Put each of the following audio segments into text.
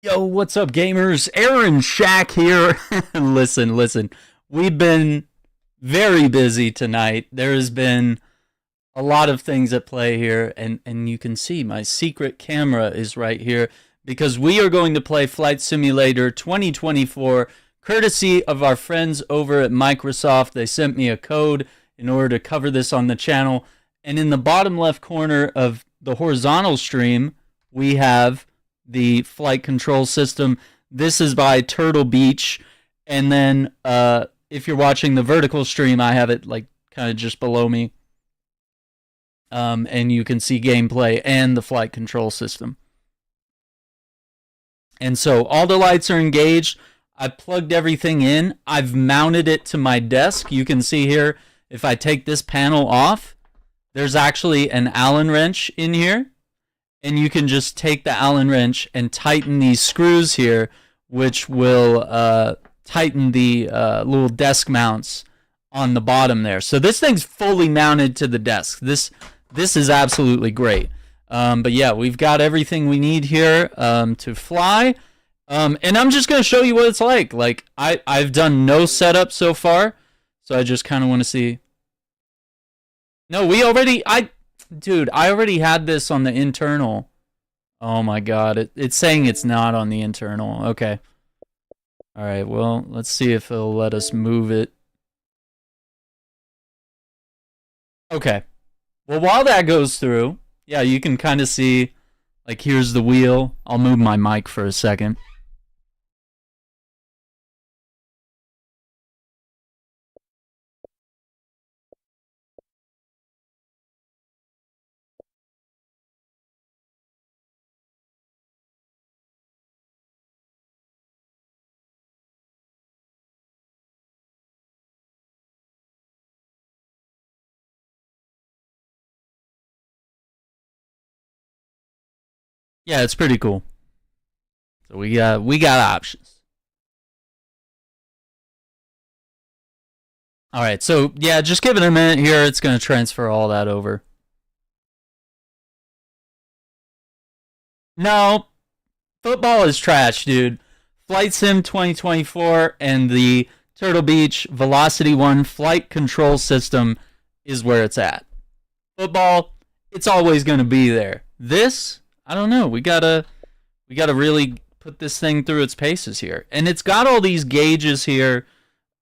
Yo, what's up, gamers? Aaron Shack here. Listen. We've been very busy tonight. There has been a lot of things at play here, and you can see my secret camera is right here because we are going to play Flight Simulator 2024, courtesy of our friends over at Microsoft. They sent me a code in order to cover this on the channel, and in the bottom left corner of the horizontal stream, we have the flight control system. This is by Turtle Beach. And then if you're watching the vertical stream, I have it like kind of just below me. And you can see gameplay and the flight control system. And so all the lights are engaged. I plugged everything in. I've mounted it to my desk. You can see here, if I take this panel off, there's actually an Allen wrench in here. And you can just take the Allen wrench and tighten these screws here, which will tighten the little desk mounts on the bottom there. So this thing's fully mounted to the desk. This is absolutely great. But yeah, we've got everything we need here to fly. And I'm just going to show you what it's like. Like, I've done no setup so far, so I just kind of want to see. No, Dude, I already had this on the internal. Oh my god, it's saying it's not on the internal. Okay. Alright, well, let's see if it'll let us move it. Okay. Well, while that goes through, yeah, you can kind of see, like, here's the wheel. I'll move my mic for a second. Yeah, it's pretty cool. So we got options. All right, so yeah, just give it a minute here. It's going to transfer all that over. No, football is trash, dude. Flight Sim 2024 and the Turtle Beach Velocity 1 flight control system is where it's at. Football, it's always going to be there. This, I don't know. We gotta really put this thing through its paces here. And it's got all these gauges here.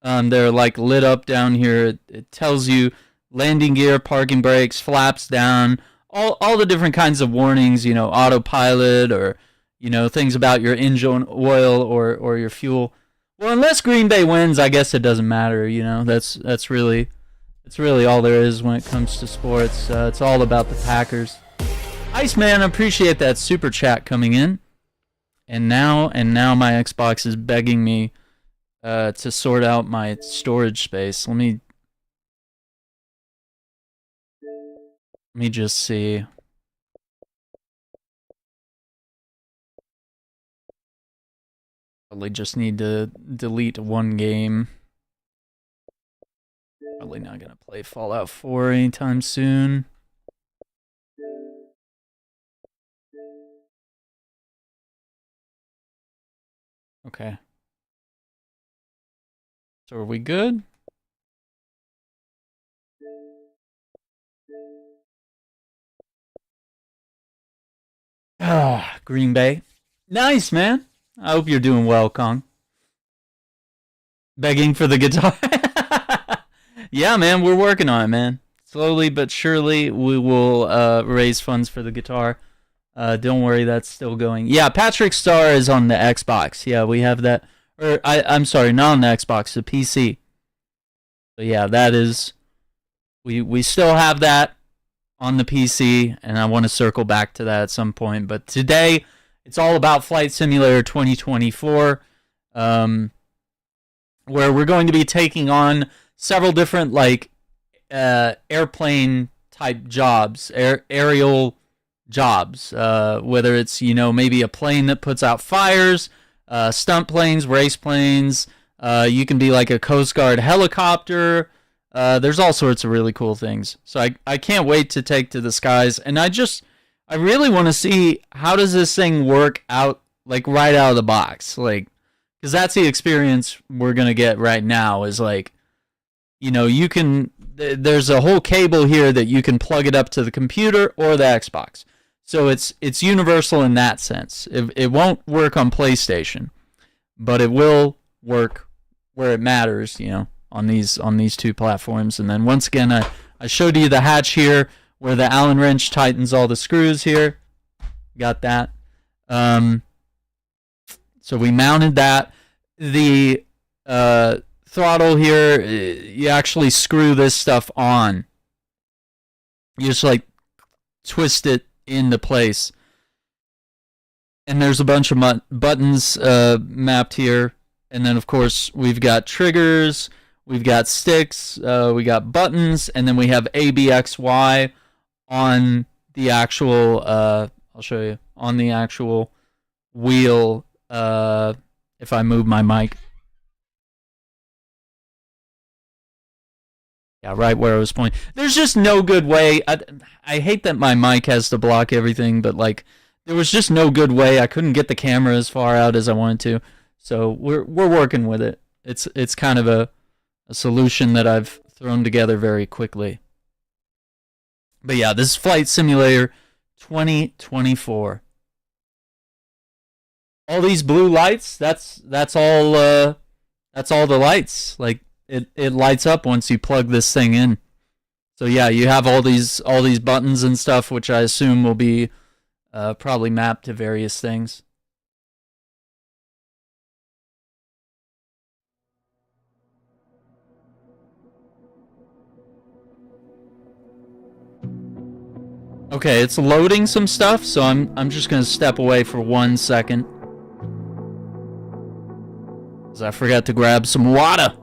They're like lit up down here. It tells you landing gear, parking brakes, flaps down, all the different kinds of warnings, you know, autopilot, or, you know, things about your engine oil or your fuel. Well, unless Green Bay wins, I guess it doesn't matter, you know. That's really all there is when it comes to sports. It's all about the Packers. Iceman, appreciate that super chat coming in. And now my Xbox is begging me to sort out my storage space. Let me just see. Probably just need to delete one game. Probably not gonna play Fallout 4 anytime soon. Okay. So are we good? Ah, Green Bay. Nice, man. I hope you're doing well, Kong. Begging for the guitar. Yeah, man, we're working on it, man. Slowly but surely, we will raise funds for the guitar. Don't worry, that's still going. Yeah, Patrick Starr is on the Xbox. Yeah, we have that. Or I'm sorry, not on the Xbox, the PC. So yeah, that is. We still have that on the PC, and I want to circle back to that at some point. But today, it's all about Flight Simulator 2024, where we're going to be taking on several different like airplane type jobs, aerial jobs, whether it's, you know, maybe a plane that puts out fires, stunt planes, race planes. You can be like a Coast Guard helicopter. There's all sorts of really cool things. So I can't wait to take to the skies. And I really want to see, how does this thing work out like right out of the box, like because that's the experience we're gonna get right now. Is like, you know, you can there's a whole cable here that you can plug it up to the computer or the Xbox. So it's universal in that sense. It won't work on PlayStation, but it will work where it matters, you know, on these two platforms. And then once again, I showed you the hatch here where the Allen wrench tightens all the screws here. Got that. So we mounted that. The throttle here, you actually screw this stuff on. You just like twist it into place. And there's a bunch of buttons mapped here. And then, of course, we've got triggers, we've got sticks, we got buttons, and then we have ABXY on the actual, I'll show you, on the actual wheel, if I move my mic. Yeah, right where I was pointing. There's just no good way. I hate that my mic has to block everything, but like, there was just no good way. I couldn't get the camera as far out as I wanted to. So we're working with it. It's kind of a solution that I've thrown together very quickly. But yeah, this is Flight Simulator 2024. All these blue lights, that's all the lights. Like it lights up once you plug this thing in. So yeah, you have all these buttons and stuff, which I assume will be probably mapped to various things. Okay, it's loading some stuff, so I'm just gonna step away for 1 second. Cause I forgot to grab some water.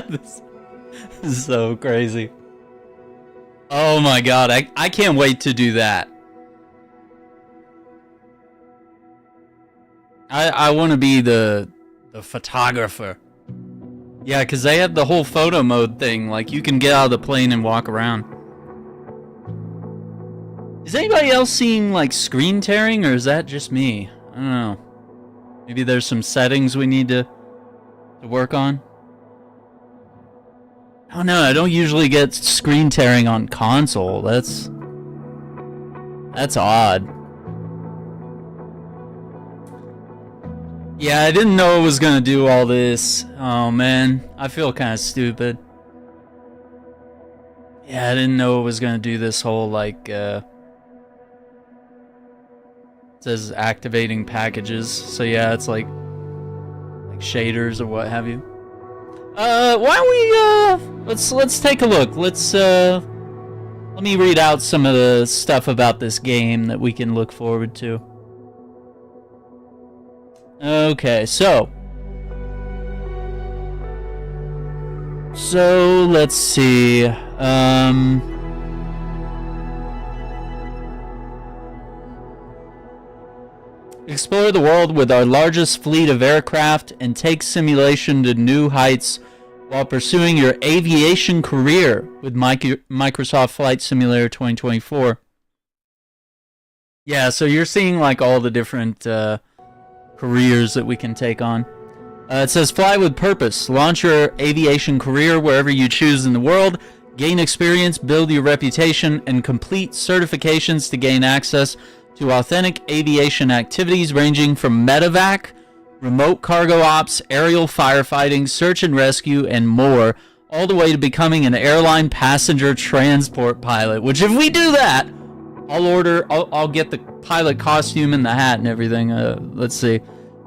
This is so crazy. Oh my god, I can't wait to do that. I want to be the photographer. Yeah, because they have the whole photo mode thing. Like, you can get out of the plane and walk around. Is anybody else seeing, like, screen tearing, or is that just me? I don't know. Maybe there's some settings we need to work on. Oh no, I don't usually get screen tearing on console. That's odd. Yeah, I didn't know it was gonna do all this. Oh man, I feel kind of stupid. Yeah, I didn't know it was gonna do this whole like it says activating packages. So yeah, it's like shaders or what have you. Why don't we let's take a look. Let me read out some of the stuff about this game that we can look forward to. Okay, so let's see. Explore the world with our largest fleet of aircraft and take simulation to new heights while pursuing your aviation career with Microsoft Flight Simulator 2024. Yeah, so you're seeing like all the different careers that we can take on. It says fly with purpose. Launch your aviation career wherever you choose in the world. Gain experience, build your reputation, and complete certifications to gain access to authentic aviation activities ranging from Medevac, remote cargo ops, aerial firefighting, search and rescue, and more, all the way to becoming an airline passenger transport pilot. Which, if we do that, I'll get the pilot costume and the hat and everything. Let's see.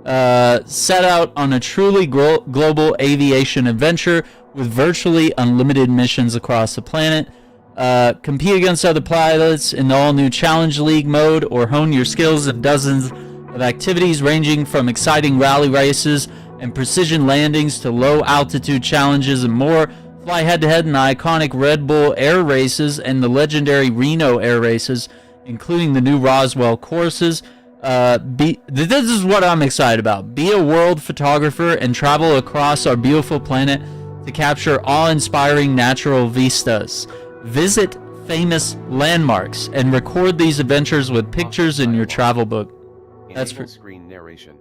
Set out on a truly global aviation adventure with virtually unlimited missions across the planet. Compete against other pilots in the all-new Challenge League mode, or hone your skills in dozens of activities ranging from exciting rally races and precision landings to low-altitude challenges and more. Fly head-to-head in the iconic Red Bull Air Races and the legendary Reno Air Races, including the new Roswell courses. This is what I'm excited about. Be a world photographer and travel across our beautiful planet to capture awe-inspiring natural vistas. Visit famous landmarks and record these adventures with pictures in your travel book. That's for screen narration.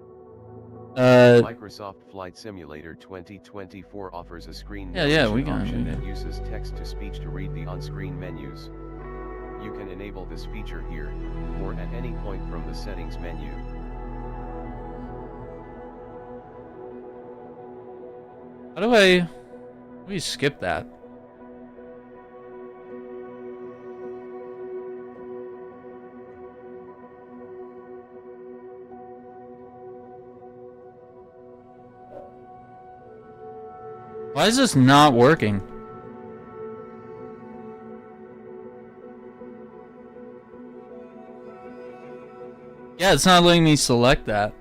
Microsoft Flight Simulator 2024 offers a screen narration option that uses text-to-speech to read the on-screen menus. You can enable this feature here, or at any point from the settings menu. How do we skip that? Why is this not working? Yeah, it's not letting me select that.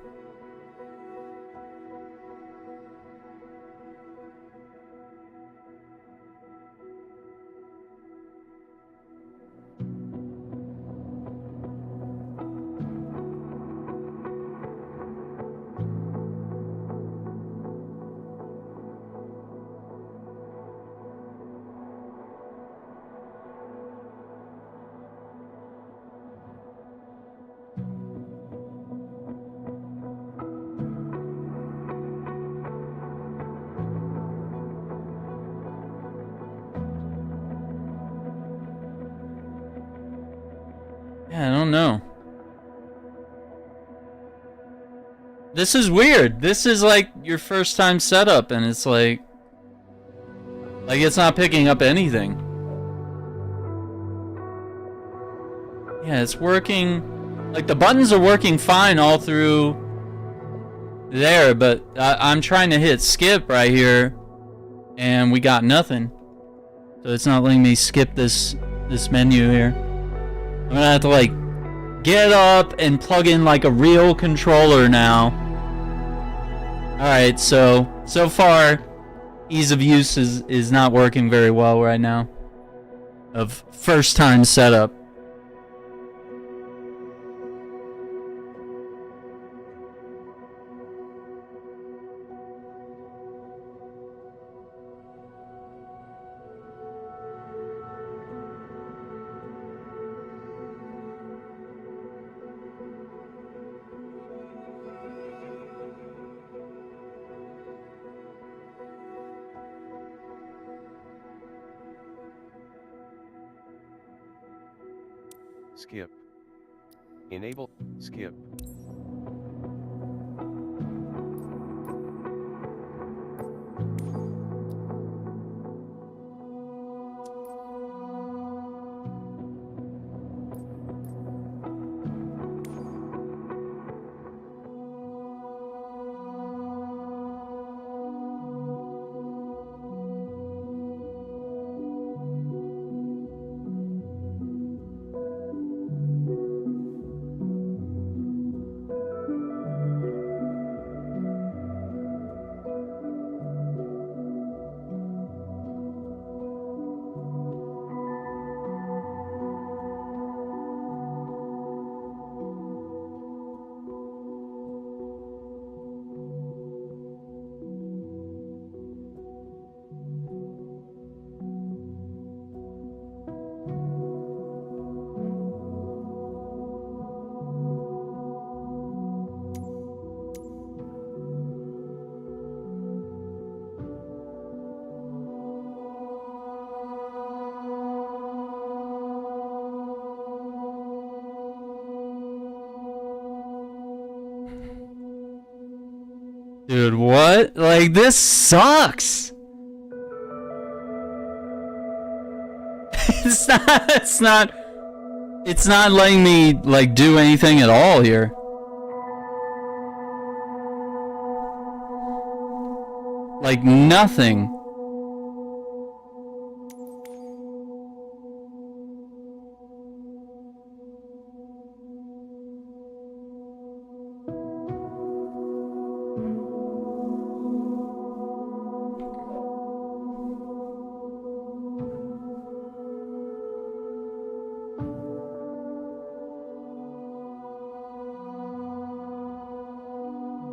Yeah, I don't know. This is weird. This is like your first time setup, and it's like it's not picking up anything. Yeah, it's working. Like, the buttons are working fine all through there, but I'm trying to hit skip right here, and we got nothing. So it's not letting me skip this menu here. I'm gonna have to like get up and plug in like a real controller now. Alright, so far ease of use is not working very well right now. Of first time setup. Skip. Enable. Skip. Dude, what? Like, this sucks! It's not letting me, like, do anything at all here. Like, nothing.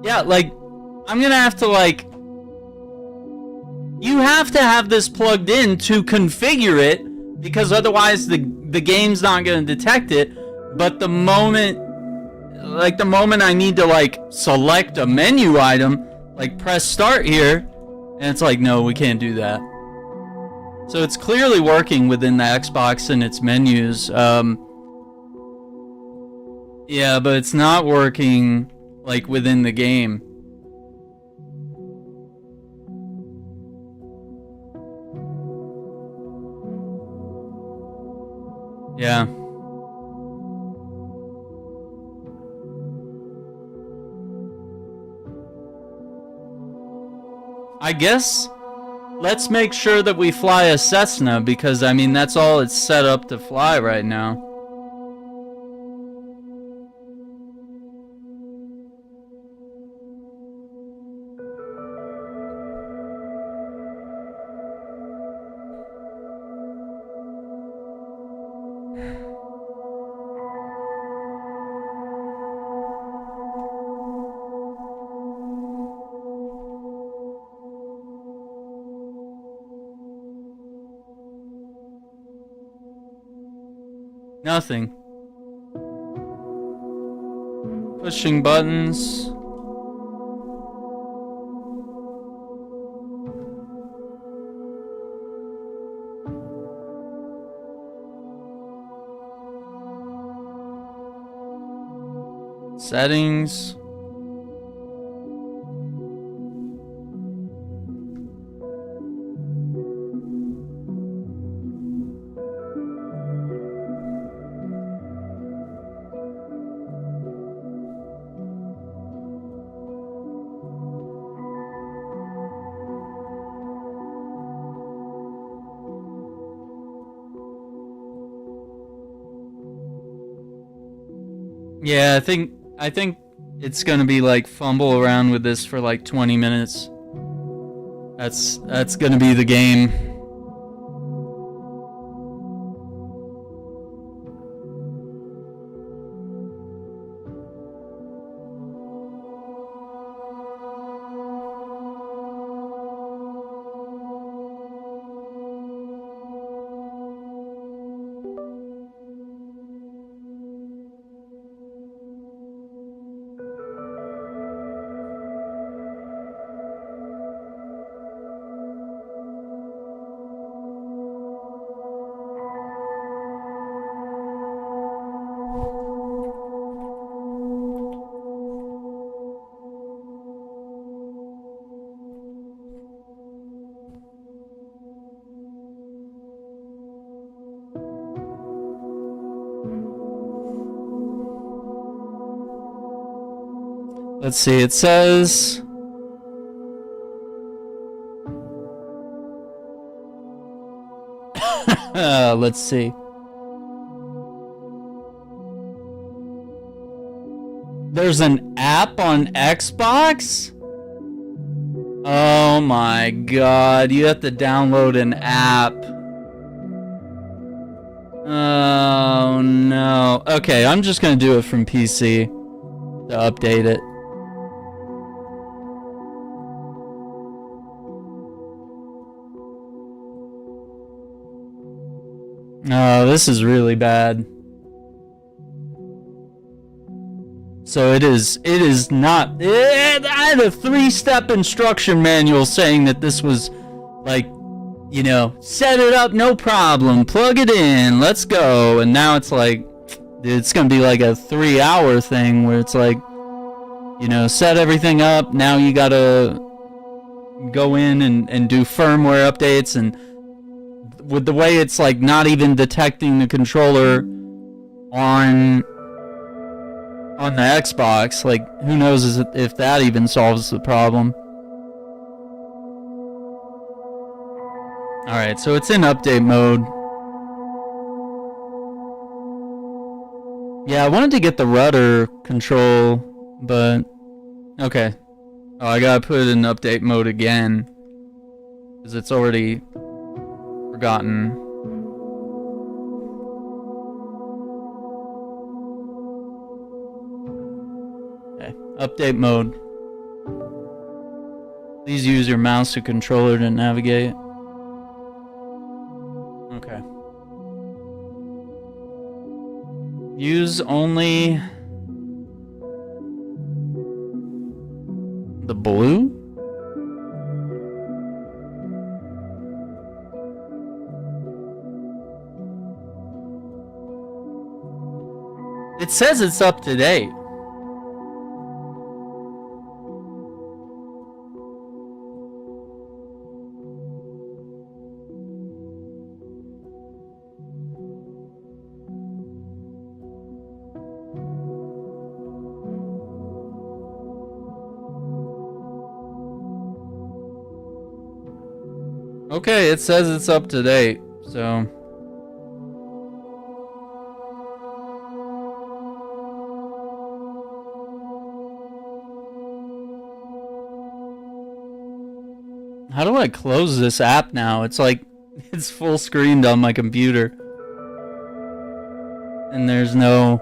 Yeah, like, I'm gonna have to, like... You have to have this plugged in to configure it, because otherwise the game's not gonna detect it. But the moment I need to, like, select a menu item, like, press start here, and it's like, no, we can't do that. So it's clearly working within the Xbox and its menus. Yeah, but it's not working... like, within the game. Yeah. I guess let's make sure that we fly a Cessna, because, I mean, that's all it's set up to fly right now. Nothing. Pushing buttons. Settings. Yeah, I think it's gonna be like fumble around with this for like 20 minutes That's gonna be the game. Let's see, it says... let's see. There's an app on Xbox? Oh my god, you have to download an app. Oh no. Okay, I'm just gonna do it from PC to update it. Oh, this is really bad. So it is not... I had a 3-step instruction manual saying that this was, like, you know, set it up, no problem, plug it in, let's go. And now it's like, it's gonna be like a 3-hour thing where it's like, you know, set everything up, now you gotta go in and do firmware updates, and with the way it's like not even detecting the controller on the Xbox, like who knows if that even solves the problem. Alright, so it's in update mode. Yeah, I wanted to get the rudder control, but okay. Oh, I gotta put it in update mode again, because it's already forgotten. Okay, update mode. Please use your mouse or controller to navigate. Okay. Use only the blue? It says it's up to date. Okay, it says it's up to date, so... How do I close this app now? It's like, it's full screened on my computer. And there's no...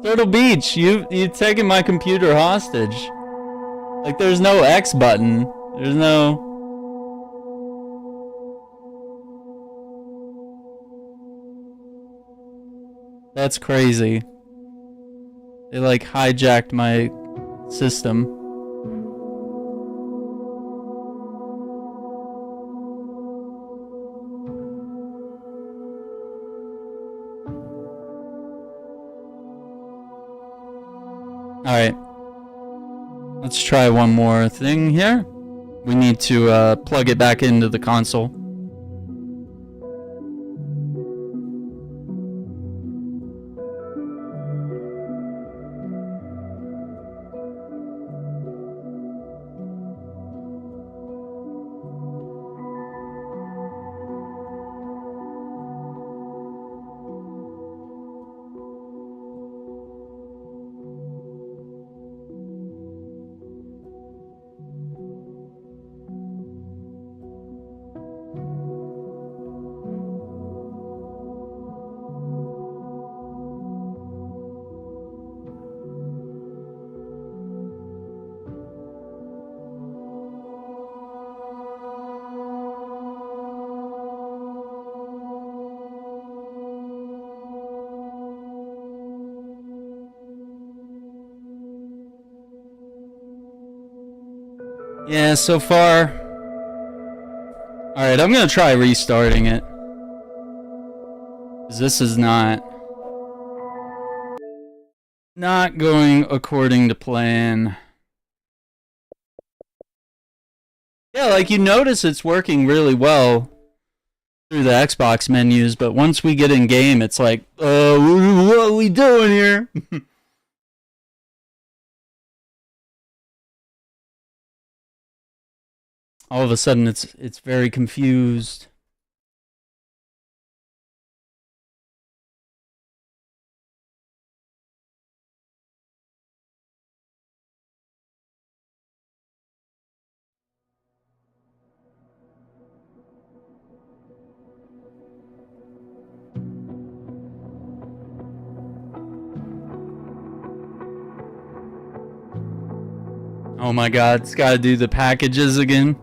Turtle Beach, you've taken my computer hostage. Like, there's no X button. There's no... That's crazy. They, like, hijacked my system. Alright. Let's try one more thing here. We need to plug it back into the console. Yeah, so far. Alright, I'm gonna try restarting it. This is not going according to plan. Yeah, like you notice it's working really well through the Xbox menus, but once we get in game, it's like, what are we doing here? All of a sudden, it's very confused. Oh my god, it's gotta do the packages again.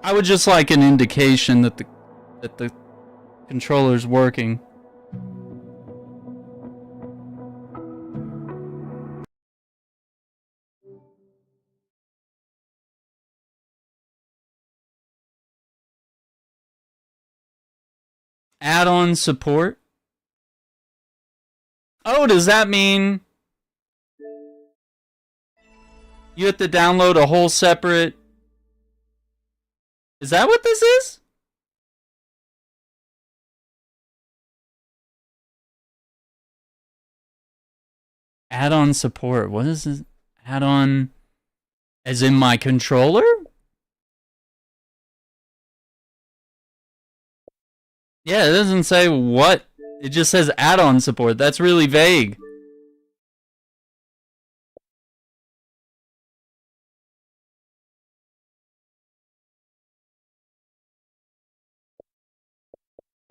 I would just like an indication that the controller's working. Add-on support? Oh, does that mean you have to download a whole separate... Is that what this is? Add-on support. What is this? Add-on... As in my controller? Yeah, it doesn't say what. It just says add-on support. That's really vague.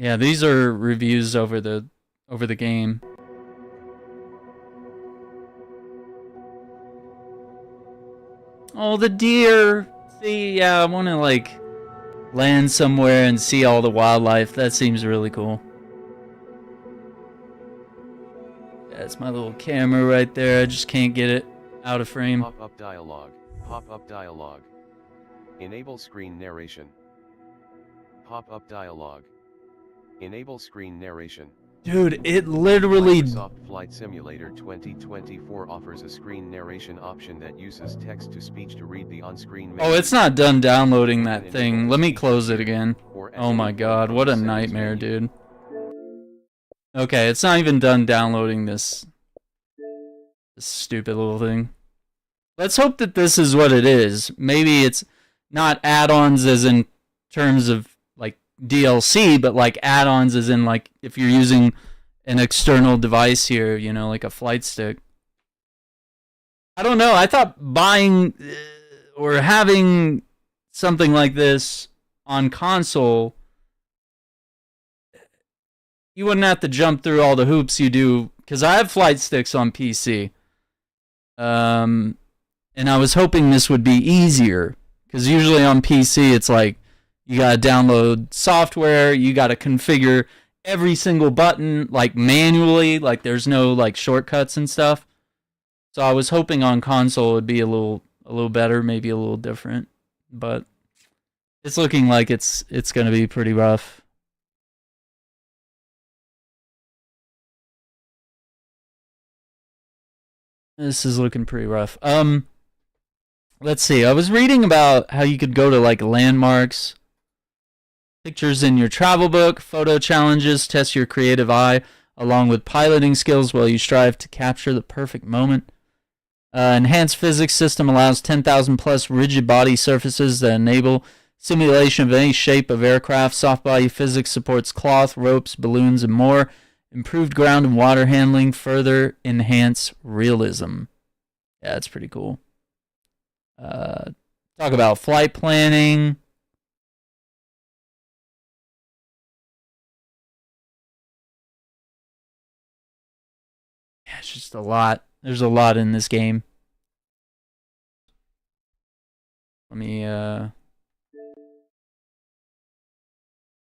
Yeah, these are reviews over the game. Oh, the deer. See, yeah, I want to like land somewhere and see all the wildlife. That seems really cool. That's my little camera right there. I just can't get it out of frame. Pop-up dialog. Pop-up dialog. Enable screen narration. Pop-up dialog. Enable screen narration. Dude, it literally... Microsoft Flight Simulator 2024 offers a screen narration option that uses text-to-speech to read the on-screen menu. Oh, it's not done downloading that thing. Let me close it again. Oh my god, what a nightmare, dude. Okay, it's not even done downloading this stupid little thing. Let's hope that this is what it is. Maybe it's not add-ons as in terms of like DLC, but like add-ons as in like if you're using an external device here, you know, like a flight stick. I don't know. I thought buying or having something like this on console, you wouldn't have to jump through all the hoops you do, because I have flight sticks on PC. And I was hoping this would be easier, because usually on PC it's like you gotta download software, you gotta configure every single button like manually, like there's no like shortcuts and stuff. So I was hoping on console it would be a little better, maybe a little different, but it's looking like it's gonna be pretty rough. This is looking pretty rough. Let's see. I was reading about how you could go to like landmarks, pictures in your travel book, photo challenges, test your creative eye, along with piloting skills while you strive to capture the perfect moment. Enhanced physics system allows 10,000 plus rigid body surfaces that enable simulation of any shape of aircraft. Soft body physics supports cloth, ropes, balloons, and more. Improved ground and water handling further enhance realism. Yeah, that's pretty cool. Talk about flight planning. Yeah, it's just a lot. There's a lot in this game. Let me, I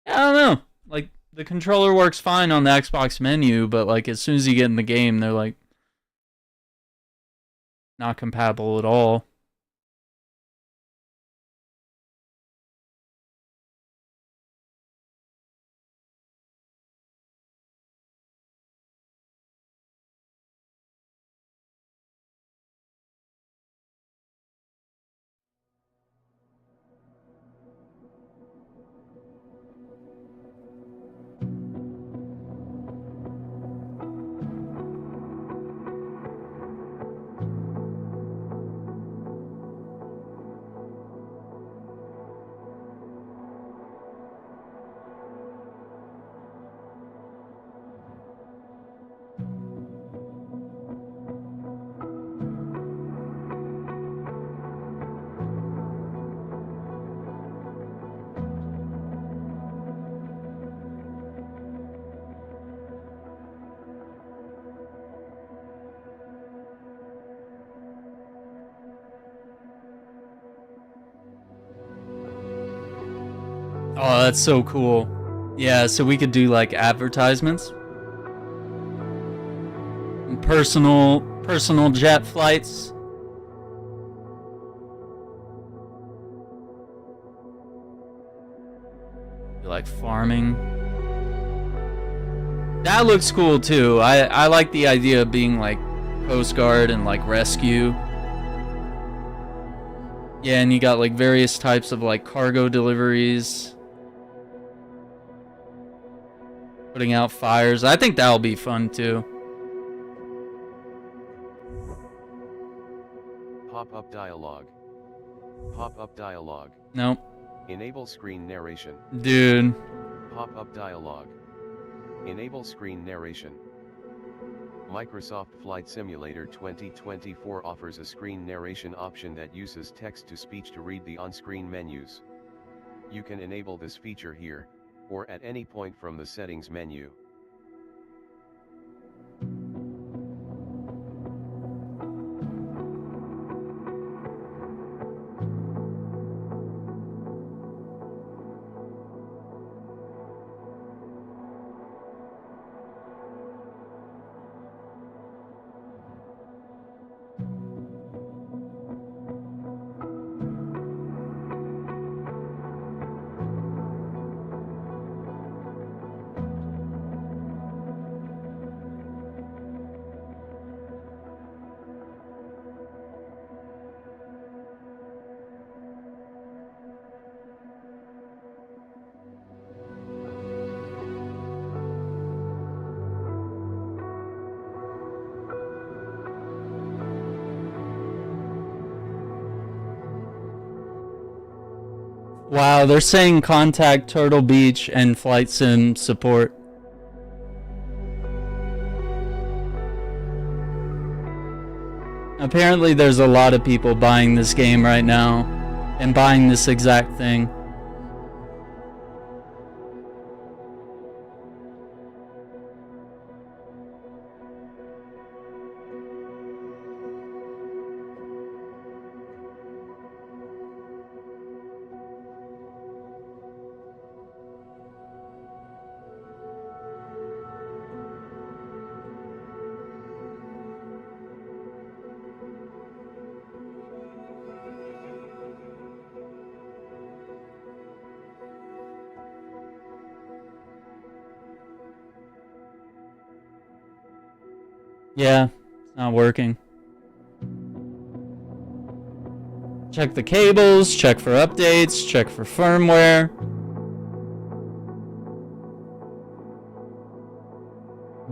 don't know. Like, the controller works fine on the Xbox menu, but like as soon as you get in the game, they're like not compatible at all. Oh, that's so cool. Yeah, so we could do like advertisements. And personal jet flights. Like farming. That looks cool too. I like the idea of being like Coast Guard and like rescue. Yeah, and you got like various types of like cargo deliveries. Putting out fires. I think that'll be fun too. Pop-up dialogue. Pop-up dialogue. Nope. Enable screen narration. Dude. Pop-up dialogue. Enable screen narration. Microsoft Flight Simulator 2024 offers a screen narration option that uses text-to-speech to read the on-screen menus. You can enable this feature here, or at any point from the settings menu. Wow, they're saying contact Turtle Beach and Flight Sim support. Apparently there's a lot of people buying this game right now and buying this exact thing. Yeah, it's not working. Check the cables, check for updates, check for firmware.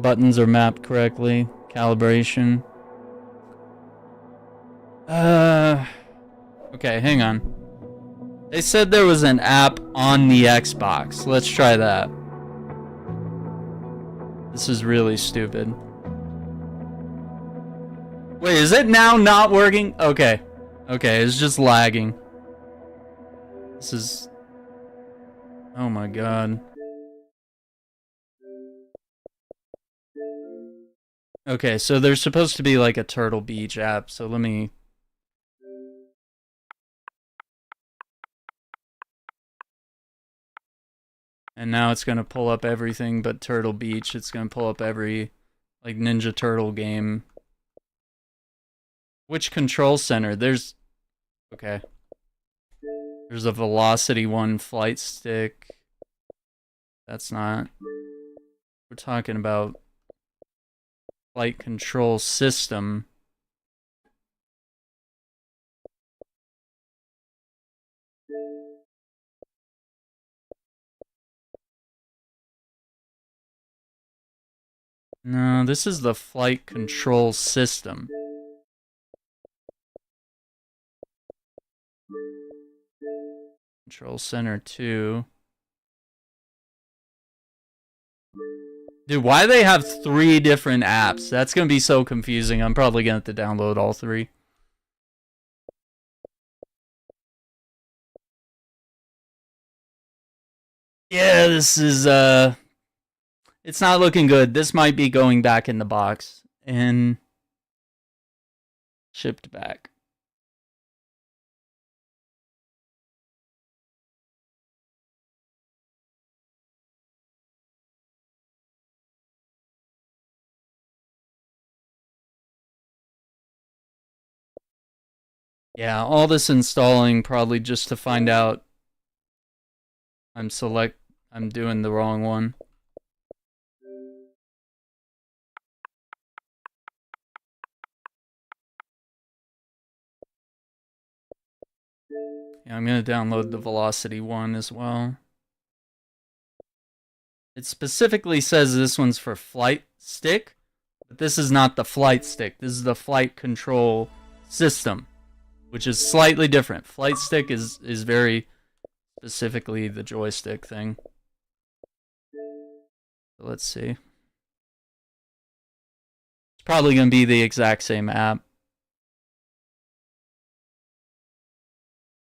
Buttons are mapped correctly. Calibration. Okay, hang on. They said there was an app on the Xbox. Let's try that. This is really stupid. Wait, is it now not working? Okay. Okay, it's just lagging. This is... Oh my god. Okay, so there's supposed to be like a Turtle Beach app, so let me... And now it's gonna pull up everything but Turtle Beach. It's gonna pull up every, like, Ninja Turtle game. Which control center? There's... Okay. There's a Velocity 1 flight stick. That's not... We're talking about flight control system. No, this is the flight control system. Control center 2. Dude, why do they have 3 different apps? That's gonna be so confusing. I'm probably gonna have to download all 3. Yeah, this is, it's not looking good. This might be going back in the box and shipped back. Yeah, all this installing probably just to find out I'm doing the wrong one. Yeah, I'm gonna download the Velocity 1 as well. It specifically says this one's for flight stick, but this is not the flight stick. This is the flight control system, which is slightly different. Flight stick is very specifically the joystick thing. So let's see. It's probably going to be the exact same app.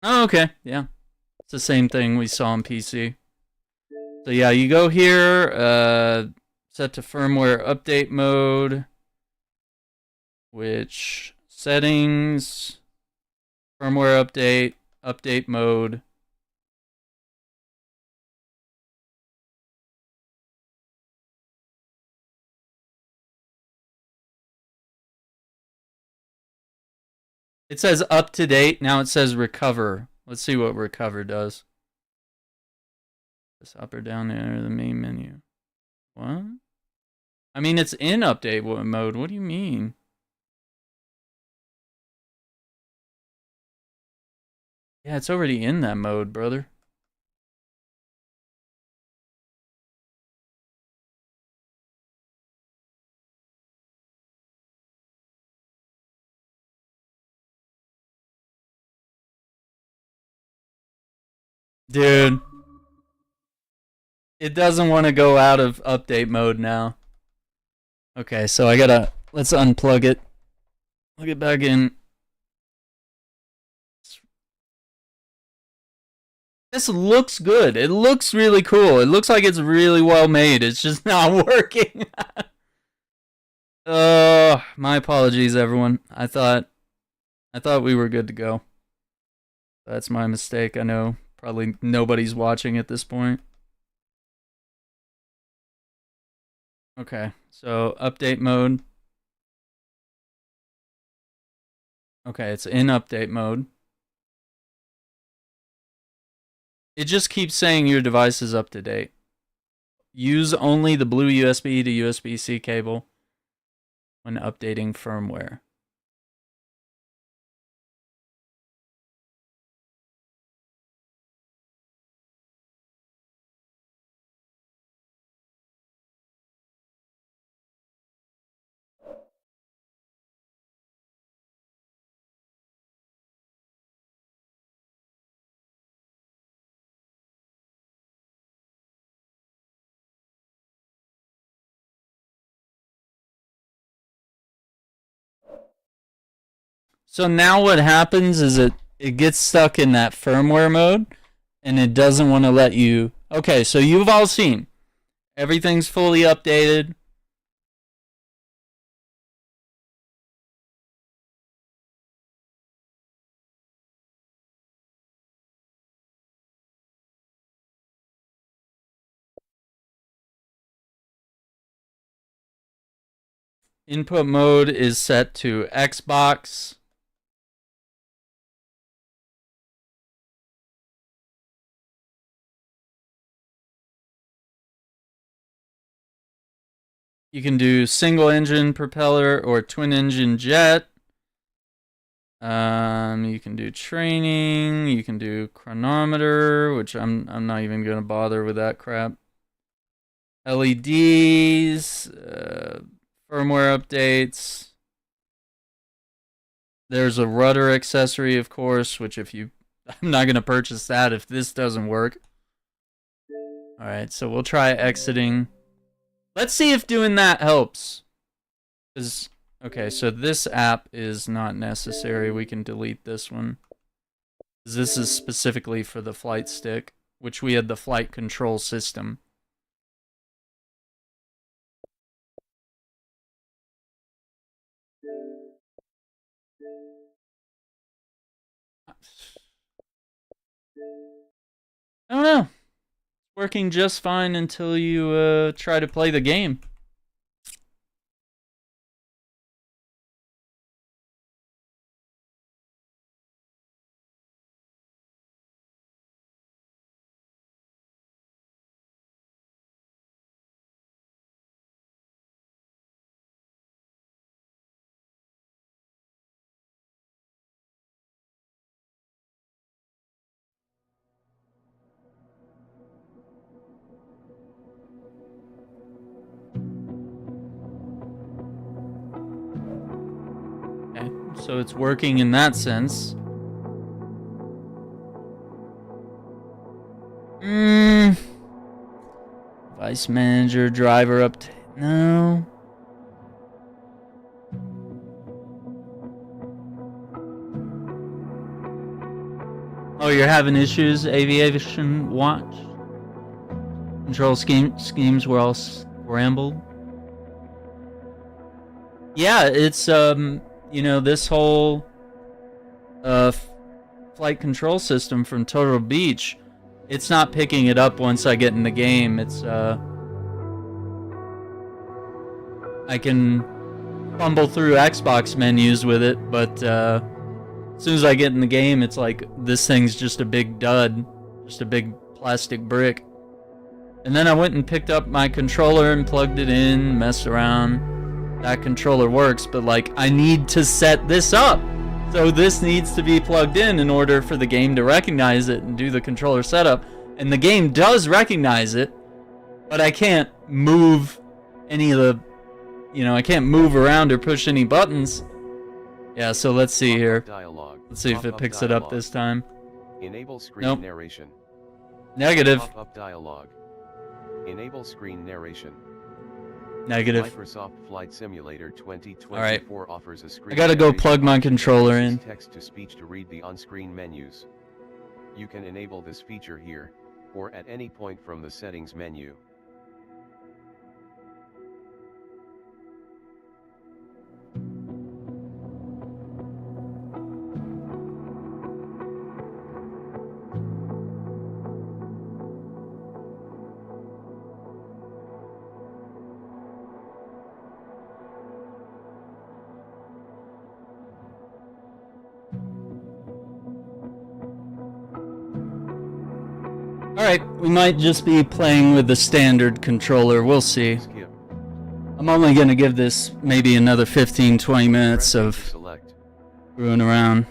Oh, okay. Yeah. It's the same thing we saw on PC. So yeah, you go here, set to firmware update mode, which settings, firmware update mode. It says up to date. Now it says recover. Let's see what recover does. Just up or down there, the main menu. What? I mean, it's in update mode. What do you mean? Yeah, it's already in that mode, brother. Dude. It doesn't want to go out of update mode now. Okay, so let's unplug it. Plug it back in. This looks good. It looks really cool. It looks like it's really well made. It's just not working. My apologies, everyone. I thought we were good to go. That's my mistake. I know probably nobody's watching at this point. Okay, so update mode. Okay, it's in update mode. It just keeps saying your device is up to date. Use only the blue USB to USB-C cable when updating firmware. So now what happens is it gets stuck in that firmware mode and it doesn't want to let you. Okay, so you've all seen everything's fully updated. Input mode is set to Xbox. You can do single engine propeller or twin engine jet. You can do training. You can do chronometer, which I'm not even gonna bother with that crap. LEDs, firmware updates. There's a rudder accessory, of course, which I'm not gonna purchase that if this doesn't work. All right, so we'll try exiting. Let's see if doing that helps. Okay, so this app is not necessary. We can delete this one. This is specifically for the flight stick, which we had the flight control system. I don't know. It's working just fine until you try to play the game. So it's working in that sense. Vice manager, driver update. No. Oh, you're having issues, Aviation Watch? Control schemes were all scrambled. Yeah, it's you know, this whole flight control system from Turtle Beach, it's not picking it up once I get in the game. It's I can fumble through Xbox menus with it, but as soon as I get in the game, it's like this thing's just a big dud, just a big plastic brick. And then I went and picked up my controller and plugged it in, messed around. That controller works, but like I need to set this up. So this needs to be plugged in order for the game to recognize it and do the controller setup. And the game does recognize it, but I can't move any of the, you know, I can't move around or push any buttons. Yeah, so let's see here. Let's see if it picks it up this time. Enable screen narration. Negative. Pop-up dialog. Enable screen narration. Negative. Microsoft Flight Simulator 2024 offers a screen. I gotta go plug my controller in. Text to speech to read the on-screen menus. You can enable this feature here, or at any point from the settings menu. Alright, we might just be playing with the standard controller, we'll see. Skip. I'm only gonna give this maybe another 15-20 minutes of screwing around.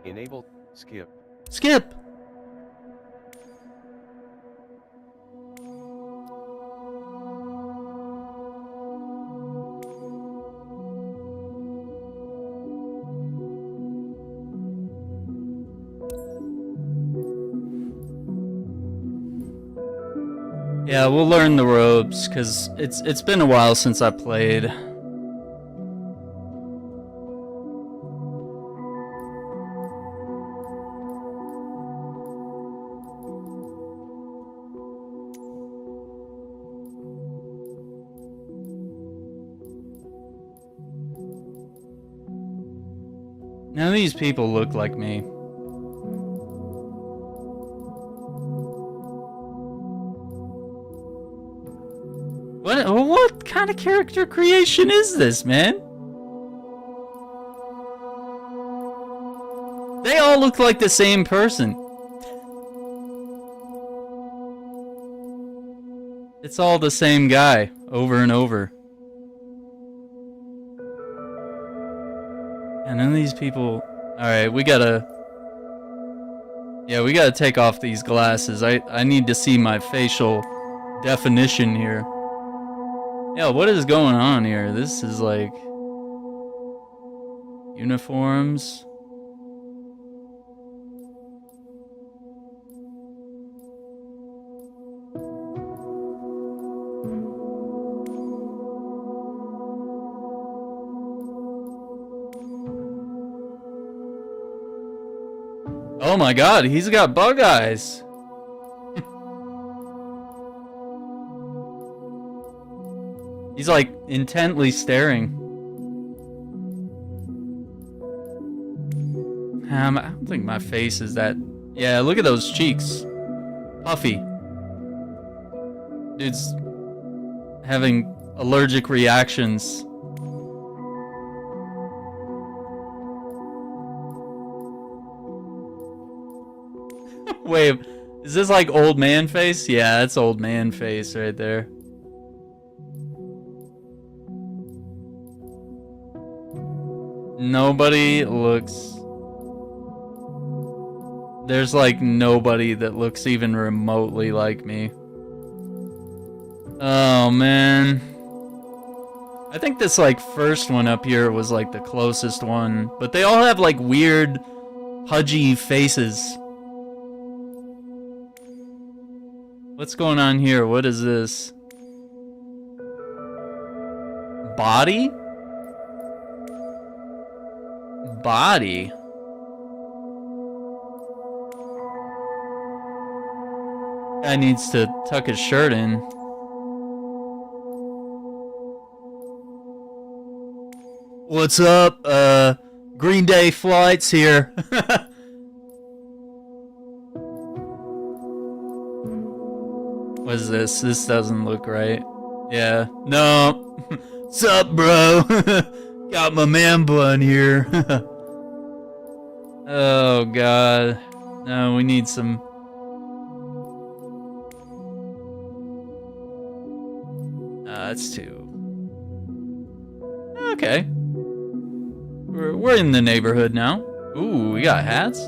Enable, skip. Skip! Yeah, we'll learn the ropes, because it's been a while since I played. None of these people look like me. What kind of character creation is this, man? They all look like the same person. It's all the same guy. over and over. And none of these people... Alright, we gotta... Yeah, we gotta take off these glasses. I need to see my facial definition here. Yeah, what is going on here? This is like... uniforms... Oh my god, he's got bug eyes. He's like intently staring. I don't think my face is that... Yeah, look at those cheeks. Puffy. Dude's having allergic reactions. Wait, is this like old man face? Yeah, that's old man face right there. Nobody looks... There's like nobody that looks even remotely like me. Oh man. I think this like first one up here was like the closest one, but they all have like weird pudgy faces. What's going on here? What is this? Body? Body? Guy needs to tuck his shirt in. What's up? Green Day flights here. What is this? This doesn't look right. Yeah. No. What's up, bro? Got my man bun here. Oh, God. No, we need some... That's too... Okay. We're in the neighborhood now. Ooh, we got hats?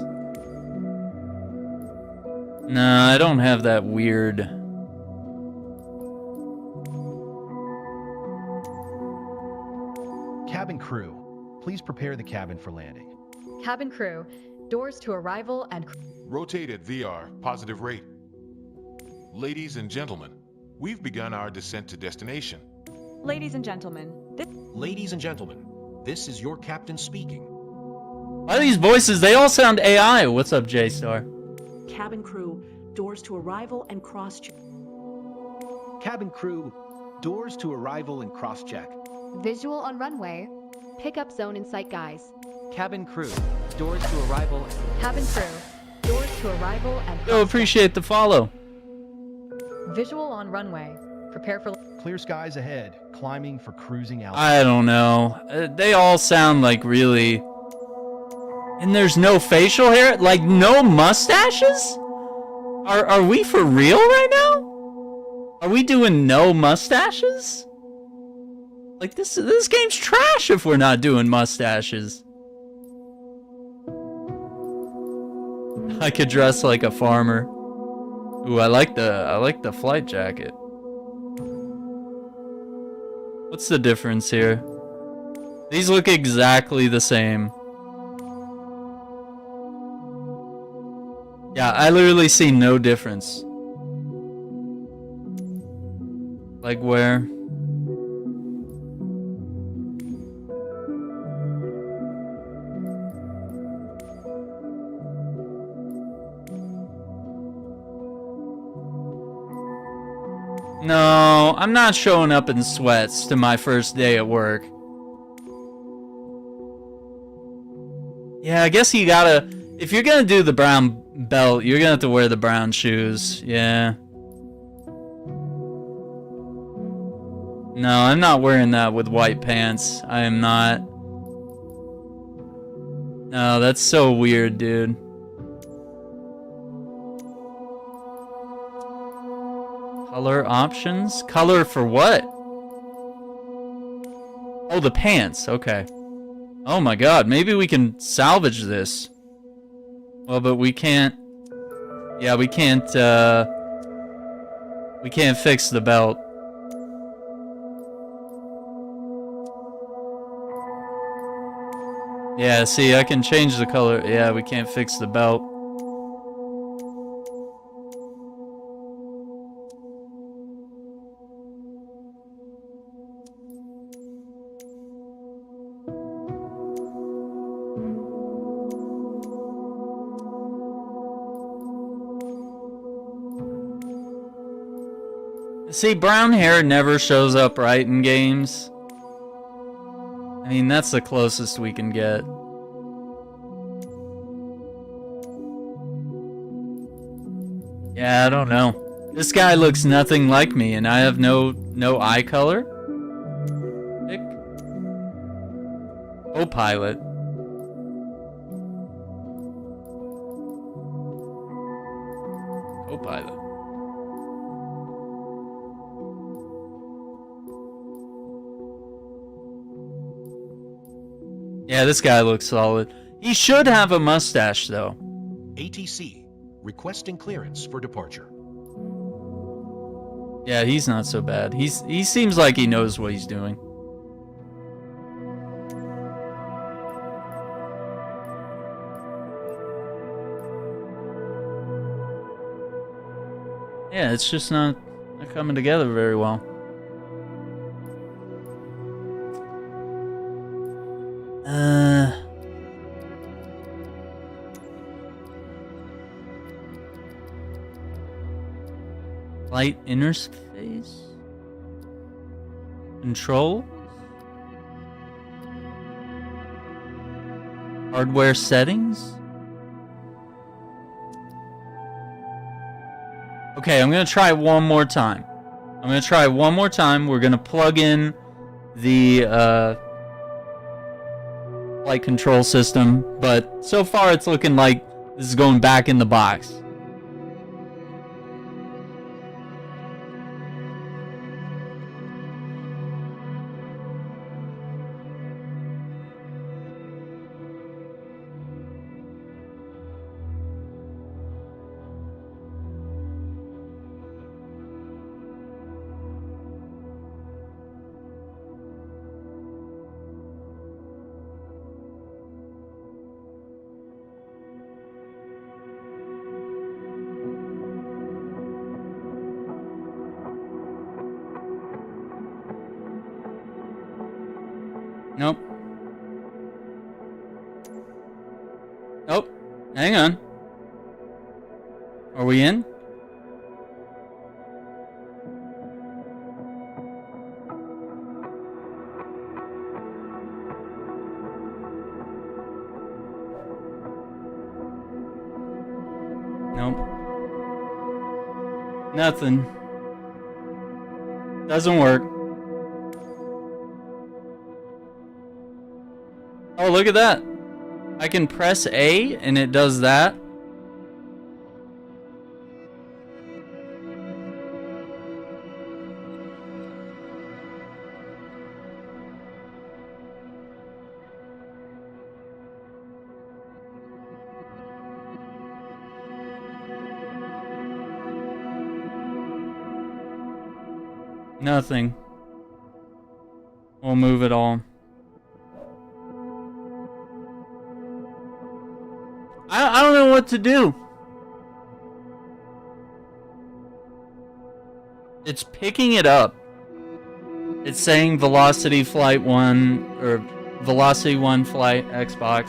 No, I don't have that weird... Cabin crew, please prepare the cabin for landing. Cabin crew, doors to arrival and... Rotate at VR, positive rate. Ladies and gentlemen, we've begun our descent to destination. Ladies and gentlemen, this is your captain speaking. Why are these voices? They all sound AI. What's up, J-Star? Cabin crew, doors to arrival and cross-check. Cabin crew, doors to arrival and cross-check. Visual on runway. Pickup zone in sight, guys. Cabin crew, doors to arrival. Cabin crew, doors to arrival and... Yo, appreciate the follow. Visual on runway. Prepare for... Clear skies ahead, climbing for cruising altitude. I don't know. They all sound like really... And there's no facial hair? Like no mustaches? Are we for real right now? Are we doing no mustaches? Like this game's trash if we're not doing mustaches. I could dress like a farmer. Ooh, I like the flight jacket. What's the difference here? These look exactly the same. Yeah, I literally see no difference. Like where? No, I'm not showing up in sweats to my first day at work. Yeah, I guess you gotta... If you're gonna do the brown belt, you're gonna have to wear the brown shoes. Yeah. No, I'm not wearing that with white pants. I am not. No, that's so weird, dude. Color options? Color for what? Oh, the pants. Okay. Oh my god, maybe we can salvage this. Well, but we can't... Yeah, we can't fix the belt. Yeah, see, I can change the color. Yeah, we can't fix the belt. See, brown hair never shows up right in games. I mean, that's the closest we can get. Yeah, I don't know. This guy looks nothing like me, and I have no eye color. Pick. Co-pilot. Co-pilot. Yeah, this guy looks solid. He should have a mustache, though. ATC, requesting clearance for departure. Yeah, he's not so bad. He seems like he knows what he's doing. Yeah, it's just not coming together very well. Flight interface? Control? Hardware settings? Okay, I'm gonna try one more time. We're gonna plug in the flight control system, but so far it's looking like this is going back in the box. Nope. Nope. Hang on. Are we in? Nope. Nothing. Doesn't work. Oh, look at that. I can press A and it does that. Nothing. We'll move it all. I don't know what to do. It's picking it up. It's saying Velocity Flight 1 or Velocity 1 Flight Xbox.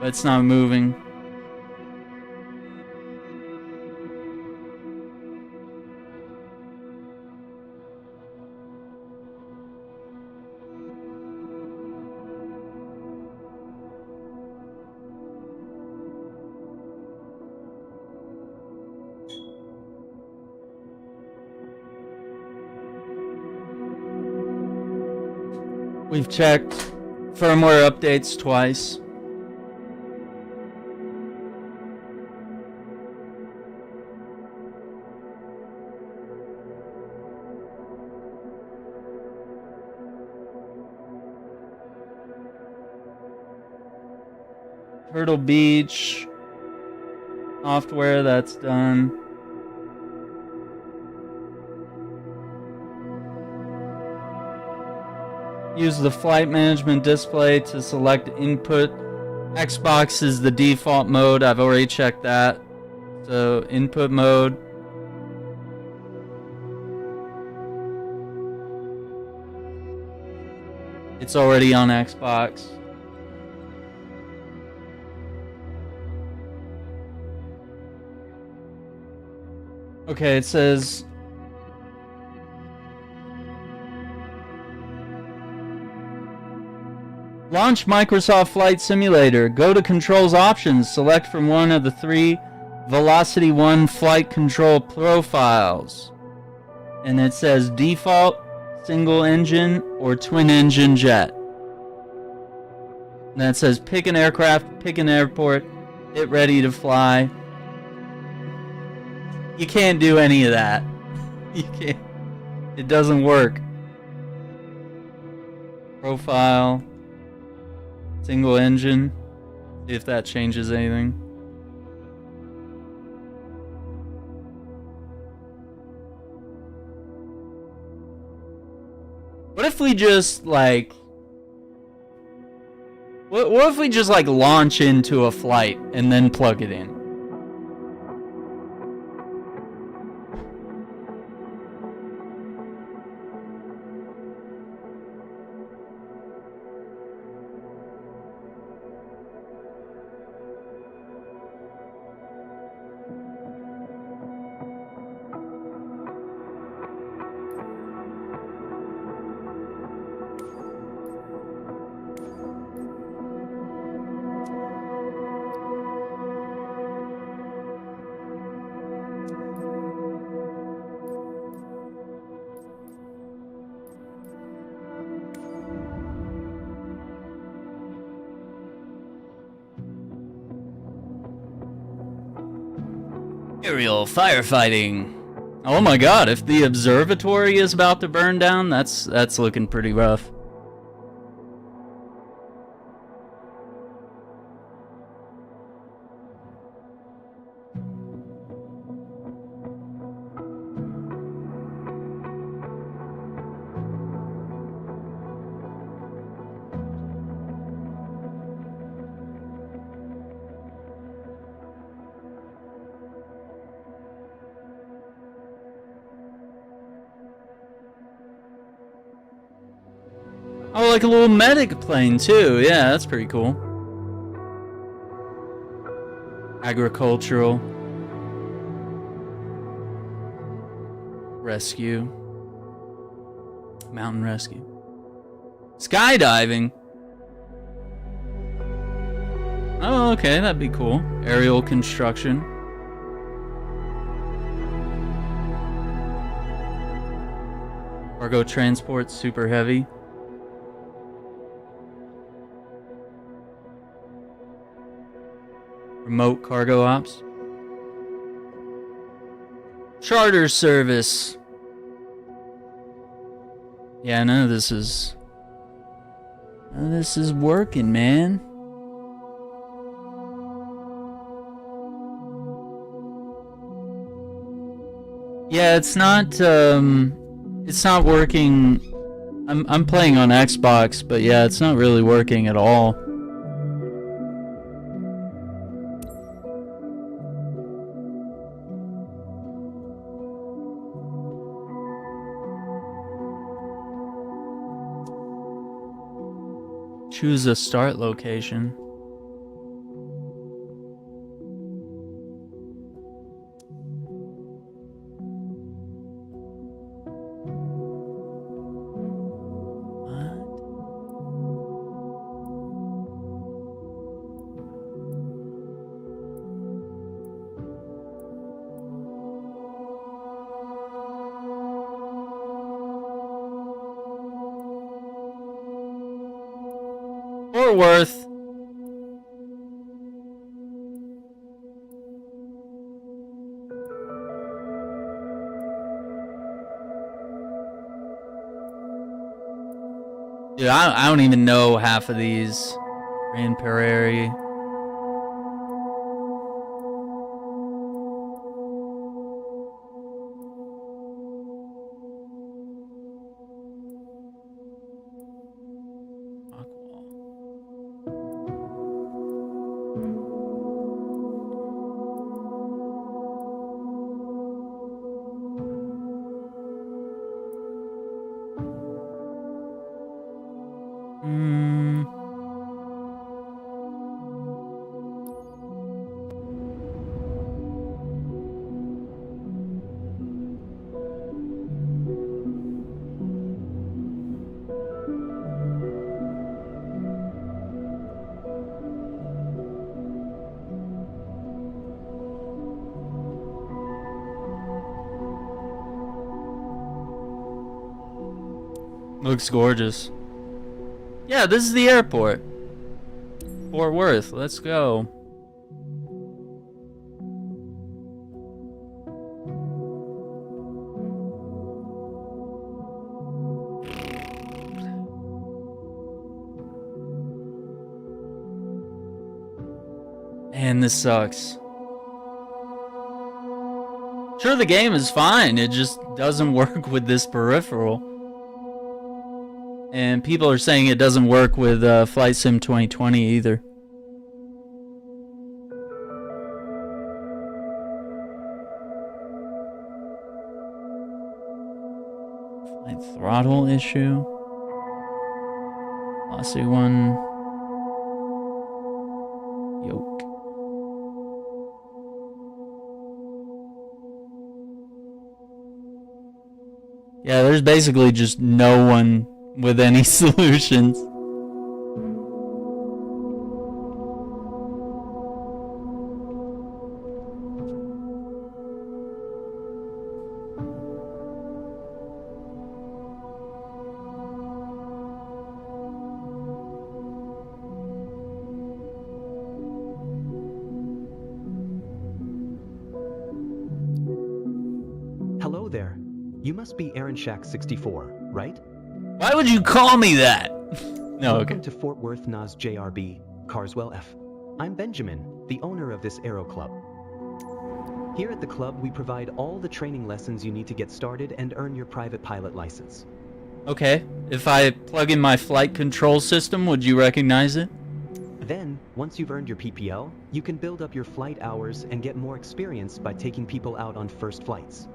But it's not moving. We've checked firmware updates twice. Turtle Beach. Software, that's done. Use the flight management display to select input. Xbox is the default mode. I've already checked that. So input mode. It's already on Xbox. Okay, it says launch Microsoft Flight Simulator. Go to Controls Options. Select from one of the 3 Velocity 1 flight control profiles. And it says default, single engine, or twin engine jet. And then it says pick an aircraft, pick an airport, get ready to fly. You can't do any of that. You can't. It doesn't work. Profile. Single engine. See if that changes anything. What if we just like... What if we just like launch into a flight and then plug it in? Aerial firefighting. Oh my god, if the observatory is about to burn down, that's looking pretty rough. Oh, like a little medic plane too. Yeah, that's pretty cool. Agricultural. Rescue. Mountain rescue. Skydiving. Oh, okay, that'd be cool. Aerial construction. Cargo transport, super heavy. Remote cargo ops. Charter service. Yeah, none of this is working, man. Yeah, it's not working. I'm playing on Xbox, but yeah, it's not really working at all. Choose a start location. Fort Worth. Dude, I don't even know half of these. Grand Prairie. Looks gorgeous. Yeah, this is the airport. Fort Worth, let's go. Man, this sucks. Sure, the game is fine, it just doesn't work with this peripheral. And people are saying it doesn't work with Flight Sim 2020 either. Flight throttle issue. Velocity 1. Yoke. Yeah, there's basically just no one with any solutions. Hello there. You must be Aaron Shack 64, right? Why would you call me that? No, okay. Welcome to Fort Worth NAS JRB, Carswell F. I'm Benjamin, the owner of this Aero Club. Here at the club, we provide all the training lessons you need to get started and earn your private pilot license. Okay, if I plug in my flight control system, would you recognize it? Then, once you've earned your PPL, you can build up your flight hours and get more experience by taking people out on first flights.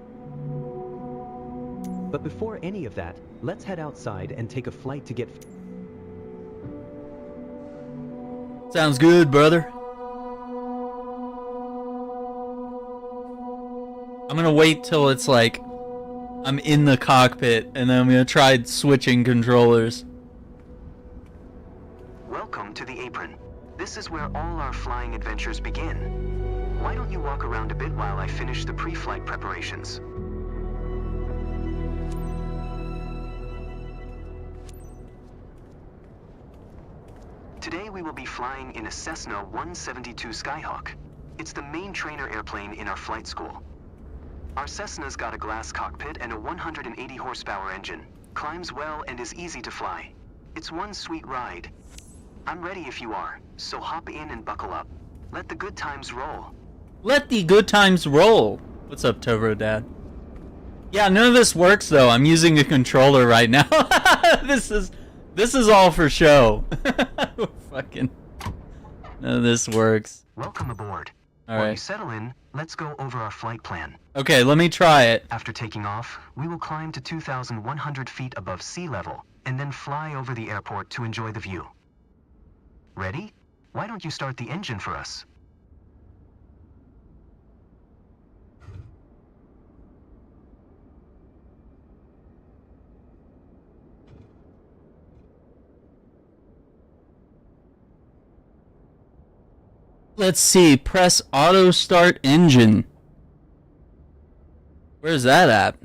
But before any of that, let's head outside and take a flight to get... Sounds good, brother. I'm gonna wait till it's like I'm in the cockpit, and then I'm gonna try switching controllers. Welcome to the apron. This is where all our flying adventures begin. Why don't you walk around a bit while I finish the pre-flight preparations? Today we will be flying in a Cessna 172 Skyhawk. It's the main trainer airplane in our flight school. Our Cessna's got a glass cockpit and a 180 horsepower engine. Climbs well and is easy to fly. It's one sweet ride. I'm ready if you are, so hop in and buckle up. Let the good times roll. Let the good times roll. What's up, Tobro Dad? Yeah, none of this works though. I'm using a controller right now. This is all for show. Fucking none of this works. Welcome aboard. All While right. you settle in, let's go over our flight plan. Okay, let me try it. After taking off, we will climb to 2,100 feet above sea level, and then fly over the airport to enjoy the view. Ready? Why don't you start the engine for us? Let's see. Press auto start engine. Where's that at?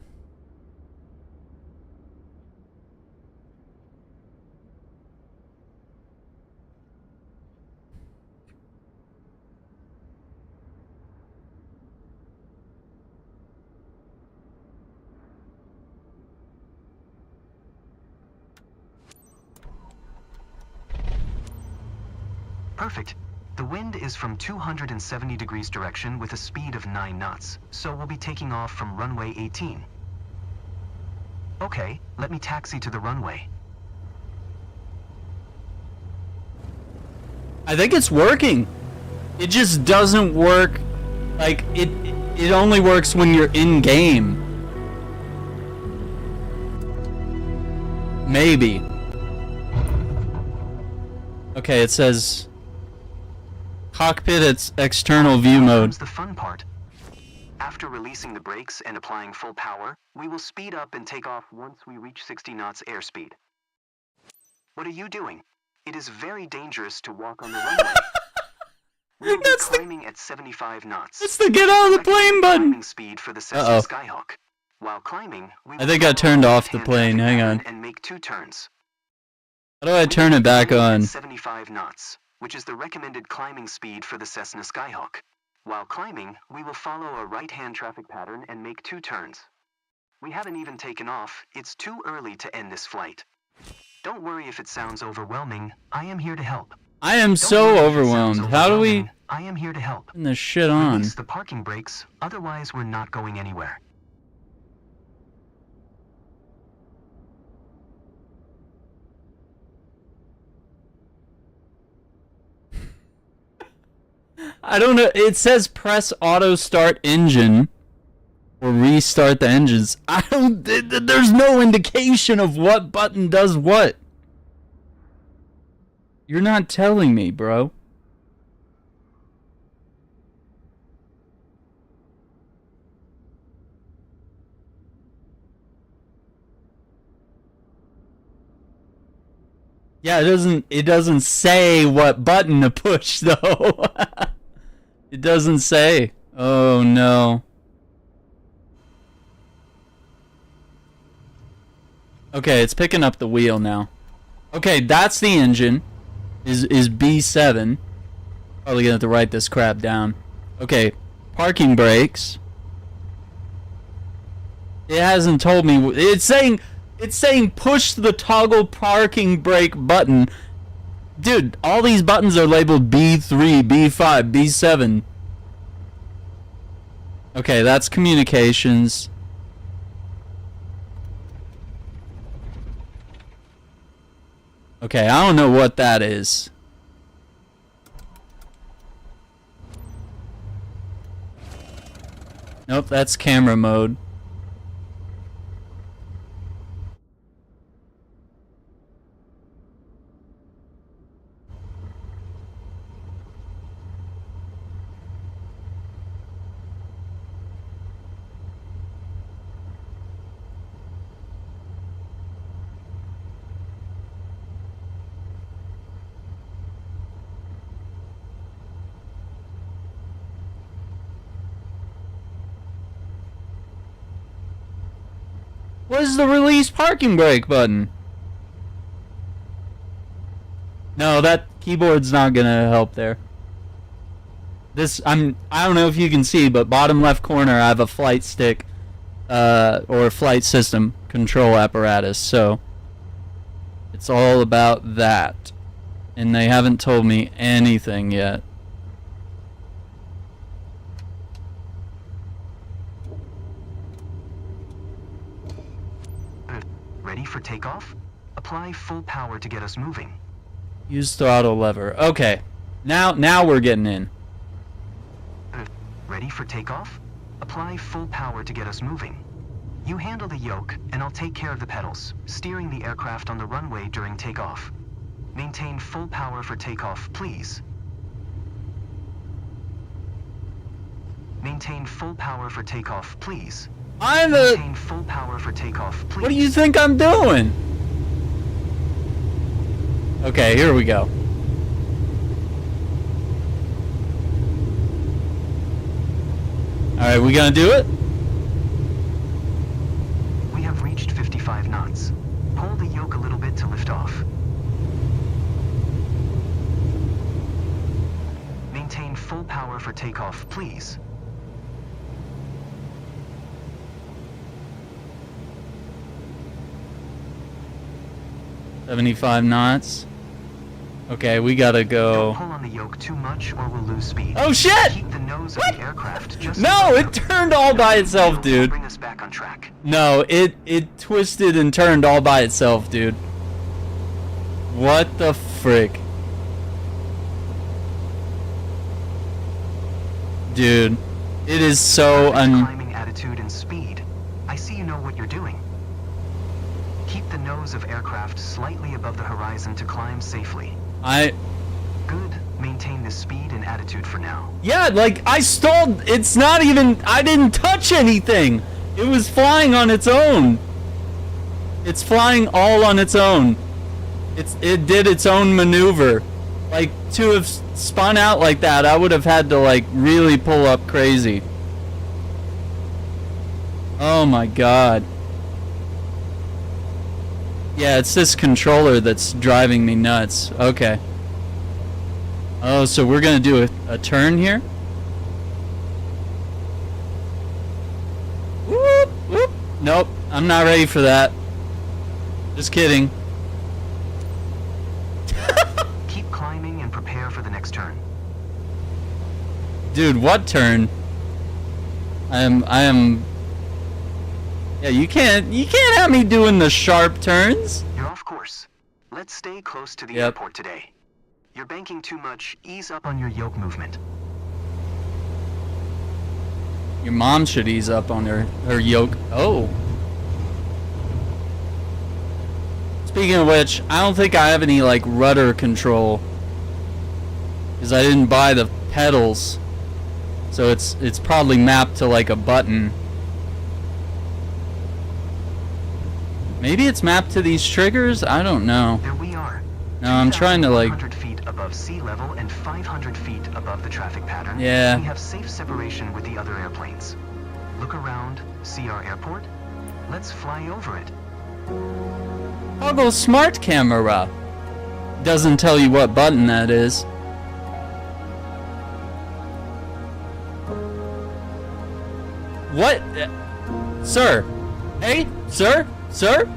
Perfect. The wind is from 270 degrees direction with a speed of 9 knots, so we'll be taking off from runway 18. Okay, let me taxi to the runway. I think it's working. It just doesn't work. Like it only works when you're in game. Maybe. Okay, it says cockpit its external view Now mode. comes the fun part. After releasing the brakes and applying full power, we will speed up and take off once we reach 60 knots airspeed. What are you doing? It is very dangerous to walk on the runway. We will be climbing at 75 knots. It's the get out of the plane button. Climbing speed for the Cessna Skyhawk. While climbing, we I think I turned off the plane. Hang on. And make 2 turns. How do I turn it back on? 75 knots, which is the recommended climbing speed for the Cessna Skyhawk. While climbing, we will follow a right-hand traffic pattern and make 2 turns. We haven't even taken off. It's too early to end this flight. Don't worry if it sounds overwhelming. I am here to help. I am so overwhelmed. How do we I am here to help. turn this shit on? Release the parking brakes, otherwise we're not going anywhere. I don't know. It says press auto start engine or restart the engines. I don't. There's no indication of what button does what. You're not telling me, bro. Yeah, it doesn't say what button to push though. It doesn't say. Oh no. Okay, it's picking up the wheel now. Okay, that's the engine. Is B7. Probably gonna have to write this crap down. Okay, parking brakes. It hasn't told me. It's saying push the toggle parking brake button. Dude, all these buttons are labeled B3, B5, B7. Okay, that's communications. Okay, I don't know what that is. Nope, that's camera mode. What is the release parking brake button? No, that keyboard's not gonna help there. I don't know if you can see, but bottom left corner I have a flight stick or flight system control apparatus, so it's all about that. And they haven't told me anything yet. Ready for takeoff? Apply full power to get us moving. Use throttle lever. Okay. Now we're getting in. Ready for takeoff? Apply full power to get us moving. You handle the yoke, and I'll take care of the pedals, steering the aircraft on the runway during takeoff. Maintain full power for takeoff, please. Maintain full power for takeoff, please. Maintain full power for takeoff, please. What do you think I'm doing? Okay, here we go. Alright, we gonna do it? We have reached 55 knots. Pull the yoke a little bit to lift off. Maintain full power for takeoff, please. $75 knots. Okay, we gotta go. Don't pull on the yoke too much or we'll lose speed. Oh shit! Keep the nose of the aircraft just No, it turned all by itself, dude. Bring us back on track. No, it twisted and turned all by itself, dude. What the frick? Dude, it is so climbing attitude and speed. I see you know what you're doing. Keep the nose of aircraft slightly above the horizon to climb safely. Good. Maintain the speed and attitude for now. Yeah, like, I stalled. It's not even... I didn't touch anything. It was flying on its own. It's flying all on its own. It did its own maneuver. Like, to have spun out like that, I would have had to, like, really pull up crazy. Oh my god. Yeah, it's this controller that's driving me nuts. Okay. Oh, so we're gonna do a turn here? Whoop, whoop. Nope, I'm not ready for that. Just kidding. Keep climbing and prepare for the next turn. Dude, what turn? I am. Yeah, you can't have me doing the sharp turns. You're off course. Let's stay close to the airport today. You're banking too much. Ease up on your yoke movement. Your mom should ease up on her yoke. Oh. Speaking of which, I don't think I have any like rudder control, because I didn't buy the pedals. So it's probably mapped to like a button. Maybe it's mapped to these triggers? I don't know. There we are. No, I'm trying to like 100 feet above sea level and 500 feet above the traffic pattern. Yeah. We have safe separation with the other airplanes. Look around, see our airport? Let's fly over it. Toggle smart camera. Doesn't tell you what button that is. What? Sir? Hey? Sir? Sir?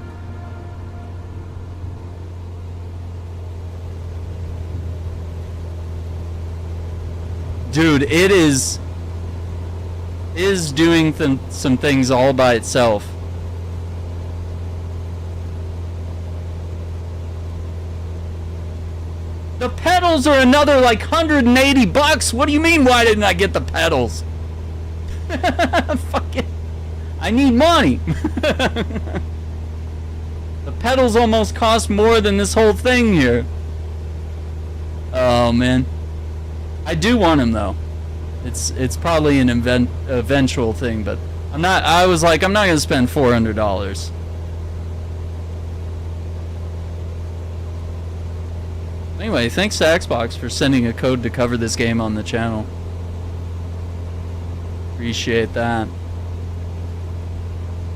Dude, it is doing some things all by itself. The pedals are another like $180. What do you mean, why didn't I get the pedals? Fuck it. I need money. The pedals almost cost more than this whole thing here. Oh man. I do want them though. It's probably an eventual thing, but I was like, I'm not gonna spend $400. Anyway, thanks to Xbox for sending a code to cover this game on the channel. Appreciate that.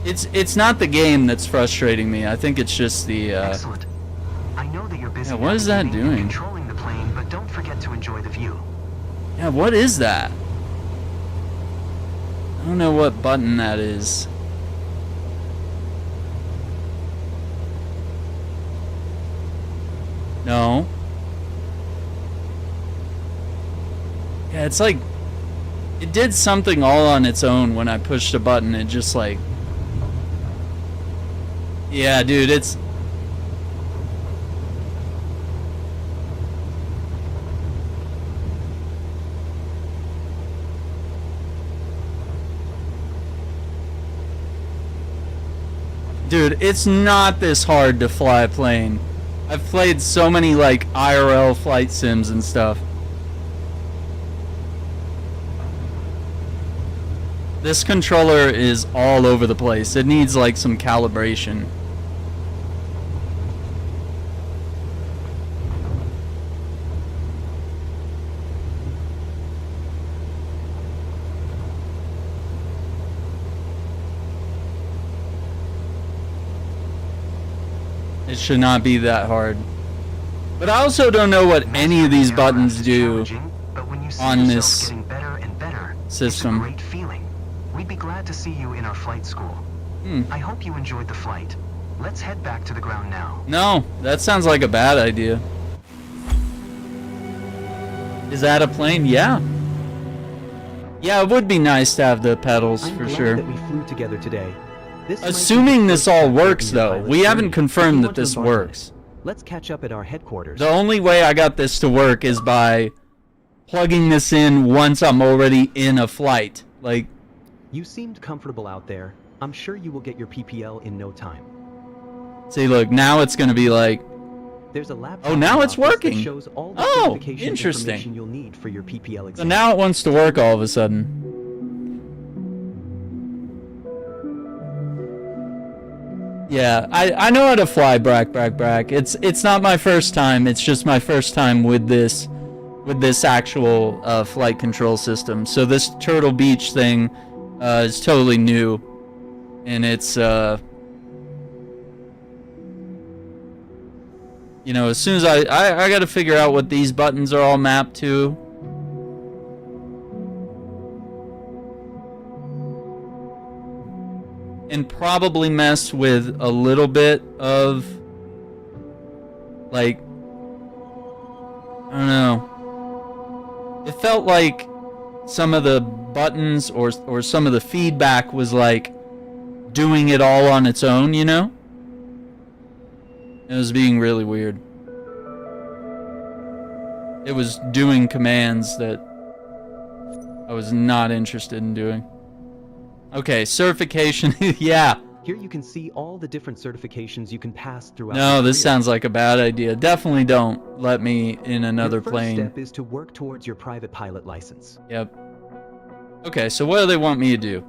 It's not the game that's frustrating me. I think it's just the Excellent. I know that you're busy. Yeah, what is that doing? Controlling the plane, but don't forget to enjoy the view. Yeah, what is that? I don't know what button that is. No. Yeah, it's like it did something all on its own when I pushed a button. It just like, yeah, dude, it's dude, it's not this hard to fly a plane. I've played so many like IRL flight sims and stuff. This controller is all over the place. It needs like some calibration. It should not be that hard. But I also don't know what any of these buttons do on this system. Great feeling. We'd be glad to see you in our flight school. I hope you enjoyed the flight. Let's head back to the ground now. No, that sounds like a bad idea. Is that a plane? Yeah. Yeah, it would be nice to have the pedals for sure. That we flew together today. Assuming this all works though, we haven't confirmed that this works. Let's catch up at our headquarters. The only way I got this to work is by plugging this in once I'm already in a flight. Like, you seemed comfortable out there. I'm sure you will get your PPL in no time. See, look, now it's going to be like, there's a laptop. oh, now it's working. Shows all the oh, interesting. Information you'll need for your PPL exam. So now it wants to work all of a sudden. Yeah, I know how to fly Brack. It's not my first time. It's just my first time with this actual flight control system. So this Turtle Beach thing is totally new. And it's, you know, as soon as I gotta figure out what these buttons are all mapped to. And probably mess with a little bit of, like, I don't know. It felt like some of the buttons or some of the feedback was like doing it all on its own, you know? It was being really weird. It was doing commands that I was not interested in doing. Okay, certification, yeah. Here you can see all the different certifications you can pass throughout. No, this sounds like a bad idea. Definitely don't let me in another plane. Your first step is to work towards your private pilot license. Yep. Okay, so what do they want me to do?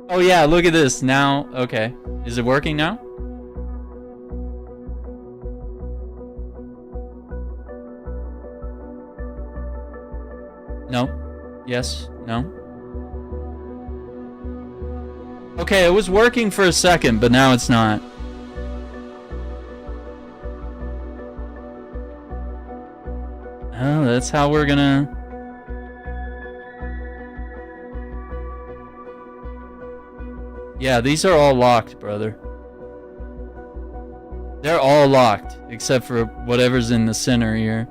Oh yeah, look at this now. Okay, is it working now? No. Yes. No. Okay, it was working for a second, but now it's not. Oh, that's how we're gonna... Yeah, these are all locked, brother. They're all locked, except for whatever's in the center here.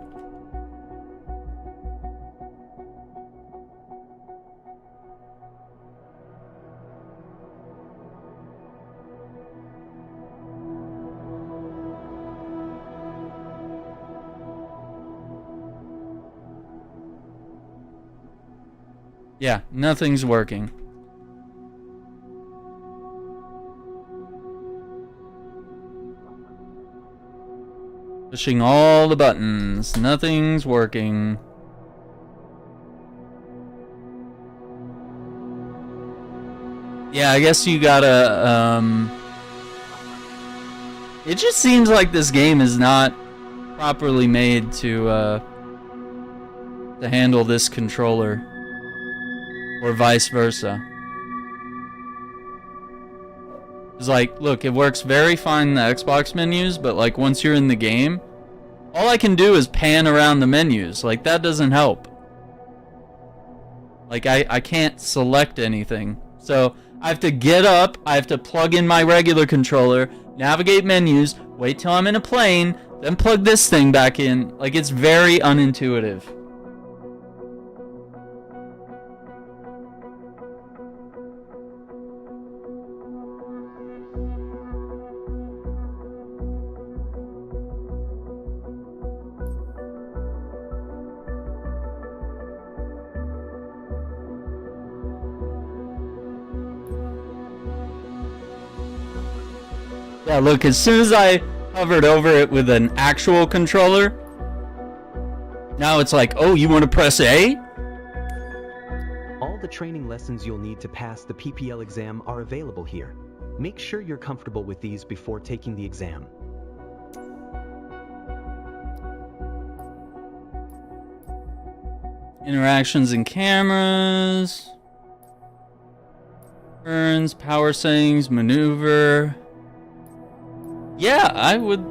Yeah, nothing's working. Pushing all the buttons. Nothing's working. Yeah, I guess you gotta, It just seems like this game is not properly made to handle this controller. Or vice versa. It's like, look, it works very fine in the Xbox menus, but like once you're in the game, all I can do is pan around the menus. Like that doesn't help. Like I can't select anything. So I have to get up, I have to plug in my regular controller, navigate menus, wait till I'm in a plane, then plug this thing back in. Like it's very unintuitive. Yeah, look, as soon as I hovered over it with an actual controller, now it's like, oh, you want to press A? All the training lessons you'll need to pass the PPL exam are available here. Make sure you're comfortable with these before taking the exam. Interactions and cameras. Turns, power settings, maneuver. Yeah, I would...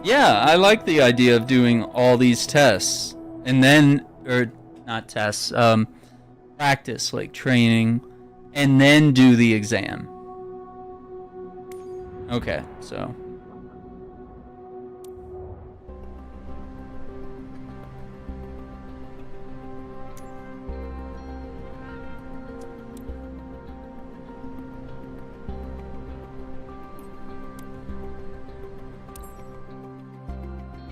Yeah, I like the idea of doing all these tests. And then... Or, not tests, practice, like training. And then do the exam. Okay, so...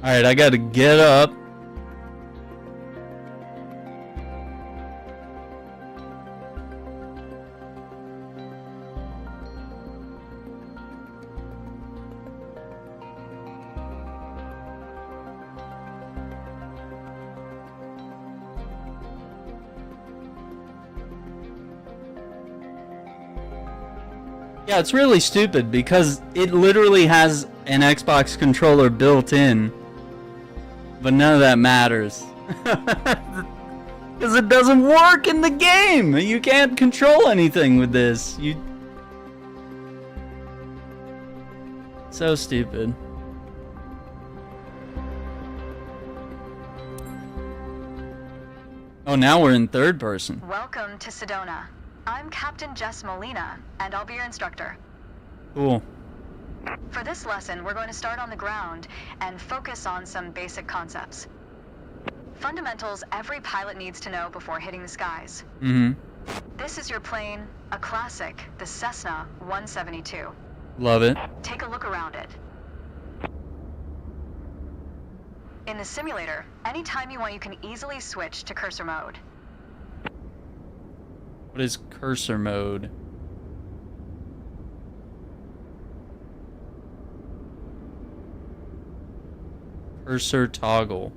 Alright, I gotta get up. Yeah, it's really stupid because it literally has an Xbox controller built in. But none of that matters. Because it doesn't work in the game! You can't control anything with this. So stupid. Oh, now we're in third person. Welcome to Sedona. I'm Captain Jess Molina, and I'll be your instructor. Cool. For this lesson, we're going to start on the ground and focus on some basic concepts. Fundamentals every pilot needs to know before hitting the skies. Mm-hmm. This is your plane, a classic, the Cessna 172. Love it. Take a look around it. In the simulator, anytime you want, you can easily switch to cursor mode. What is cursor mode? Cursor toggle.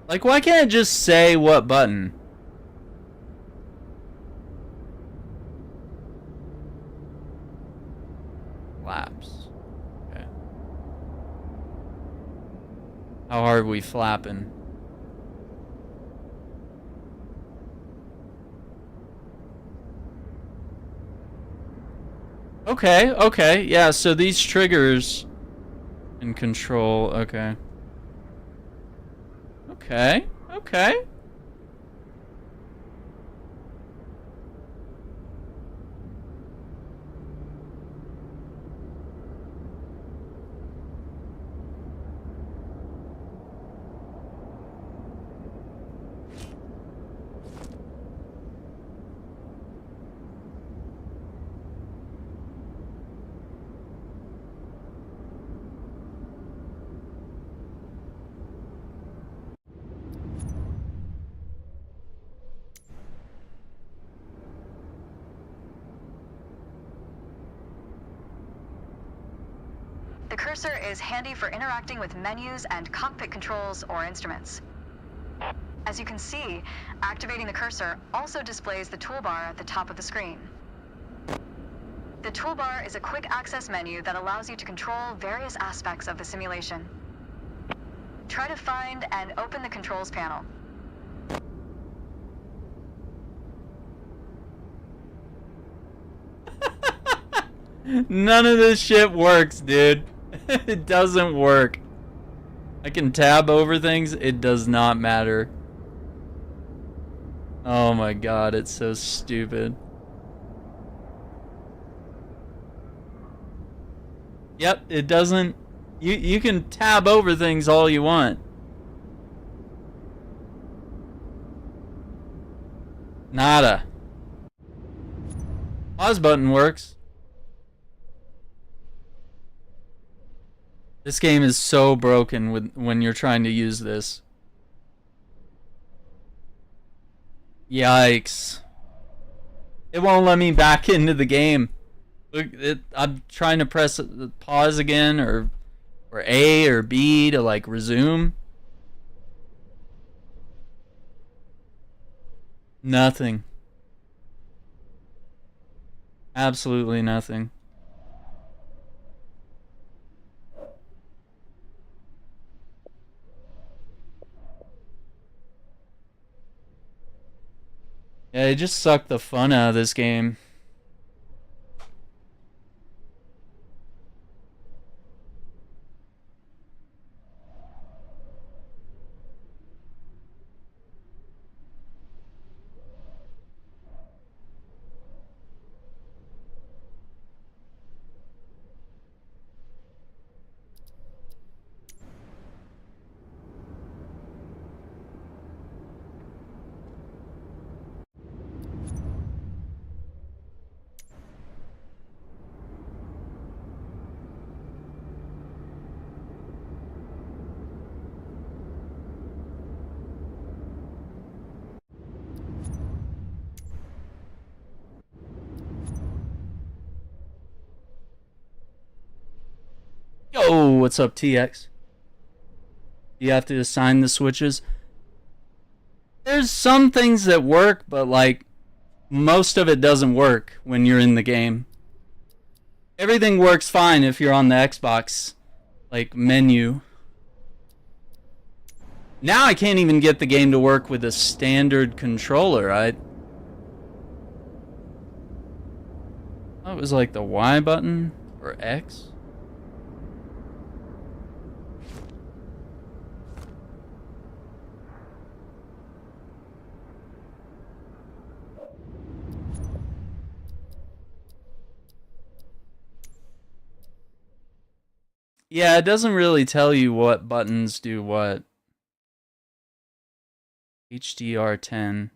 Like, why can't it just say what button? Flaps. Okay. How hard are we flapping? Okay, yeah, so these triggers and control, okay. Okay. The cursor is handy for interacting with menus and cockpit controls or instruments. As you can see, activating the cursor also displays the toolbar at the top of the screen. The toolbar is a quick access menu that allows you to control various aspects of the simulation. Try to find and open the controls panel. None of this shit works, dude. It doesn't work. I can tab over things. It does not matter. Oh my god, it's so stupid. Yep, it doesn't... You can tab over things all you want. Nada. Pause button works. This game is so broken when you're trying to use this. Yikes. It won't let me back into the game. Look, I'm trying to press pause again or A or B to like resume. Nothing. Absolutely nothing. Yeah, they just sucked the fun out of this game. Yo, what's up, TX? You have to assign the switches. There's some things that work, but like most of it doesn't work when you're in the game. Everything works fine if you're on the Xbox like menu. Now I can't even get the game to work with a standard controller. It was like the Y button. Or X? Yeah, it doesn't really tell you what buttons do what. HDR10.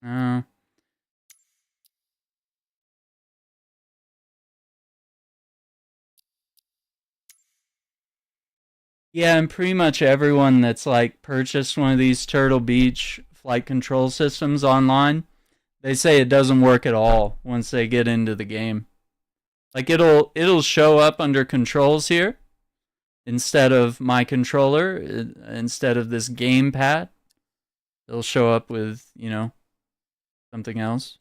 Oh. Yeah, and pretty much everyone that's like purchased one of these Turtle Beach flight control systems online, they say it doesn't work at all once they get into the game. Like it'll show up under controls here instead of my controller, instead of this gamepad. It'll show up with, you know, something else.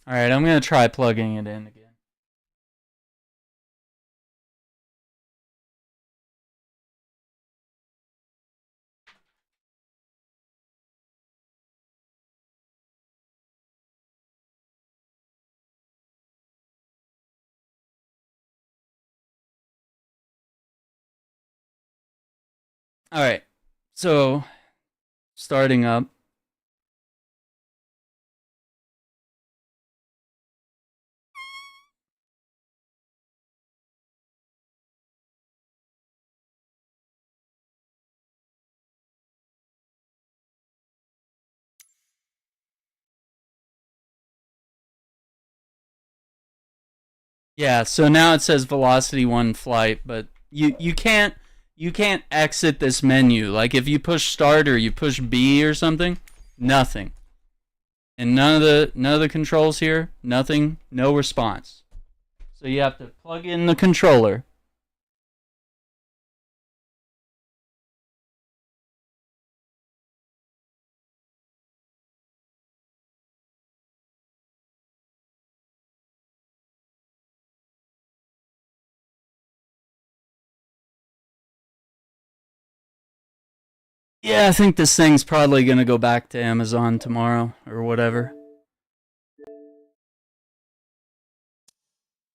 Alright, I'm going to try plugging it in again. Alright, so starting up. Yeah, so now it says Velocity 1 flight, but you can't exit this menu. Like if you push start or you push B or something, nothing. And none of the controls here, nothing, no response. So you have to plug in the controller. Yeah, I think this thing's probably going to go back to Amazon tomorrow or whatever.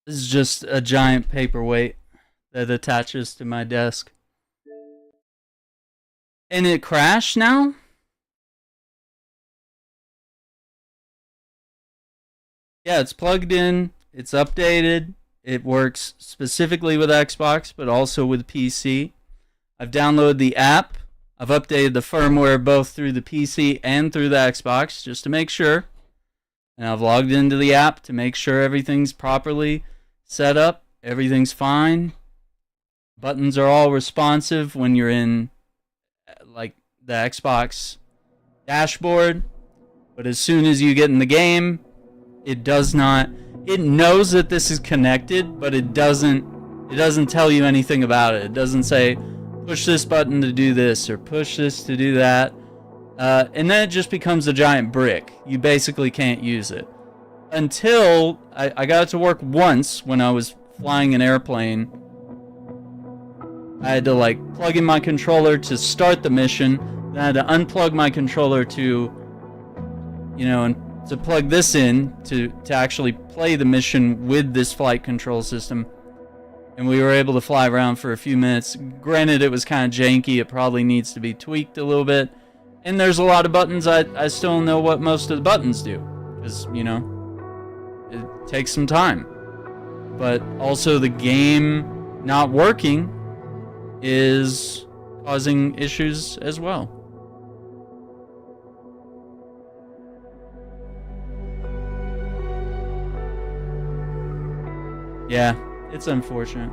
This is just a giant paperweight that attaches to my desk. And it crashed now? Yeah, it's plugged in, it's updated, it works specifically with Xbox, but also with PC. I've downloaded the app. I've updated the firmware both through the PC and through the Xbox just to make sure. And I've logged into the app to make sure everything's properly set up. Everything's fine. Buttons are all responsive when you're in like the Xbox dashboard. But as soon as you get in the game, it does not. It knows that this is connected, but it doesn't tell you anything about it. It doesn't say push this button to do this or push this to do that. And then it just becomes a giant brick. You basically can't use it. Until I got it to work once when I was flying an airplane. I had to like plug in my controller to start the mission. Then I had to unplug my controller to, you know, and to plug this in to actually play the mission with this flight control system. And we were able to fly around for a few minutes. Granted, it was kind of janky. It probably needs to be tweaked a little bit. And there's a lot of buttons I still don't know what most of the buttons do. Because, you know, it takes some time. But also the game not working is causing issues as well. Yeah, it's unfortunate.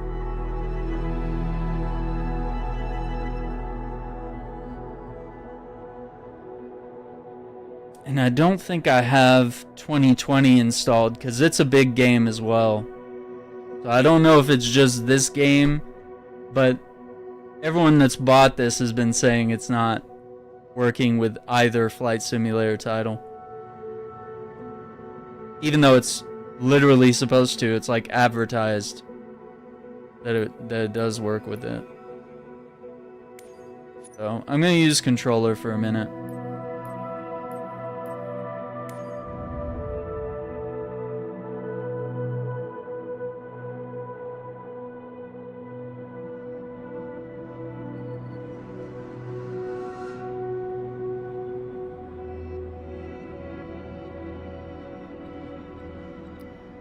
And I don't think I have 2020 installed because it's a big game as well. So I don't know if it's just this game, but everyone that's bought this has been saying it's not working with either flight simulator title. Even though it's literally supposed to, it's like advertised that it does work with it. So I'm gonna use controller for a minute.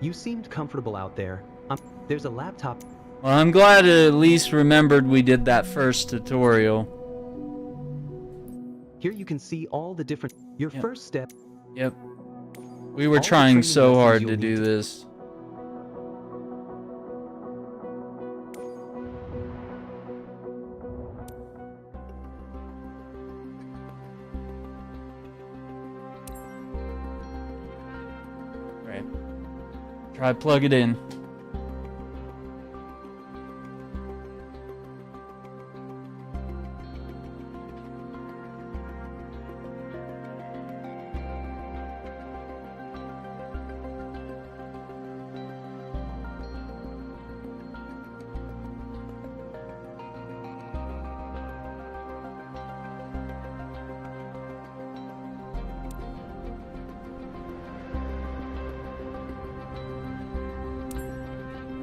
You seemed comfortable out there. There's a laptop. Well, I'm glad I at least remembered we did that first tutorial. Here you can see all the different... Your first step... Yep. We were trying so hard to do this. Try plug it in.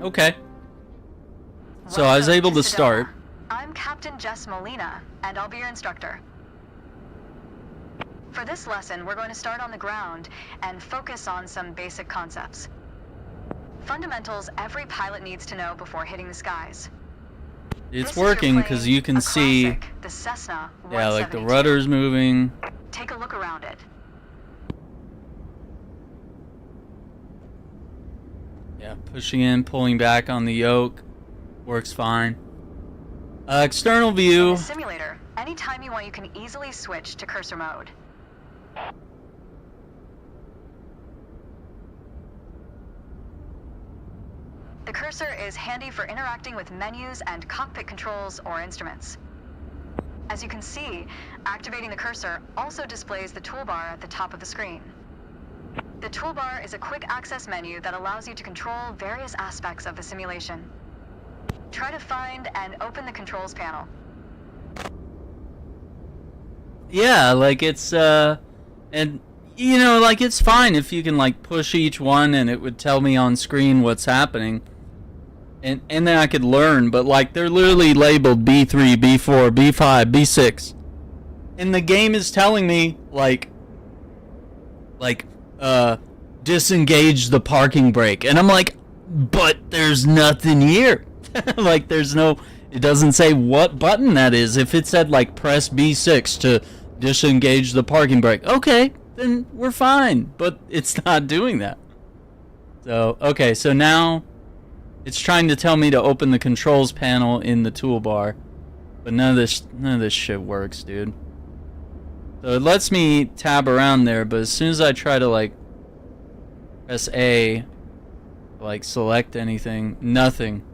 Okay. So I was able to start. I'm Captain Jess Molina, and I'll be your instructor. For this lesson, we're going to start on the ground and focus on some basic concepts. Fundamentals every pilot needs to know before hitting the skies. It's working because you can see, the Cessna 172. Yeah, like the rudder's moving. Take a look around it. Yeah, pushing in, pulling back on the yoke. Works fine. External view. In a simulator, anytime you want, you can easily switch to cursor mode. The cursor is handy for interacting with menus and cockpit controls or instruments. As you can see, activating the cursor also displays the toolbar at the top of the screen. The toolbar is a quick access menu that allows you to control various aspects of the simulation. Try to find and open the controls panel. Yeah, like it's, and, you know, like it's fine if you can, like, push each one and it would tell me on screen what's happening. And then I could learn, but, like, they're literally labeled B3, B4, B5, B6. And the game is telling me, like, disengage the parking brake. And I'm like, but there's nothing here. Like, there's no, it doesn't say what button that is. If it said, like, press B6 to disengage the parking brake, okay, then we're fine. But it's not doing that. So, okay, so now it's trying to tell me to open the controls panel in the toolbar. But none of this shit works, dude. So it lets me tab around there, but as soon as I try to, like, press A, like, select anything, nothing.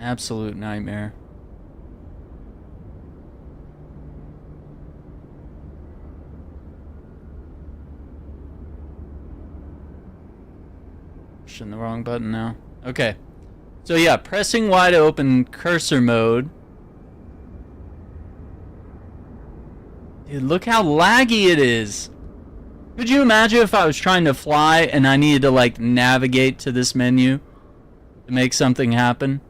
Absolute nightmare. Pushing the wrong button now. Okay. So yeah, pressing Y to open cursor mode. Dude, look how laggy it is. Could you imagine if I was trying to fly and I needed to, like, navigate to this menu to make something happen?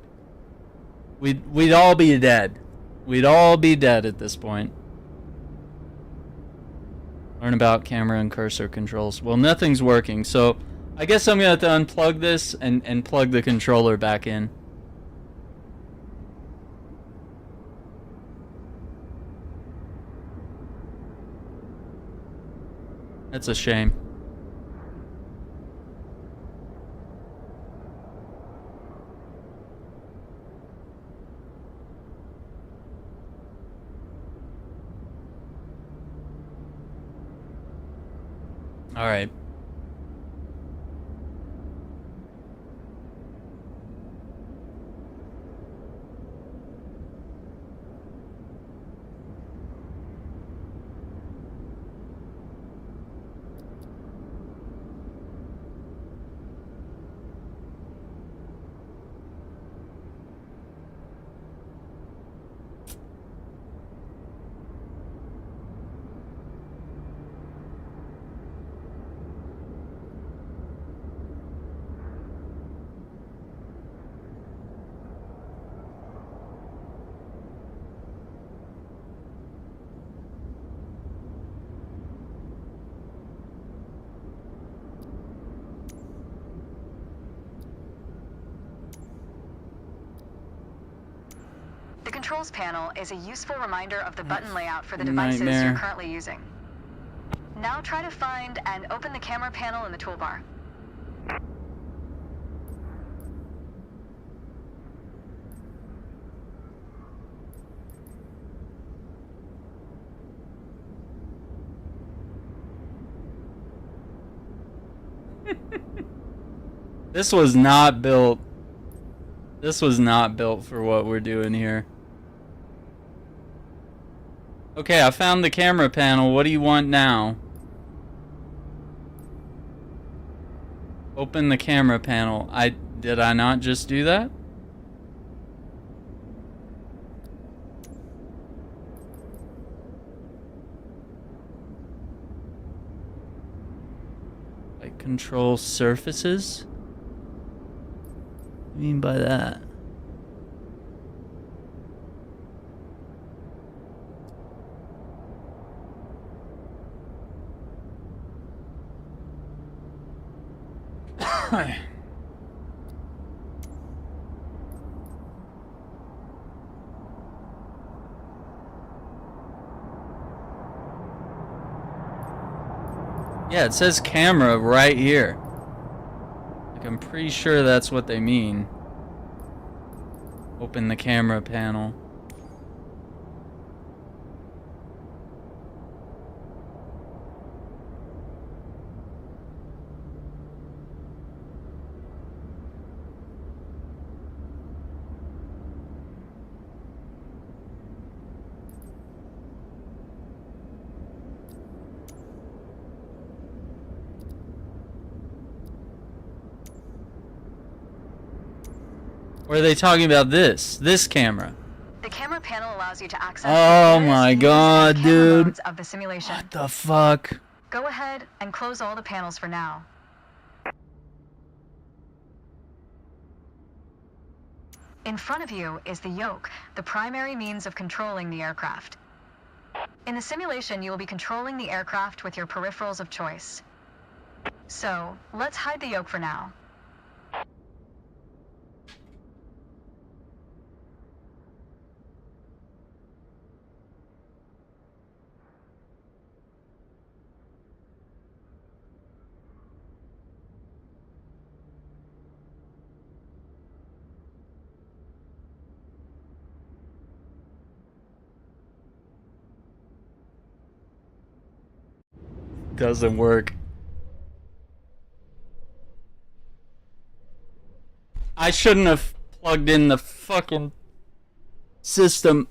We'd all be dead. We'd all be dead at this point. Learn about camera and cursor controls. Well, nothing's working, so I guess I'm gonna have to unplug this and plug the controller back in. That's a shame. All right. The controls panel is a useful reminder of the button layout for the devices you're currently using. Now try to find and open the camera panel in the toolbar. This was not built. This was not built for what we're doing here. Okay, I found the camera panel. What do you want now? Open the camera panel. Did I not just do that? Like control surfaces? What do you mean by that? Yeah, it says camera right here. Like, I'm pretty sure that's what they mean. Open the camera panel. Or are they talking about this camera? The camera panel allows you to access oh my god, dude. Of the simulation. What the fuck? Go ahead and close all the panels for now. In front of you is the yoke, the primary means of controlling the aircraft. In the simulation, you will be controlling the aircraft with your peripherals of choice. So, let's hide the yoke for now. Doesn't work. I shouldn't have plugged in the fucking system.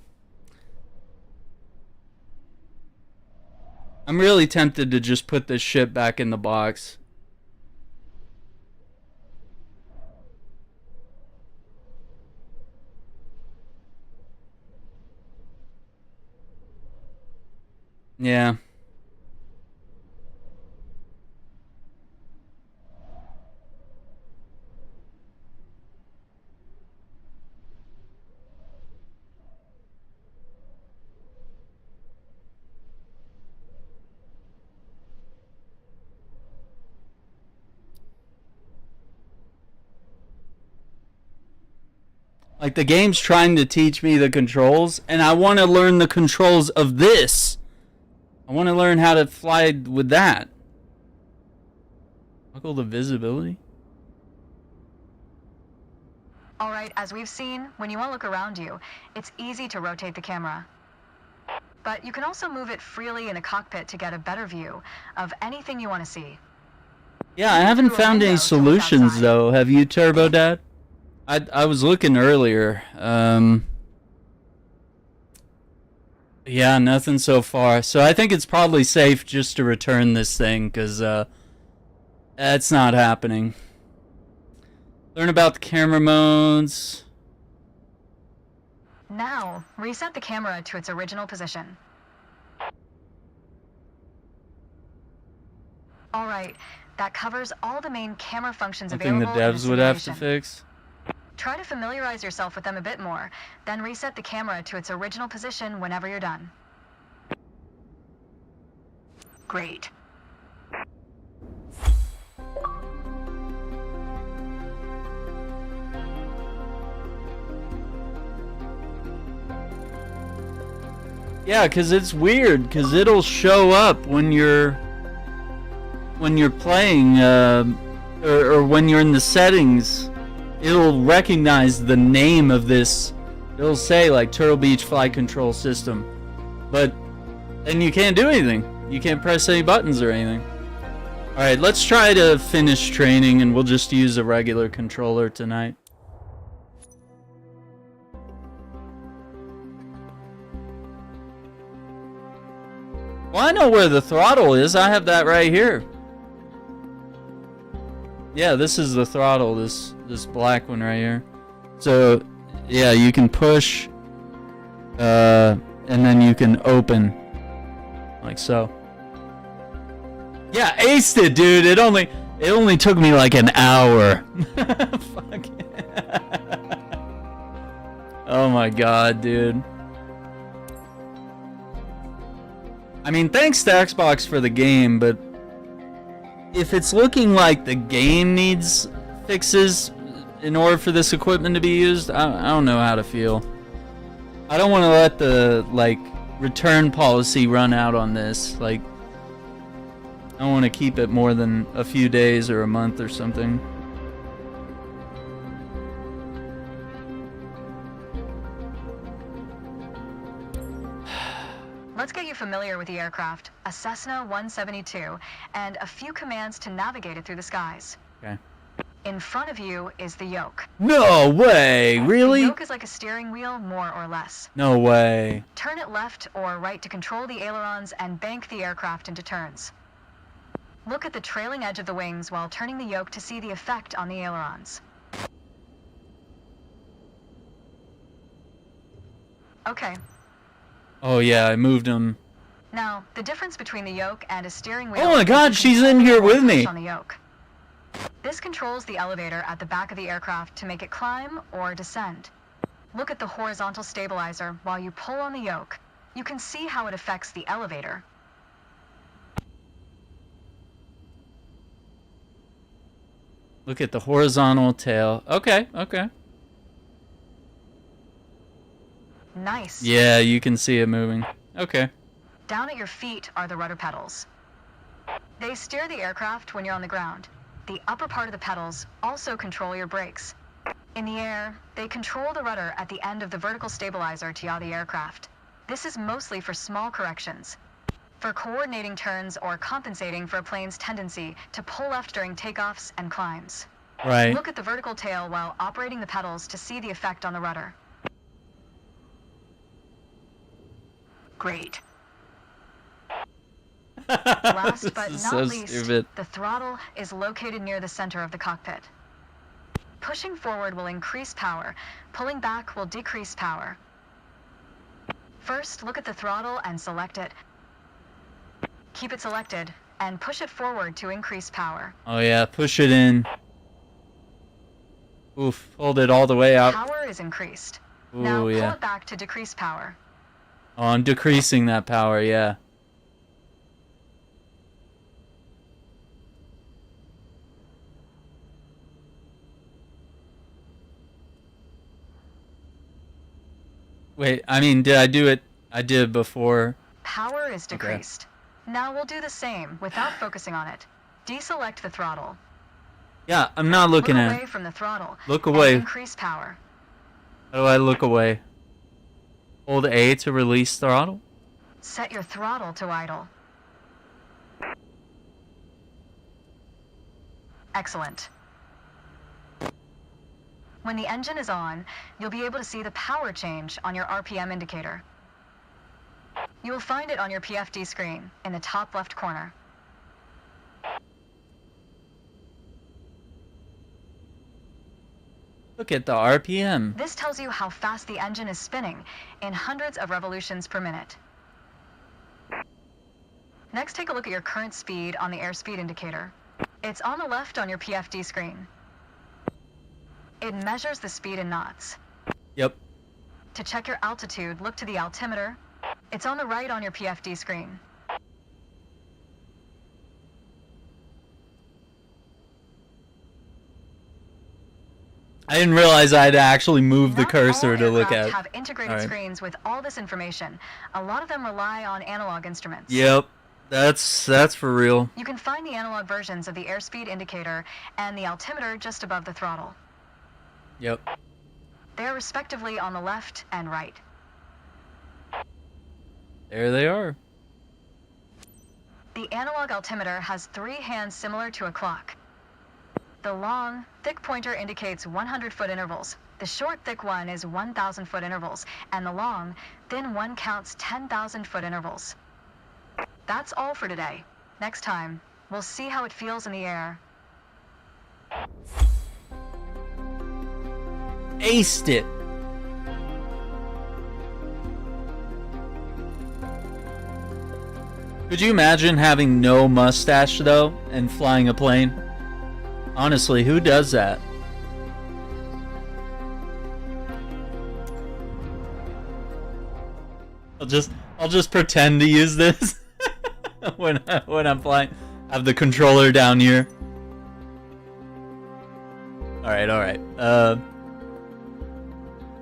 I'm really tempted to just put this shit back in the box. Yeah. Like, the game's trying to teach me the controls, and I want to learn the controls of this. I want to learn how to fly with that. Toggle the visibility. Alright, as we've seen, when you want to look around you, it's easy to rotate the camera. but you can also move it freely in the cockpit to get a better view of anything you want to see. Yeah, I haven't found any solutions though. Have you, Turbo Dad? I was looking earlier. Yeah, nothing so far. So I think it's probably safe just to return this thing, because that's not happening. Learn about the camera modes. Now, reset the camera to its original position. Alright, that covers all the main camera functions available. Something the devs would have to fix. Try to familiarize yourself with them a bit more, then reset the camera to its original position whenever you're done. Great. Yeah, because it's weird, because it'll show up when you're playing, or when you're in the settings. It'll recognize the name of this. It'll say like Turtle Beach Flight Control System, but then you can't do anything. You can't press any buttons or anything. Alright, let's try to finish training, and we'll just use a regular controller tonight. Well, I know where the throttle is. I have that right here. Yeah, this is the throttle, this black one right here. So, yeah, you can push, and then you can open, like so. Yeah, aced it, dude. It only took me like an hour. Fuck. Oh my god, dude. I mean, thanks to Xbox for the game, but if it's looking like the game needs fixes in order for this equipment to be used, I don't know how to feel. I don't want to let the, like, return policy run out on this. Like, I don't want to keep it more than a few days or a month or something. Let's get you familiar with the aircraft, a Cessna 172, and a few commands to navigate it through the skies. Okay. In front of you is the yoke. No way! Really? The yoke is like a steering wheel, more or less. No way. Turn it left or right to control the ailerons and bank the aircraft into turns. Look at the trailing edge of the wings while turning the yoke to see the effect on the ailerons. Okay. Oh yeah, I moved them. Now, the difference between the yoke and a steering wheel... Oh my god, she's in here with me! ...on the yoke. This controls the elevator at the back of the aircraft to make it climb or descend. Look at the horizontal stabilizer while you pull on the yoke. You can see how it affects the elevator. Look at the horizontal tail. Okay, okay. Nice. Yeah, you can see it moving. Okay. Down at your feet are the rudder pedals. They steer the aircraft when you're on the ground. The upper part of the pedals also control your brakes. In the air, they control the rudder at the end of the vertical stabilizer to yaw the aircraft. This is mostly for small corrections. For coordinating turns or compensating for a plane's tendency to pull left during takeoffs and climbs. Right. Look at the vertical tail while operating the pedals to see the effect on the rudder. Great. Last but not so least, stupid. the throttle is located near the center of the cockpit. Pushing forward will increase power. Pulling back will decrease power. First, look at the throttle and select it. Keep it selected, and push it forward to increase power. Oh yeah, push it in. Oof, hold it all the way out. Power is increased. Ooh, now pull yeah. it back to decrease power. Oh, I'm decreasing that power, yeah. Wait, I mean, did I do it? I did before. Power is decreased. Okay. Now we'll do the same without focusing on it. Deselect the throttle. Yeah, I'm not looking look at it. Look away from the throttle. Look away. And increase power. How do I look away? Hold A to release throttle? set your throttle to idle. Excellent. When the engine is on, you'll be able to see the power change on your RPM indicator. You will find it on your PFD screen in the top left corner. Look at the RPM. This tells you how fast the engine is spinning in hundreds of revolutions per minute. Next, take a look at your current speed on the airspeed indicator. It's on the left on your PFD screen. It measures the speed in knots. Yep. To check your altitude, look to the altimeter. It's on the right on your PFD screen. I didn't realize I had to actually move the cursor to look at. Have integrated screens with all this information. A lot of them rely on analog instruments. Yep. That's for real. You can find the analog versions of the airspeed indicator and the altimeter just above the throttle. Yep. They're respectively on the left and right. There they are. The analog altimeter has 3 hands similar to a clock. The long, thick pointer indicates 100-foot intervals. The short, thick one is 1,000-foot intervals. And the long, thin one counts 10,000-foot intervals. That's all for today. Next time, we'll see how it feels in the air. Aced it. Could you imagine having no mustache, though, and flying a plane? Honestly, who does that? I'll just pretend to use this when I'm flying. Have the controller down here. All right. The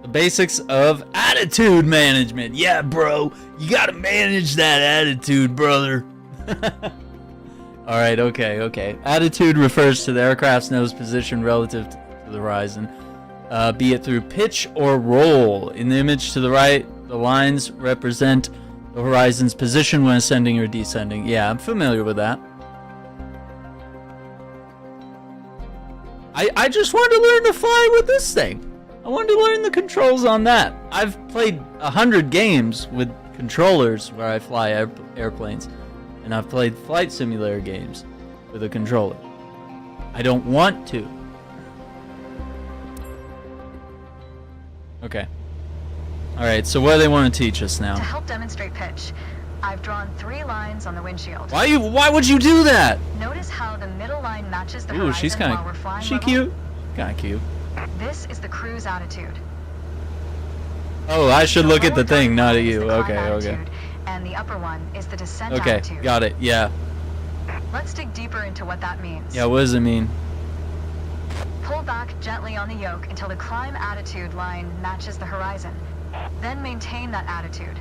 basics of attitude management. Yeah, bro, you gotta manage that attitude, brother. All right, okay. Attitude refers to the aircraft's nose position relative to the horizon, be it through pitch or roll. In the image to the right, the lines represent the horizon's position when ascending or descending. Yeah, I'm familiar with that. I just wanted to learn to fly with this thing. I wanted to learn the controls on that. I've played 100 games with controllers where I fly airplanes. And I've played flight simulator games with a controller. I don't want to. Okay. Alright, so what do they want to teach us now? To help demonstrate pitch, I've drawn 3 lines on the windshield. Why would you do that? Notice how the middle line matches the horizon she's while we're flying. She cute? Kinda cute. This is the cruise attitude. Oh, I should look at the thing, not at you. Okay. And the upper one is the descent attitude. Okay, got it, yeah. Let's dig deeper into what that means. Yeah, what does it mean? Pull back gently on the yoke until the climb attitude line matches the horizon. Then maintain that attitude.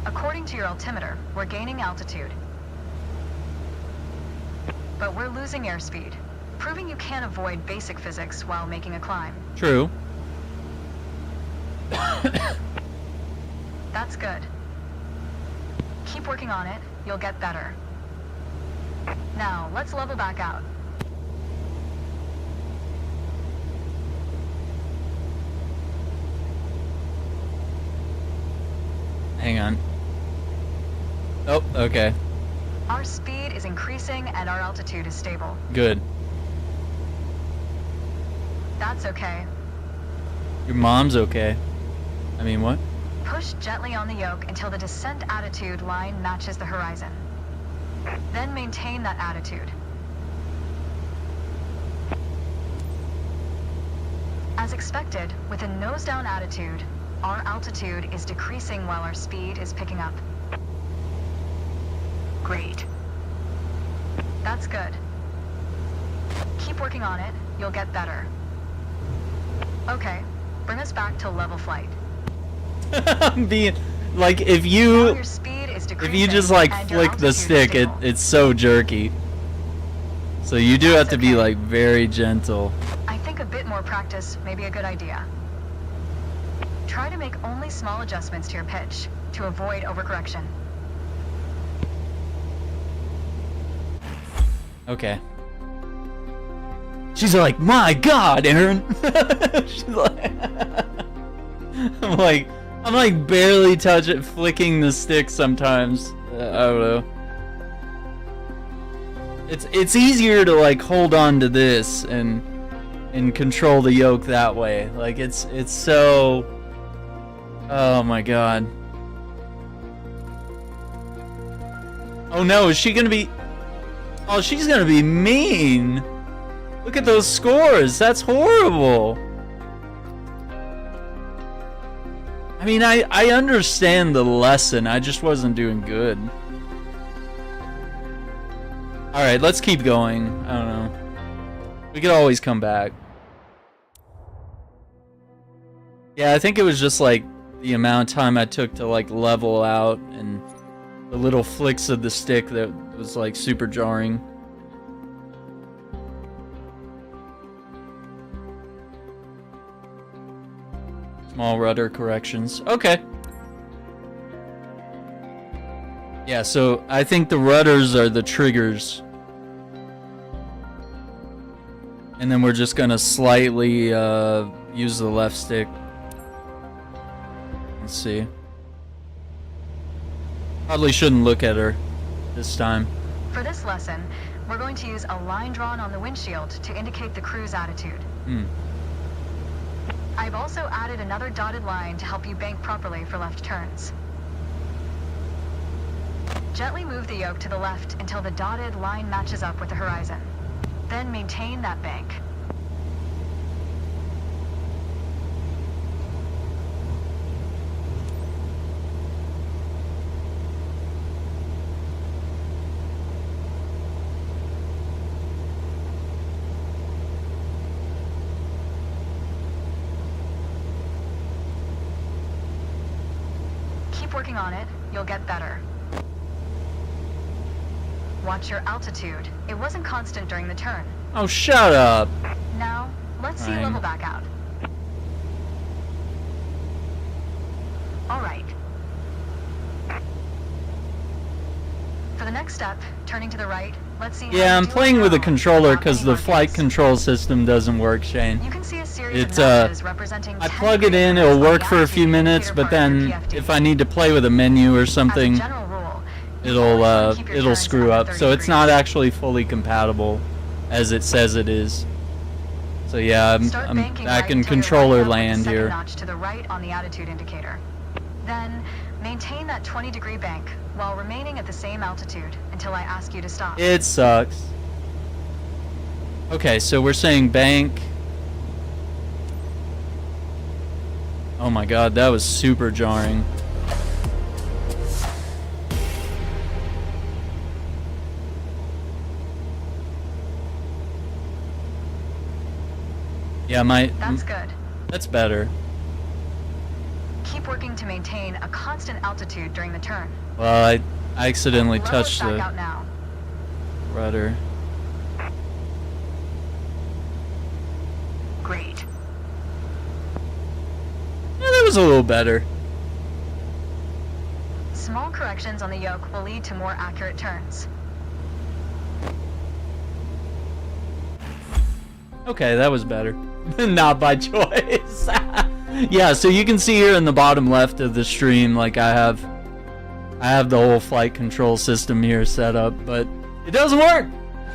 According to your altimeter, we're gaining altitude. But we're losing airspeed, proving you can't avoid basic physics while making a climb. True. That's good. Keep working on it, you'll get better. Now, let's level back out. Hang on. Oh, okay. Our speed is increasing and our altitude is stable. Good. That's okay. Your mom's okay. I mean, what? Push gently on the yoke until the descent attitude line matches the horizon. Then maintain that attitude. As expected, with a nose-down attitude, our altitude is decreasing while our speed is picking up. Great. That's good. Keep working on it, you'll get better. Okay, bring us back to level flight. Being like, if you just like flick the stick, it's so jerky. So you do have to be like very gentle. I think a bit more practice may be a good idea. Try to make only small adjustments to your pitch to avoid overcorrection. Okay. She's like, my God, Aaron. She's like, I'm like barely flicking the stick sometimes. I don't know. It's easier to like hold on to this and control the yoke that way. Like it's so. Oh my God. Oh no, is she gonna be? Oh, she's gonna be mean. Look at those scores. That's horrible. I mean, I understand the lesson. I just wasn't doing good. Alright, let's keep going. I don't know. We could always come back. Yeah, I think it was just like the amount of time I took to like level out and the little flicks of the stick that was like super jarring. Small rudder corrections. Okay. Yeah, so I think the rudders are the triggers. And then we're just gonna slightly use the left stick. Let's see. Probably shouldn't look at her this time. For this lesson, we're going to use a line drawn on the windshield to indicate the crew's attitude. I've also added another dotted line to help you bank properly for left turns. Gently move the yoke to the left until the dotted line matches up with the horizon. Then maintain that bank. Keep working on it, you'll get better. Watch your altitude. It wasn't constant during the turn. Oh, shut up. Now, let's see level back out. All right. For the next step, turning to the right, let's see. Yeah, I'm playing with a controller because the flight control system doesn't work, Shane. You can see a series of notches representing I plug it in, it'll work for a few minutes, but then if I need to play with a menu or something, it'll screw up. So it's not actually fully compatible as it says it is. So yeah, I'm back in controller land here. Notch to the right on the attitude indicator. Then maintain that 20-degree bank while remaining at the same altitude until I ask you to stop. It sucks. Okay, so we're saying bank. Oh my God, that was super jarring. Yeah, That's good. That's better. Keep working to maintain a constant altitude during the turn. Well, I accidentally touched the rudder. Great. Yeah, that was a little better. Small corrections on the yoke will lead to more accurate turns. Okay, that was better. Not by choice. Yeah, so you can see here in the bottom left of the stream, like I have the whole flight control system here set up, but it doesn't work.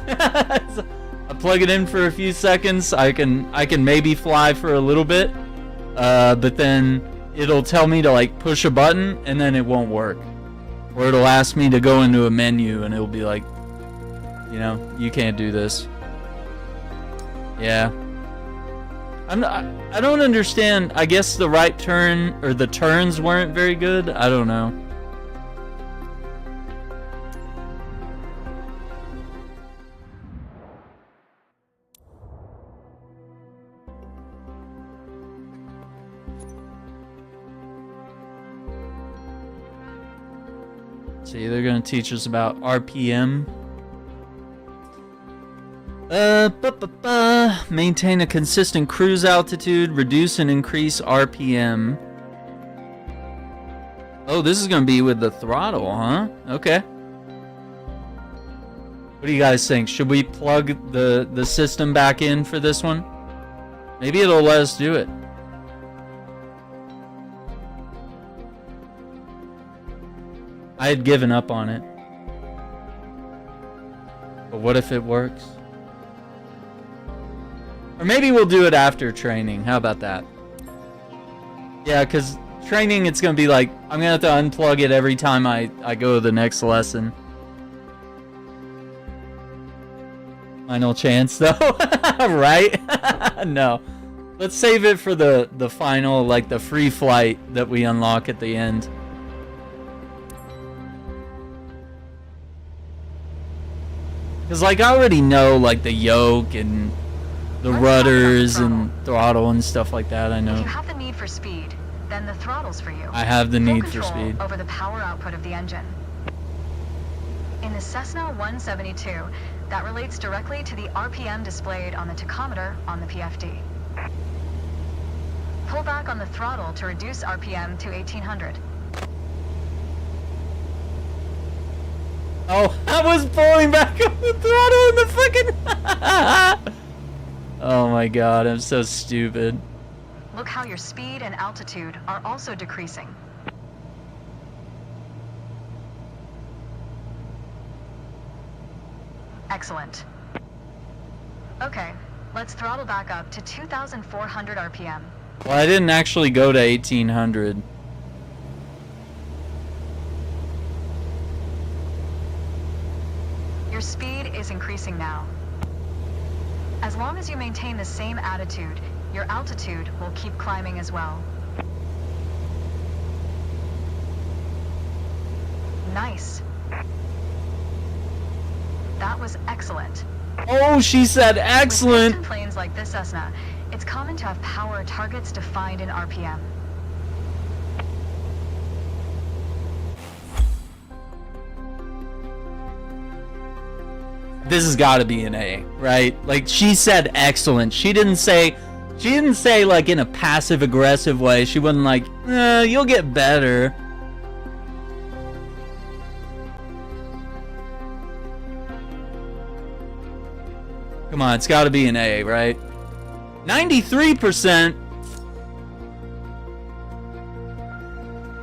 I plug it in for a few seconds. I can maybe fly for a little bit, but then it'll tell me to like push a button and then it won't work, or it'll ask me to go into a menu and it'll be like, you know, you can't do this. Yeah. I don't understand. I guess the right turn or the turns weren't very good. I don't know. See, they're going to teach us about RPM. Maintain a consistent cruise altitude, reduce and increase RPM. Oh, this is gonna be with the throttle, huh? Okay. What do you guys think? Should we plug the system back in for this one? Maybe it'll let us do it. I had given up on it. But what if it works? Or maybe we'll do it after training. How about that? Yeah, because training, it's going to be like, I'm going to have to unplug it every time I go to the next lesson. Final chance, though. Right? No. Let's save it for the final, like the free flight that we unlock at the end. Because, like, I already know, like, the yoke and the rudders and throttle and stuff like that. I know. If you have the need for speed, then the throttle's for you. I have the need Full for control speed. over the power output of the engine. In the Cessna 172, that relates directly to the RPM displayed on the tachometer on the PFD. Pull back on the throttle to reduce RPM to 1800. Oh, I was pulling back on the throttle in the fucking... Oh my god, I'm so stupid. Look how your speed and altitude are also decreasing. Excellent. Okay, let's throttle back up to 2,400 RPM. Well, I didn't actually go to 1800. Your speed is increasing now. As long as you maintain the same attitude, your altitude will keep climbing as well. Nice. That was excellent. Oh, she said excellent. With planes like this Cessna, it's common to have power targets defined in RPM. This has got to be an A, right? Like, she said excellent. She didn't say like in a passive aggressive way. She wasn't like, you'll get better. Come on, it's got to be an A, right? 93%.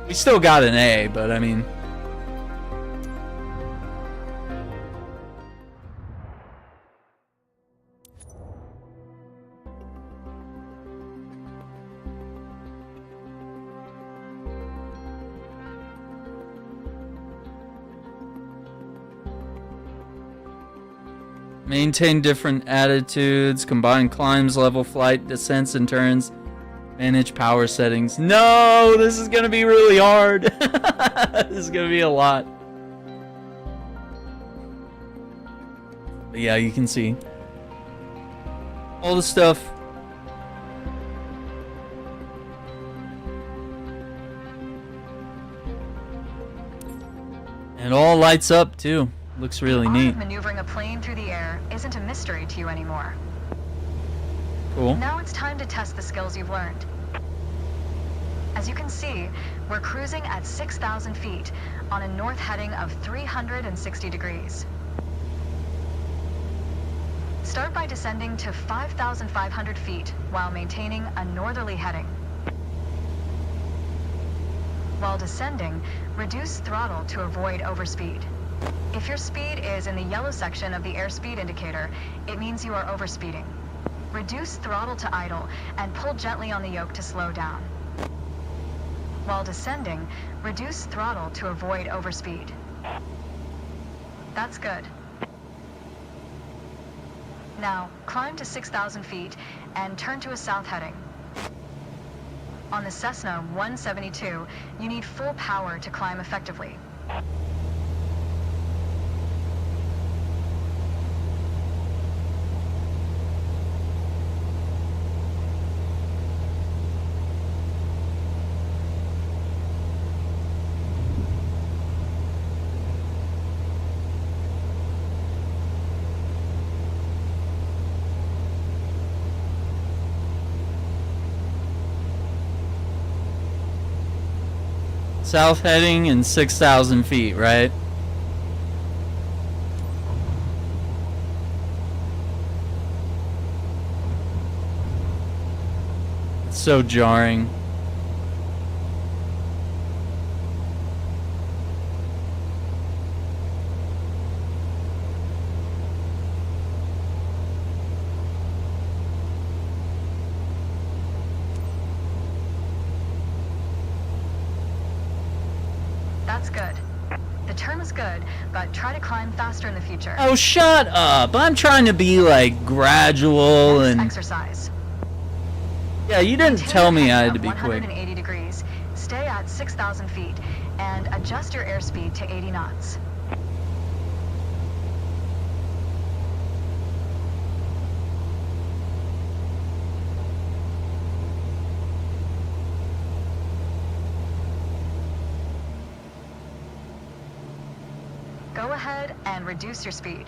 We still got an A, but I mean... Maintain different attitudes, combine climbs, level flight, descents and turns, manage power settings. No, this is gonna be really hard. This is gonna be a lot. But yeah, you can see all the stuff. And it all lights up too. Looks really neat. Maneuvering a plane through the air isn't a mystery to you anymore. Cool. Now it's time to test the skills you've learned. As you can see, we're cruising at 6,000 feet on a north heading of 360 degrees. Start by descending to 5,500 feet while maintaining a northerly heading. While descending, reduce throttle to avoid overspeed. If your speed is in the yellow section of the airspeed indicator, it means you are overspeeding. Reduce throttle to idle and pull gently on the yoke to slow down. While descending, reduce throttle to avoid overspeed. That's good. Now, climb to 6,000 feet and turn to a south heading. On the Cessna 172, you need full power to climb effectively. South heading and 6,000 feet, right? It's so jarring. That's good. The turn was good, but try to climb faster in the future. Oh, shut up! I'm trying to be like gradual and exercise. Yeah, you didn't tell me I had to be quick. 180 degrees. Stay at 6,000 feet and adjust your airspeed to 80 knots. Go ahead and reduce your speed.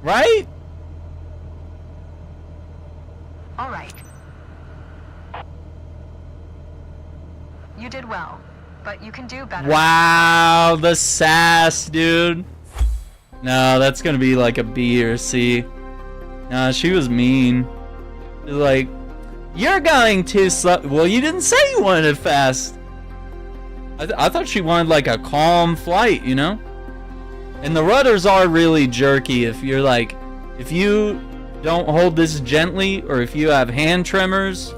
Right? All right. You did well, but you can do better. Wow, the sass, dude. No, that's gonna be like a B or C. Nah, she was mean. Like, you're going too slow. Well, you didn't say you wanted it fast. I thought she wanted like a calm flight, you know? And the rudders are really jerky if you're like, if you don't hold this gently or if you have hand tremors.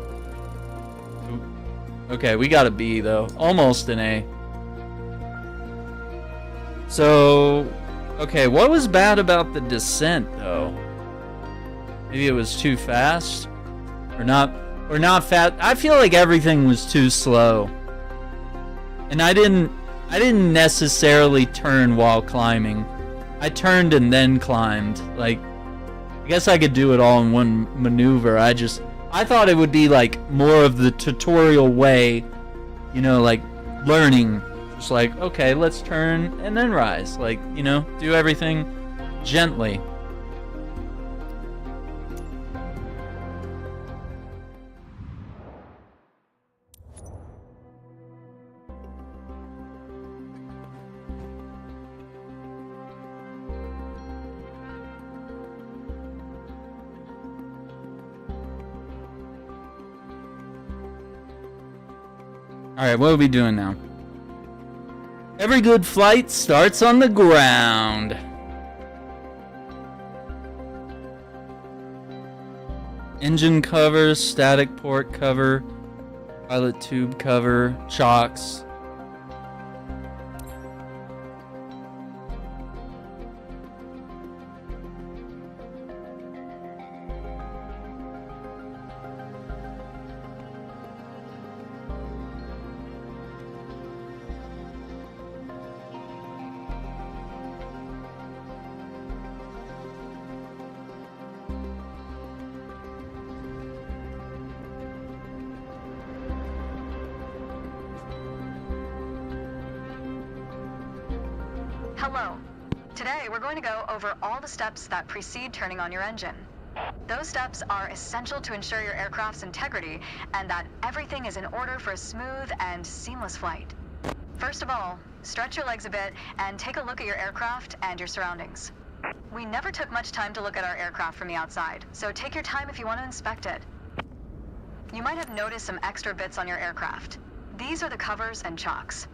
Okay, we got a B though. Almost an A. So, okay, what was bad about the descent though? Maybe it was too fast? Or not fast. I feel like everything was too slow. And I didn't necessarily turn while climbing. I turned and then climbed. Like, I guess I could do it all in one maneuver. I thought it would be like more of the tutorial way, you know, like learning. Just like, okay, let's turn and then rise. Like, you know, do everything gently. Alright, what are we doing now? Every good flight starts on the ground. Engine cover, static port cover, pilot tube cover, chocks. Hello. Today we're going to go over all the steps that precede turning on your engine. Those steps are essential to ensure your aircraft's integrity and that everything is in order for a smooth and seamless flight. First of all, stretch your legs a bit and take a look at your aircraft and your surroundings. We never took much time to look at our aircraft from the outside, so take your time if you want to inspect it. You might have noticed some extra bits on your aircraft. These are the covers and chocks.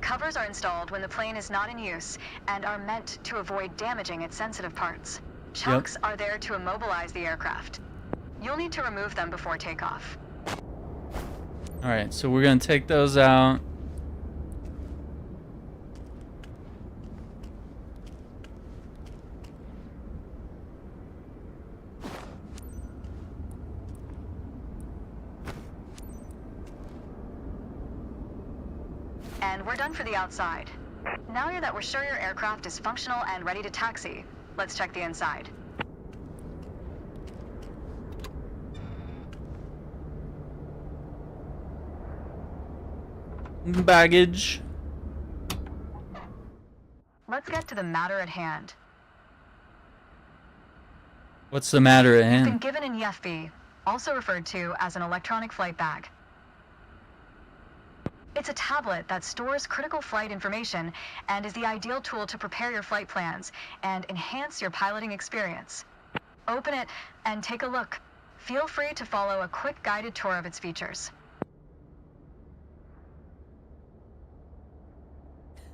Covers are installed when the plane is not in use and are meant to avoid damaging its sensitive parts. Chocks are there to immobilize the aircraft. You'll need to remove them before takeoff. Alright, so we're going to take those out. And we're done for the outside. Now that we're sure your aircraft is functional and ready to taxi, let's check the inside. baggage. Let's get to the matter at hand. What's the matter at hand? You've been given an EFB, also referred to as an electronic flight bag. It's a tablet that stores critical flight information and is the ideal tool to prepare your flight plans and enhance your piloting experience. Open it and take a look. Feel free to follow a quick guided tour of its features.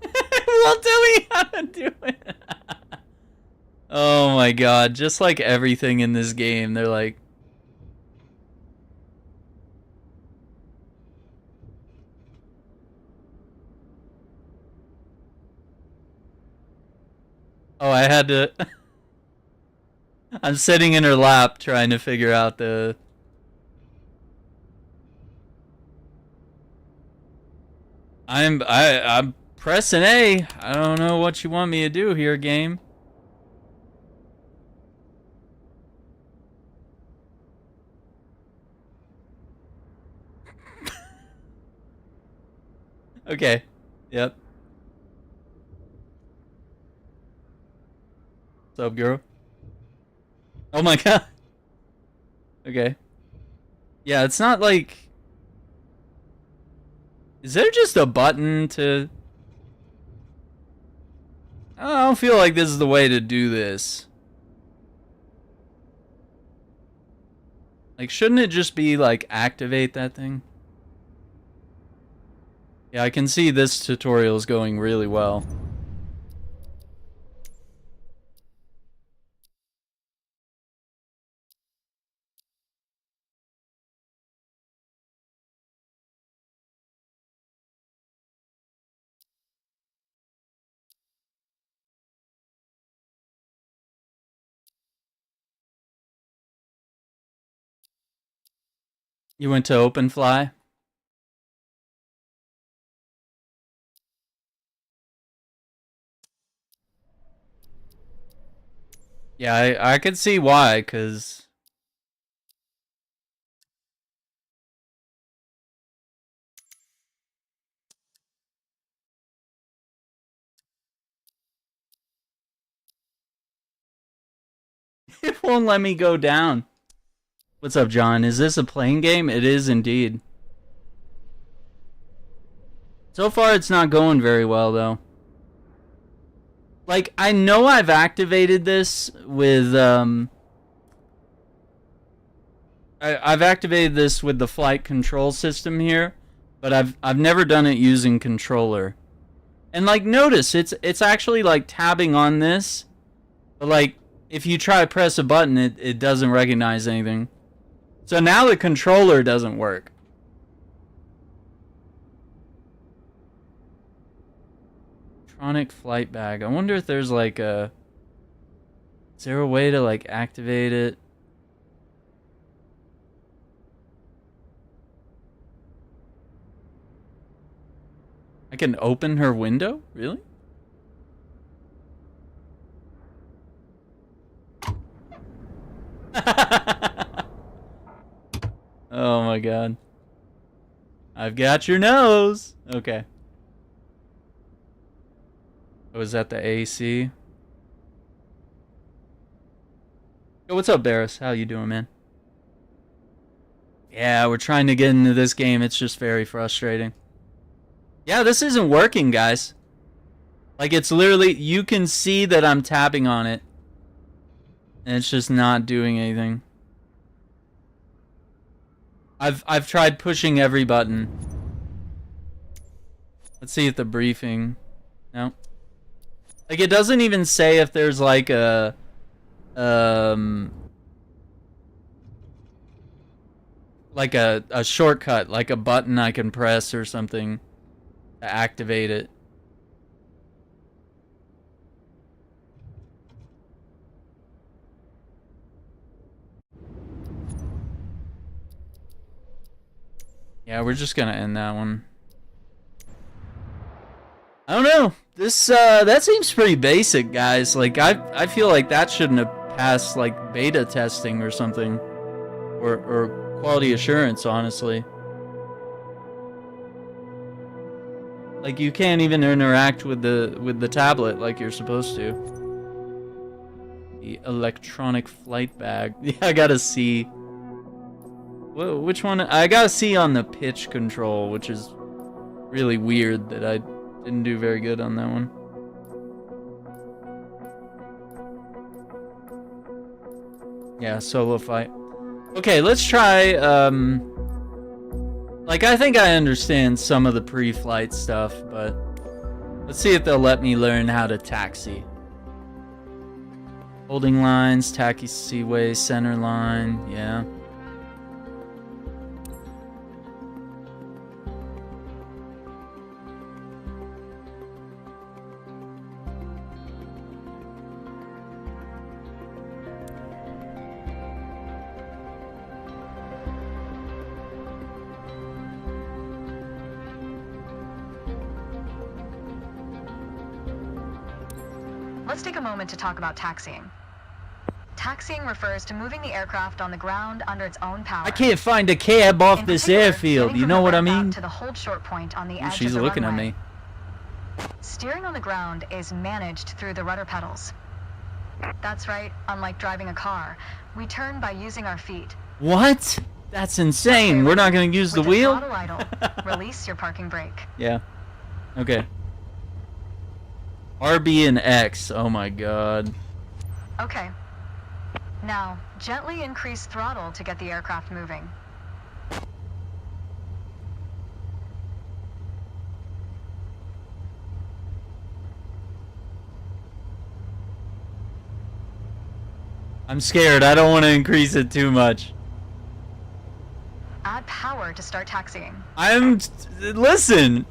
Well, tell me how to do it. Oh my god, just like everything in this game, they're like... Oh, I had to... I'm sitting in her lap trying to figure out the... I'm pressing A. I don't know what you want me to do here, game. Okay. Yep. What's up, girl? Oh my god. Okay. Yeah, it's not like... Is there just a button to... I don't feel like this is the way to do this. Like, shouldn't it just be, like, activate that thing? Yeah, I can see this tutorial is going really well. You went to OpenFly? Yeah, I could see why, because... It won't let me go down. What's up, John? Is this a playing game? It is indeed. So far, it's not going very well, though. Like, I know I've activated this with, I've activated this with the flight control system here, but I've never done it using controller. And, like, notice, it's actually, like, tabbing on this, but, like, if you try to press a button, it doesn't recognize anything. So now the controller doesn't work. Electronic flight bag. I wonder if there's like a... Is there a way to like activate it? I can open her window? Really? Oh my god. I've got your nose. Okay. Oh, is that the AC? Yo, what's up, Barris? How you doing, man? Yeah, we're trying to get into this game. It's just very frustrating. Yeah, this isn't working, guys. Like, it's literally... You can see that I'm tapping on it. And it's just not doing anything. I've tried pushing every button. Let's see if the briefing... No. Like, it doesn't even say if there's like a... like a shortcut, like a button I can press or something to activate it. Yeah, we're just gonna end that one. I don't know. This that seems pretty basic, guys. Like I feel like that shouldn't have passed like beta testing or something, or quality assurance, honestly. Like you can't even interact with the tablet like you're supposed to. The electronic flight bag. Yeah, I gotta see. Which one? I gotta see on the pitch control, which is really weird that I didn't do very good on that one. Yeah, solo fight. Okay, let's try, like, I think I understand some of the pre-flight stuff, but let's see if they'll let me learn how to taxi. Holding lines, taxiway, center line, yeah. Let's take a moment to talk about taxiing. Taxiing refers to moving the aircraft on the ground under its own power. I can't find a cab off this airfield, you know what I mean? To the hold short point on the edge She's of the looking runway. at me. Steering on the ground is managed through the rudder pedals. That's right, unlike driving a car, we turn by using our feet. What? That's insane. We're not going to use the With wheel? throttle idle, release your parking brake. Yeah. Okay. RB and X. Oh my god. Okay. Now, gently increase throttle to get the aircraft moving. I'm scared. I don't want to increase it too much. Add power to start taxiing. Listen.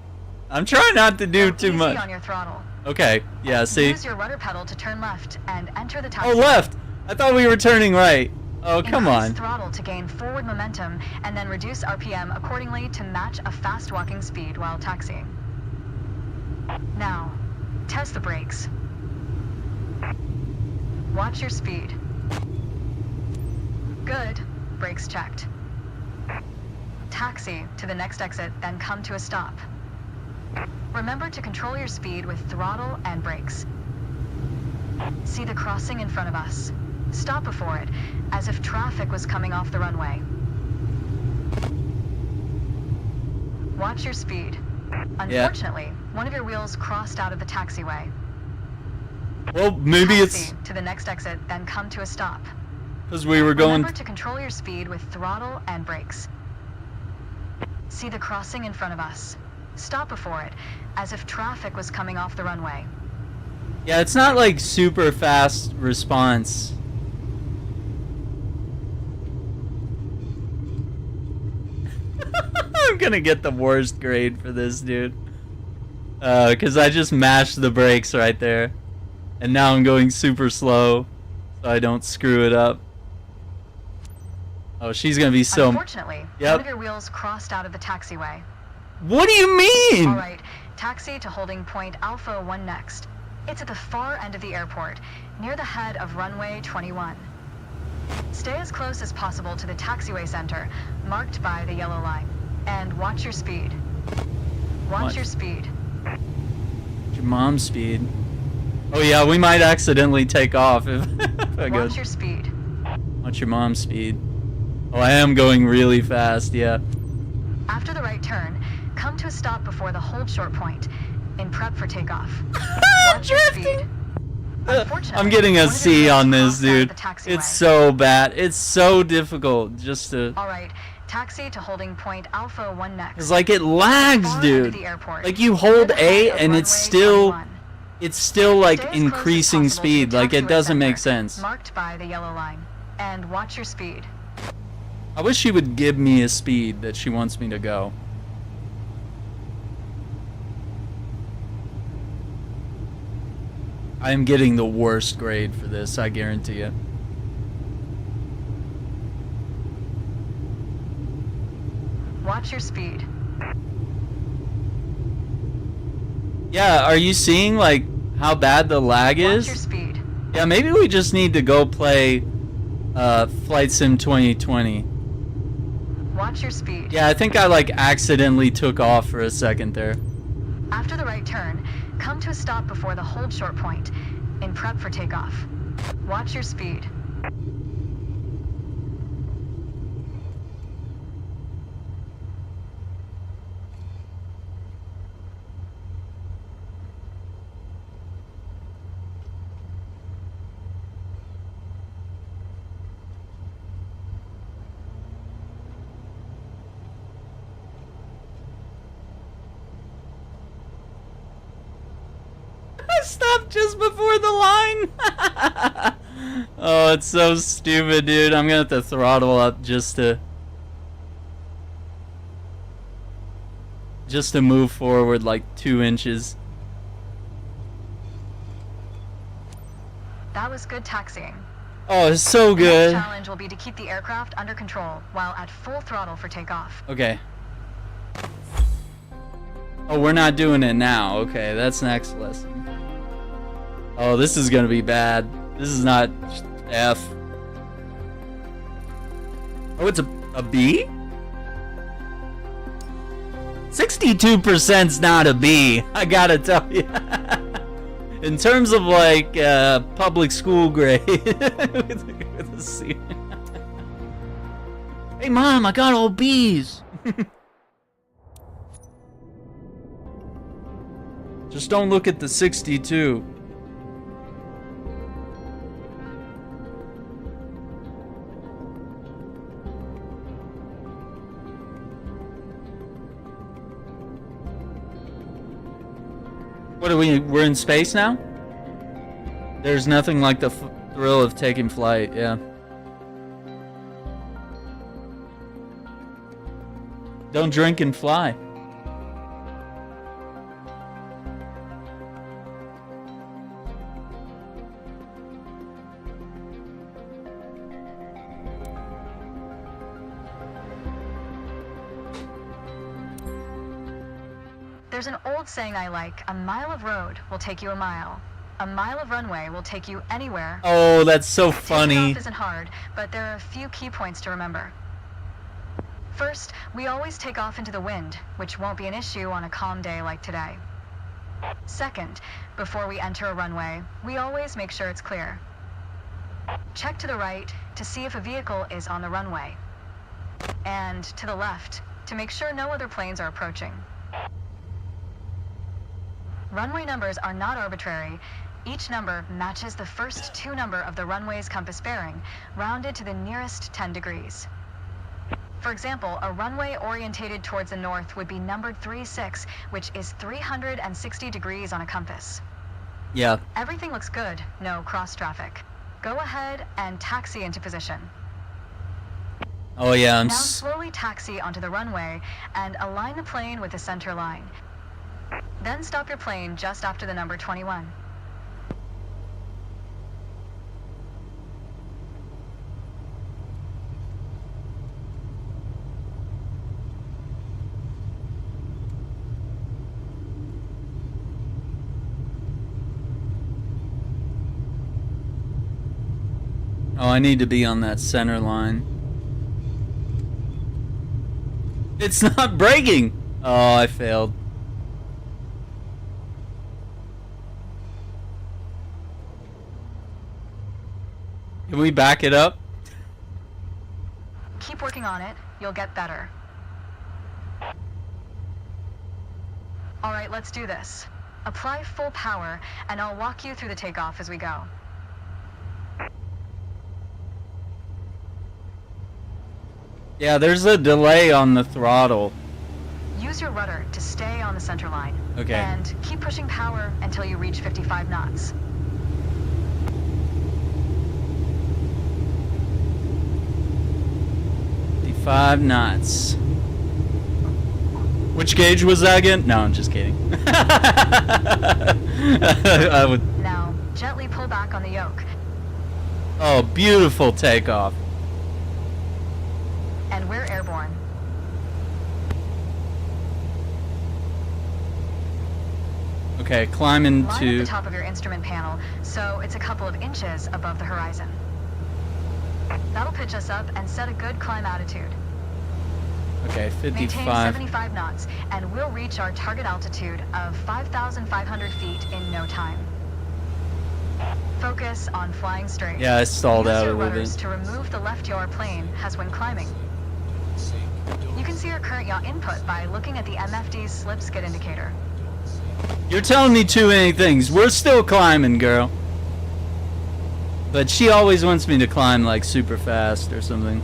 I'm trying not to do too Easy much. on your throttle. Okay. Yeah, see? Use your rudder pedal to turn left and enter the taxi. Oh, left. I thought we were turning right. Oh, come Increase on. throttle to gain forward momentum and then reduce RPM accordingly to match a fast walking speed while taxiing. Now, test the brakes. Watch your speed. Good. Brakes checked. Taxi to the next exit, then come to a stop. Remember to control your speed with throttle and brakes. See the crossing in front of us. Stop before it, as if traffic was coming off the runway. Watch your speed. Unfortunately, one of your wheels crossed out of the taxiway. Well, maybe Taxi to the next exit, then come to a stop. because we were going... Remember to control your speed with throttle and brakes. See the crossing in front of us. Stop before it, as if traffic was coming off the runway. Yeah, it's not like super fast response. I'm gonna get the worst grade for this, dude. Because I just mashed the brakes right there. And now I'm going super slow, so I don't screw it up. Oh, she's gonna be so... Unfortunately, one of your wheels crossed out of the taxiway. What do you mean? All right, taxi to holding point Alpha 1 next. It's at the far end of the airport, near the head of runway 21. Stay as close as possible to the taxiway center, marked by the yellow line. And watch your speed. Watch your speed. Your mom's speed. Oh yeah, we might accidentally take off if I go. Watch your speed. Watch your mom's speed. Oh, I am going really fast, yeah. After the right turn, come to a stop before the hold short point, in prep for takeoff. Watch your speed. I'm getting a C on this, dude. It's so bad. It's so difficult just to... Alright, taxi to holding point Alpha 1 next. It's like it lags, dude. Like you hold A and it's still... It's still like increasing speed. Like it doesn't make sense. Marked by the yellow line. And watch your speed. I wish she would give me a speed that she wants me to go. I am getting the worst grade for this, I guarantee you. Watch your speed. Yeah, are you seeing like how bad the lag is? Watch your speed. Yeah, maybe we just need to go play Flight Sim 2020. Watch your speed. Yeah, I think I like accidentally took off for a second there. After the right turn, come to a stop before the hold short point, in prep for takeoff. Watch your speed. Stop just before the line. Oh, it's so stupid, dude. I'm gonna have to throttle up just to move forward like 2 inches. That was good taxiing. Oh, it's so good. The next challenge will be to keep the aircraft under control while at full throttle for takeoff. Okay. Oh, we're not doing it now. Okay, that's next lesson. Oh, this is gonna be bad. This is not F. Oh, it's a B? 62%'s not a B, I gotta tell you. In terms of like public school grade. With a C. Hey mom, I got all B's. Just don't look at the 62. What are we? We're in space now? There's nothing like the thrill of taking flight, yeah. Don't drink and fly. There's an old saying I like, a mile of road will take you a mile. A mile of runway will take you anywhere. Oh, that's so funny. Takeoff isn't hard, but there are a few key points to remember. First, we always take off into the wind, which won't be an issue on a calm day like today. Second, before we enter a runway, we always make sure it's clear. Check to the right to see if a vehicle is on the runway. And to the left to make sure no other planes are approaching. Runway numbers are not arbitrary. Each number matches the first 2 number of the runway's compass bearing, rounded to the nearest 10 degrees. For example, a runway orientated towards the north would be numbered 36, which is 360 degrees on a compass. Yeah. Everything looks good, no cross traffic. Go ahead and taxi into position. Oh yeah, Now slowly taxi onto the runway and align the plane with the center line. Then stop your plane just after the number 21. Oh, I need to be on that center line. It's not braking! Oh, I failed. Can we back it up? Keep working on it. You'll get better. All right, let's do this. Apply full power, and I'll walk you through the takeoff as we go. Yeah, there's a delay on the throttle. Use your rudder to stay on the center line. Okay. And keep pushing power until you reach 55 knots. Five knots. Which gauge was that again? No, I'm just kidding. I would. Now, gently pull back on the yoke. Oh, beautiful takeoff. And we're airborne. Okay, climbing Line to at the top of your instrument panel, so it's a couple of inches above the horizon. That'll pitch us up and set a good climb attitude. Okay, 55. Maintain 75 knots, and we'll reach our target altitude of 5,500 feet in no time. Focus on flying straight. Yeah, I stalled out a little bit. To remove the left yaw plane as when climbing. You can see your current yaw input by looking at the MFD's slip skid indicator. You're telling me too many things. We're still climbing, girl. But she always wants me to climb like super fast or something.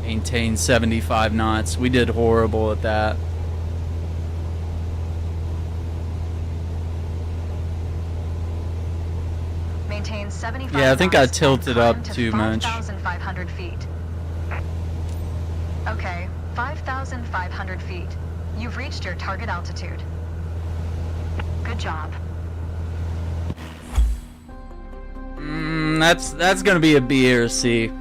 Maintain 75 knots. We did horrible at that. Maintain 75 yeah, I think I knots tilted up too much. 5,500 feet. Okay, 5,500 feet. You've reached your target altitude. Good job. That's gonna be a B or a C.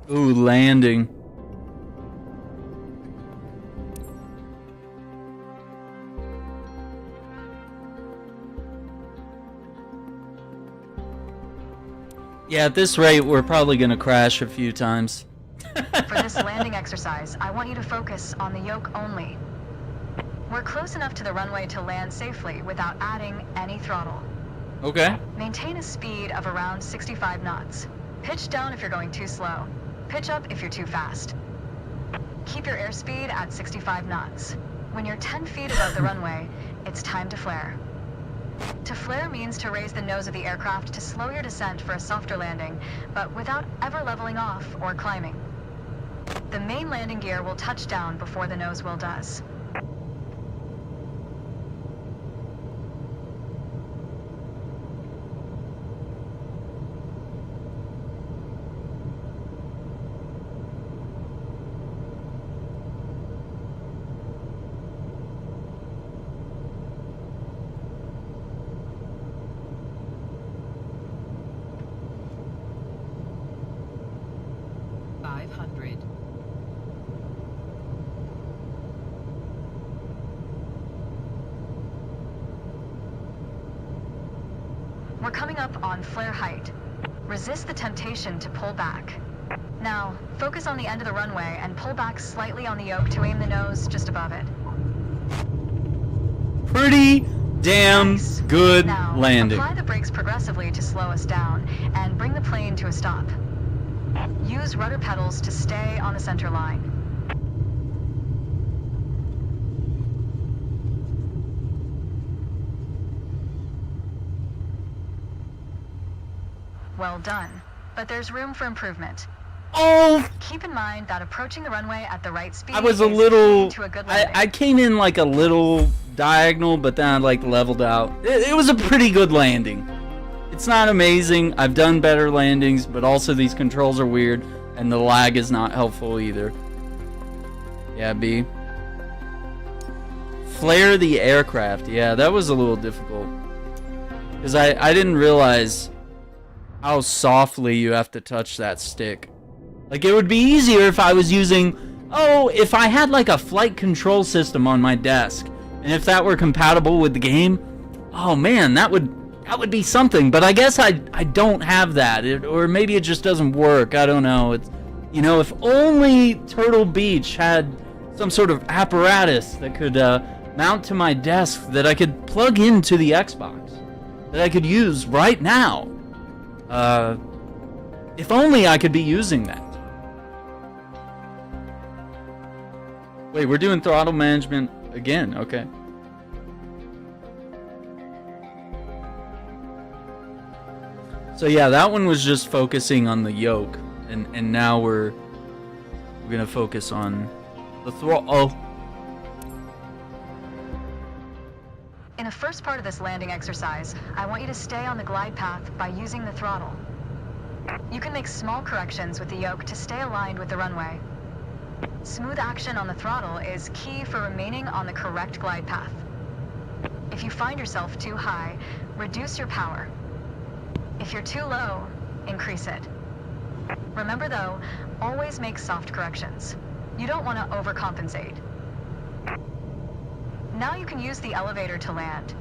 Ooh, landing. Yeah, at this rate, we're probably gonna crash a few times. For this landing exercise, I want you to focus on the yoke only. We're close enough to the runway to land safely without adding any throttle. Okay. Maintain a speed of around 65 knots. Pitch down if you're going too slow. Pitch up if you're too fast. Keep your airspeed at 65 knots. When you're 10 feet above the runway, it's time to flare. To flare means to raise the nose of the aircraft to slow your descent for a softer landing, but without ever leveling off or climbing. The main landing gear will touch down before the nose wheel does. We're coming up on flare height. Resist the temptation to pull back. Now, focus on the end of the runway and pull back slightly on the yoke to aim the nose just above it. Pretty damn good now, landing. Apply the brakes progressively to slow us down and bring the plane to a stop. Use rudder pedals to stay on the center line. Well done, but there's room for improvement. Oh! Keep in mind that approaching the runway at the right speed I was a is little... key to a good landing. I came in like a little diagonal, but then I like leveled out. It was a pretty good landing. It's not amazing. I've done better landings, but also these controls are weird, and the lag is not helpful either. Yeah, B. Flare the aircraft. Yeah, that was a little difficult. Because I didn't realize how softly you have to touch that stick. Like, it would be easier if I was using... Oh, if I had, like, a flight control system on my desk, and if that were compatible with the game, oh, man, that would be something. But I guess I don't have that, or maybe it just doesn't work. I don't know. It's, you know, if only Turtle Beach had some sort of apparatus that could mount to my desk that I could plug into the Xbox, that I could use right now. If only I could be using that. Wait, we're doing throttle management again, okay. So yeah, that one was just focusing on the yoke, and now we're gonna focus on the throttle. In the first part of this landing exercise, I want you to stay on the glide path by using the throttle. You can make small corrections with the yoke to stay aligned with the runway. Smooth action on the throttle is key for remaining on the correct glide path. If you find yourself too high, reduce your power. If you're too low, increase it. Remember though, always make soft corrections. You don't want to overcompensate. Now you can use the elevator to land.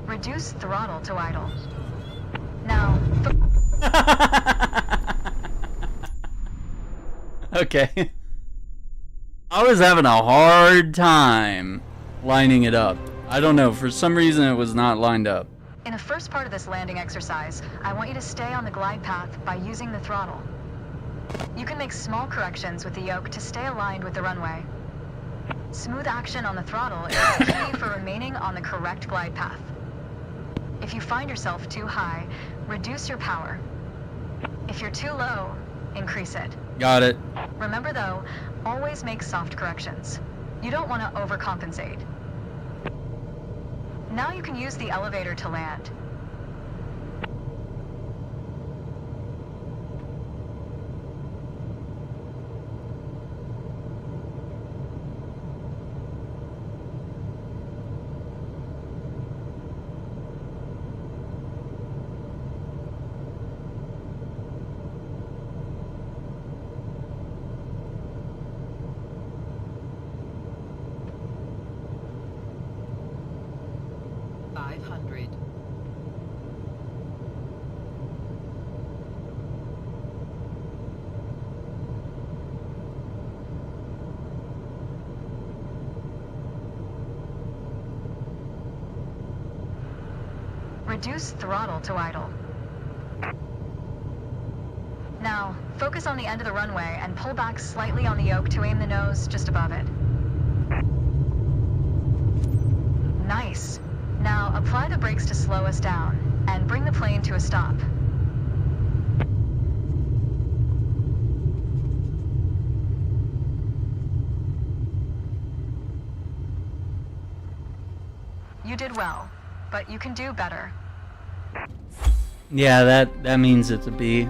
Reduce throttle to idle. Now, Okay. I was having a hard time lining it up. I don't know, for some reason it was not lined up. in the first part of this landing exercise, I want you to stay on the glide path by using the throttle. You can make small corrections with the yoke to stay aligned with the runway. Smooth action on the throttle is key for remaining on the correct glide path. If you find yourself too high, reduce your power. If you're too low, increase it. Got it. Remember though, always make soft corrections. You don't want to overcompensate. Now you can use the elevator to land. Reduce throttle to idle. Now, focus on the end of the runway and pull back slightly on the yoke to aim the nose just above it. Nice. Now, apply the brakes to slow us down and bring the plane to a stop. You did well, but you can do better. Yeah, that means it's a B.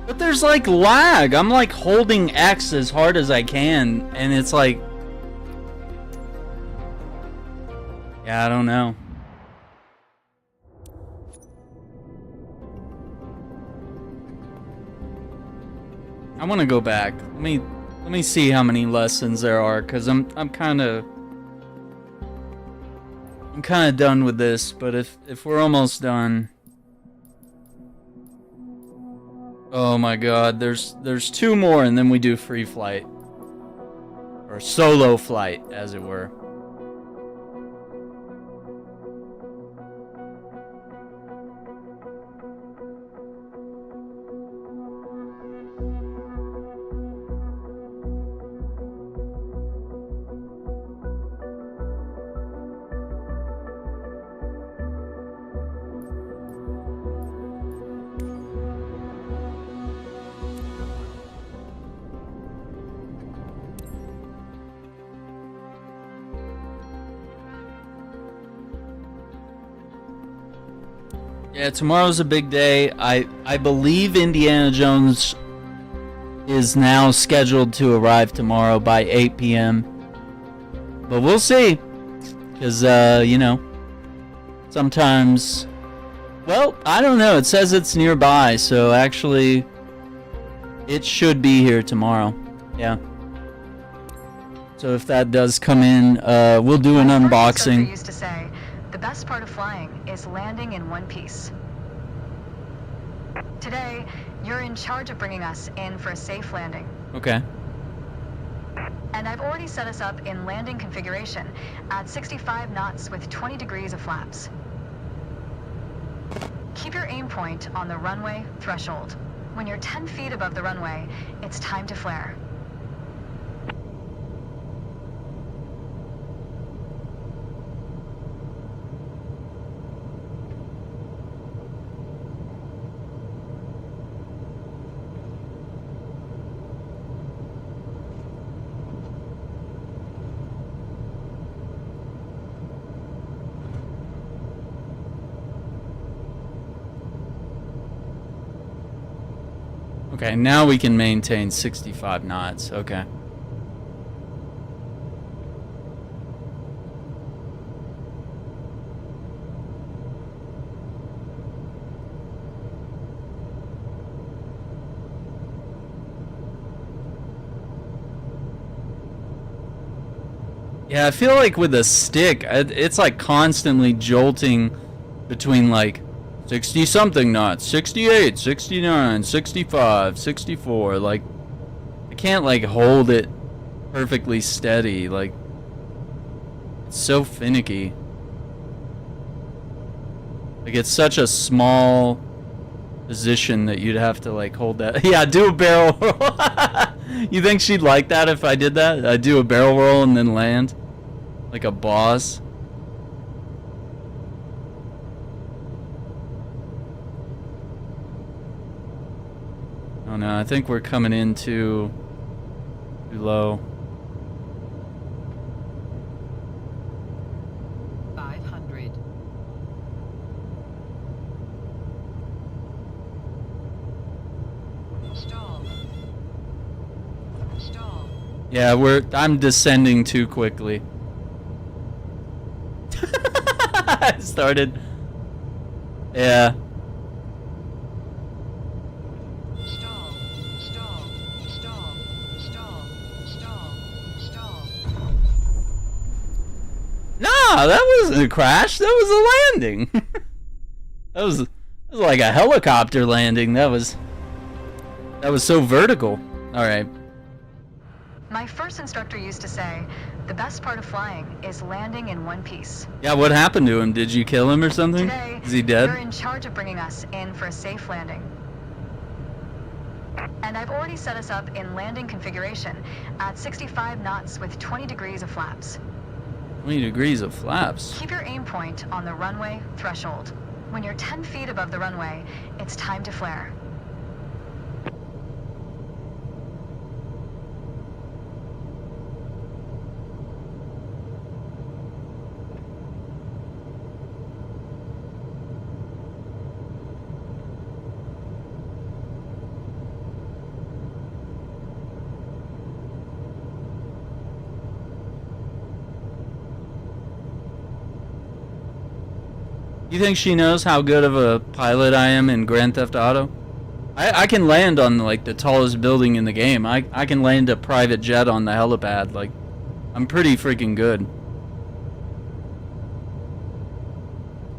But there's like lag. I'm like holding X as hard as I can, and it's like, yeah, I don't know. I want to go back. Let me see how many lessons there are, cuz I'm kind of done with this, but if we're almost done. Oh my god, there's two more and then we do free flight. Or solo flight, as it were. Yeah, tomorrow's a big day. I believe Indiana Jones is now scheduled to arrive tomorrow by 8 p.m. But we'll see. Because, you know, sometimes... Well, I don't know. It says it's nearby, so actually it should be here tomorrow. Yeah. So if that does come in, we'll do an unboxing. Used to say, the best part of flying is landing in one piece. Today, you're in charge of bringing us in for a safe landing. Okay. And I've already set us up in landing configuration at 65 knots with 20 degrees of flaps. Keep your aim point on the runway threshold. When you're 10 feet above the runway, it's time to flare. Okay, now we can maintain 65 knots. Okay. Yeah, I feel like with a stick, it's like constantly jolting between like 60 something knots, 68, 69, 65, 64, like I can't like hold it perfectly steady, like it's so finicky. Like it's such a small position that you'd have to like hold that. Yeah, do a barrel roll. You think she'd like that if I did that? I'd do a barrel roll and then land like a boss. Oh no, I think we're coming in too low. 500. Stall. Stall. Yeah, I'm descending too quickly. I started. Yeah. Nah, that wasn't a crash. That was a landing. that was like a helicopter landing. That was so vertical. All right. My first instructor used to say, the best part of flying is landing in one piece. Yeah, what happened to him? Did you kill him or something? Today, is he dead? You're in charge of bringing us in for a safe landing. And I've already set us up in landing configuration at 65 knots with 20 degrees of flaps. 20 degrees of flaps. Keep your aim point on the runway threshold. When you're 10 feet above the runway, it's time to flare. You think she knows how good of a pilot I am in Grand Theft Auto? I can land on like the tallest building in the game. I can land a private jet on the helipad. Like, I'm pretty freaking good.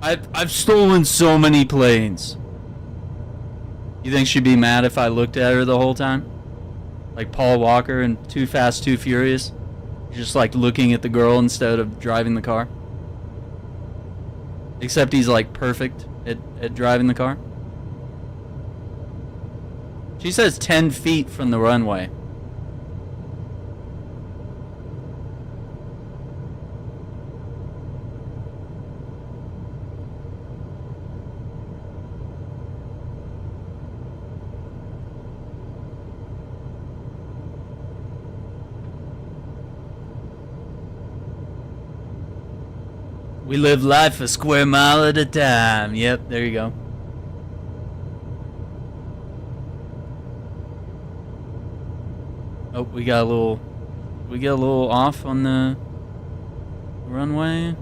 I've stolen so many planes. You think she'd be mad if I looked at her the whole time? Like Paul Walker in Too Fast, Too Furious? Just like looking at the girl instead of driving the car? Except he's like perfect at driving the car. She says 10 feet from the runway. We live life a square mile at a time. Yep, there you go. Oh, we got a little off on the runway.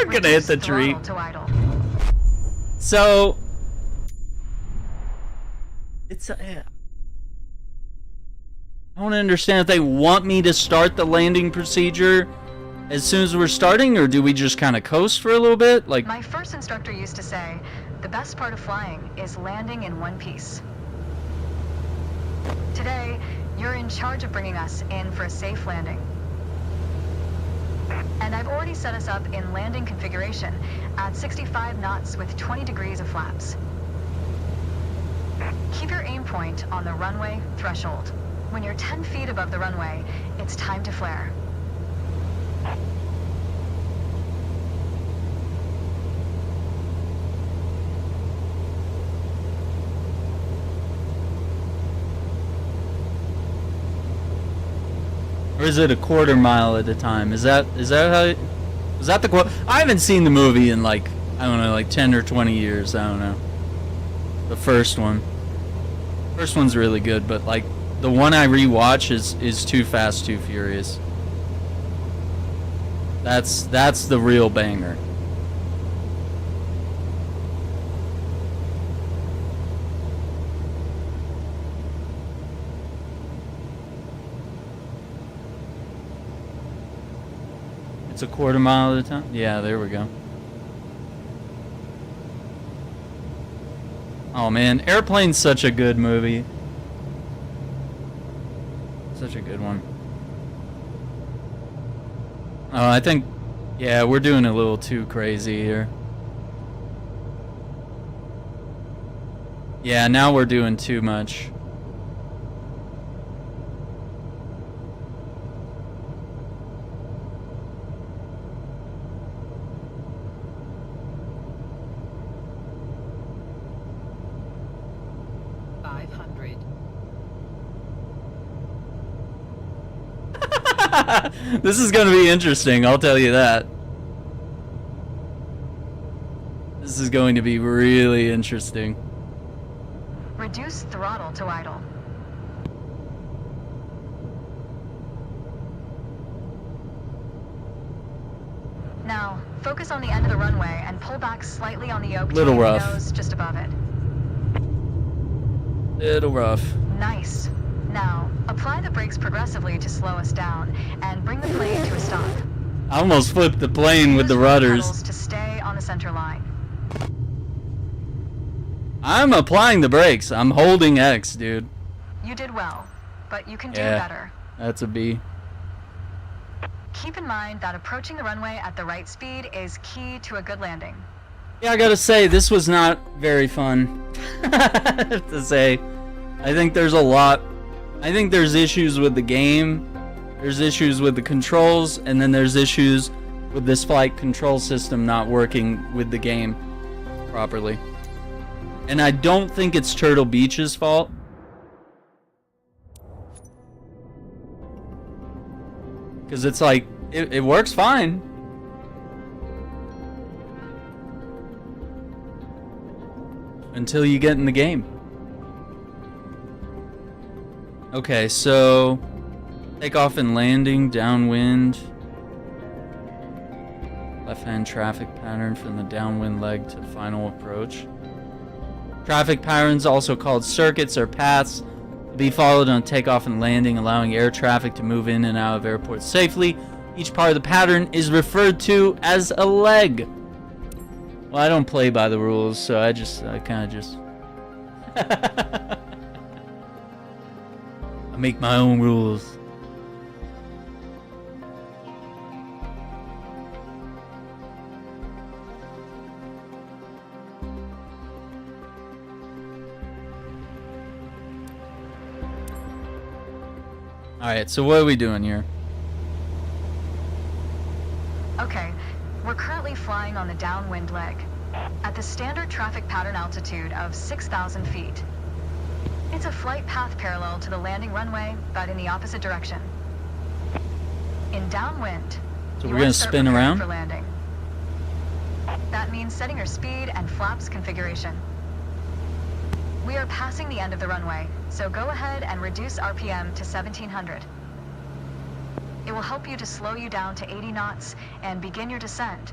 We're gonna hit the tree. So it's I don't understand if they want me to start the landing procedure as soon as we're starting, or do we just kind of coast for a little bit? Like, my first instructor used to say, the best part of flying is landing in one piece. Today, you're in charge of bringing us in for a safe landing. And I've already set us up in landing configuration at 65 knots with 20 degrees of flaps. Keep your aim point on the runway threshold. When you're 10 feet above the runway, it's time to flare. Or is it a quarter mile at a time? Is that how? Was that the quote? I haven't seen the movie in like, I don't know, like 10 or 20 years. I don't know. The first one. First one's really good, but like the one I rewatch is Too Fast, Too Furious. That's the real banger. It's a quarter mile at a time? Yeah, there we go. Oh man, Airplane's such a good movie. Such a good one. Oh, I think, yeah, we're doing a little too crazy here. Yeah, now we're doing too much. This is going to be interesting, I'll tell you that. This is going to be really interesting. Reduce throttle to idle. Now, focus on the end of the runway and pull back slightly on the yoke Little to your rough. nose just above it. Little rough. Nice. Now, apply the brakes progressively to slow us down and bring the plane to a stop. I almost flipped the plane with the rudders. To stay on the center line. I'm applying the brakes. I'm holding X, dude. You did well, but you can do better. That's a B. Keep in mind that approaching the runway at the right speed is key to a good landing. Yeah, I gotta say, this was not very fun. I have to say. I think there's a lot. I think there's issues with the game, there's issues with the controls, and then there's issues with this flight control system not working with the game properly. And I don't think it's Turtle Beach's fault. Because it's like, it works fine. Until you get in the game. Okay, so takeoff and landing, downwind. Left-hand traffic pattern from the downwind leg to final approach. Traffic patterns, also called circuits or paths, to be followed on takeoff and landing, allowing air traffic to move in and out of airports safely. Each part of the pattern is referred to as a leg. Well, I don't play by the rules, so I kind of just... I make my own rules. Alright, so what are we doing here? Okay, we're currently flying on the downwind leg at the standard traffic pattern altitude of 6,000 feet. It's a flight path parallel to the landing runway, but in the opposite direction. In downwind, so we're going to spin around? For landing. That means setting your speed and flaps configuration. We are passing the end of the runway, so go ahead and reduce RPM to 1700. It will help you to slow you down to 80 knots and begin your descent.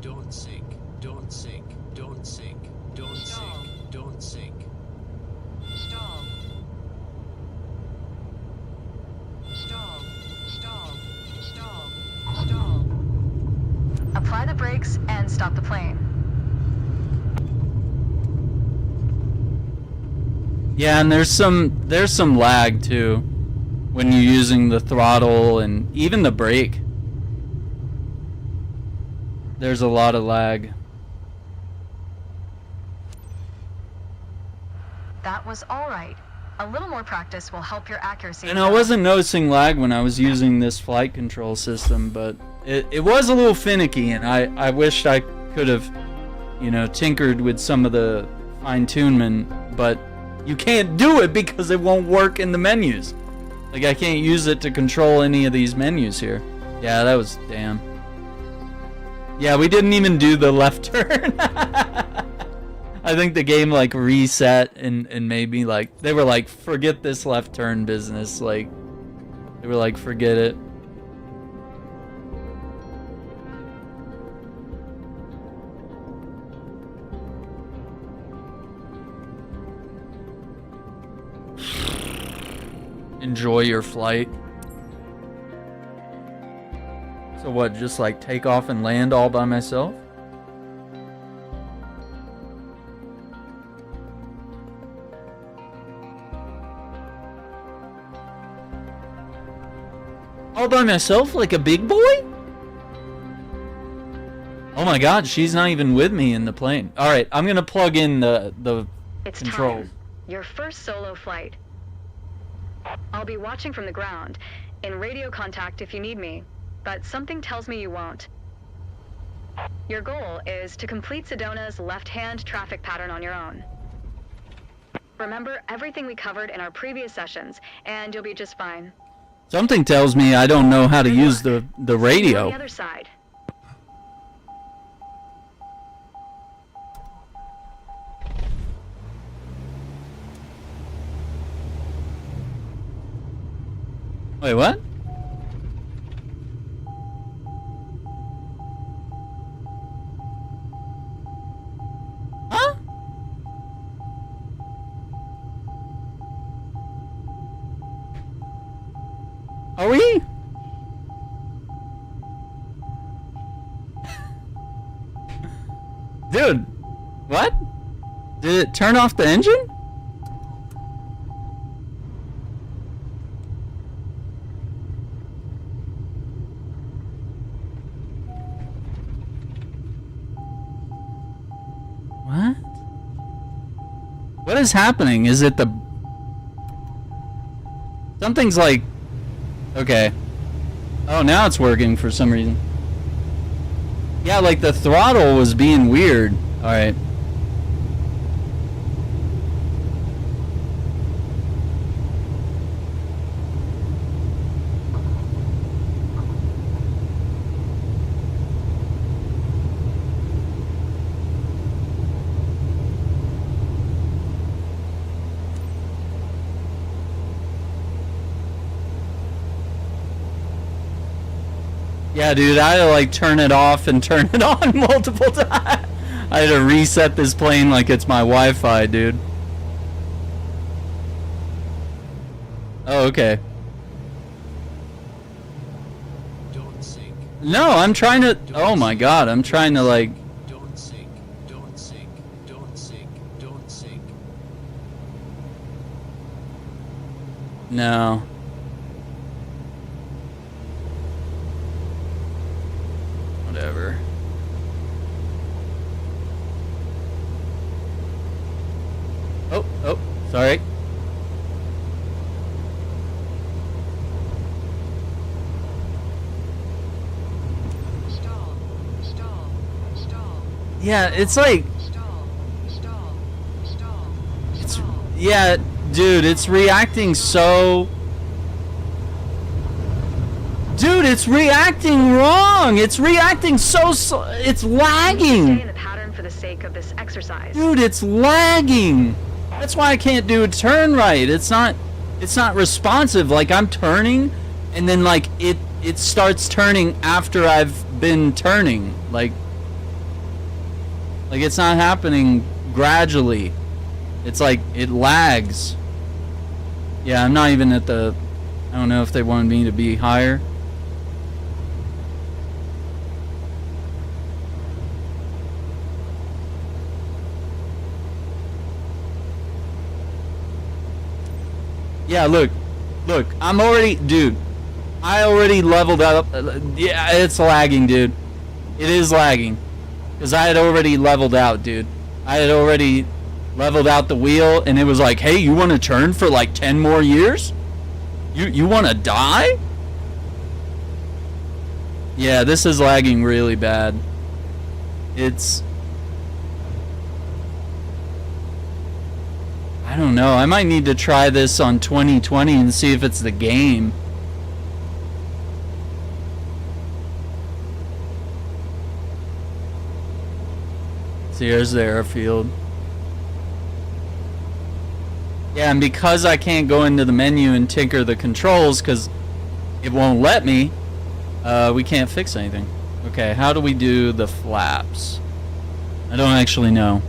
don't sink, don't sink, don't sink, don't sink, don't sink. Stall. Stall. Stall. Stall. Stall. Apply the brakes and stop the plane. Yeah, and there's some lag too when you're using the throttle and even the brake. There's a lot of lag. That was all right. A little more practice will help your accuracy. And I wasn't noticing lag when I was using this flight control system, but it was a little finicky, and I wished I could have, you know, tinkered with some of the fine-tunement, but you can't do it because it won't work in the menus. Like, I can't use it to control any of these menus here. Yeah, that was damn. Yeah, we didn't even do the left turn. I think the game like reset and made me like, they were like, forget this left turn business. Like, they were like, forget it. Enjoy your flight. So what, just like take off and land all by myself? All by myself like a big boy? Oh my god, she's not even with me in the plane. Alright, I'm gonna plug in the It's controls. time. Your first solo flight. I'll be watching from the ground, in radio contact if you need me, but something tells me you won't. Your goal is to complete Sedona's left-hand traffic pattern on your own. Remember everything we covered in our previous sessions, and you'll be just fine. Something tells me I don't know how to use the See you on radio. the other side. Wait, what? Huh? Are we? Dude, what? Did it turn off the engine? What? What is happening? Is it the... Something's like... Okay. Oh, now it's working for some reason. Yeah, like the throttle was being weird. Alright. Yeah, dude, I had to like turn it off and turn it on multiple times. I had to reset this plane like it's my Wi-Fi, dude. Oh, okay. Don't sink. No, I'm trying to... Oh my god, I'm trying to like... Don't sink. Don't sink. Don't sink. Don't sink. No. Whatever. Oh, sorry. Stall. Stall. Stall. Yeah, it's like... Stall. Stall. Stall. It's... Stall. Yeah, dude, it's reacting so... Dude, it's reacting wrong! It's reacting so... It's Stay lagging! in the pattern for the sake of this exercise. Dude, it's lagging! That's why I can't do a turn right. It's not responsive. Like, I'm turning, and then, like, it starts turning after I've been turning. Like, Like, it's not happening gradually. It's like, it lags. Yeah, I'm not even at the... I don't know if they wanted me to be higher. Yeah, look, I'm already, dude, I already leveled up. Yeah, it's lagging, dude. It is lagging. Because I had already leveled out, dude. I had already leveled out the wheel, and it was like, hey, you want to turn for like 10 more years? You want to die? Yeah, this is lagging really bad. It's... I don't know. I might need to try this on 2020 and see if it's the game. See, here's the airfield. Yeah, and because I can't go into the menu and tinker the controls because it won't let me, we can't fix anything. Okay, how do we do the flaps? I don't actually know.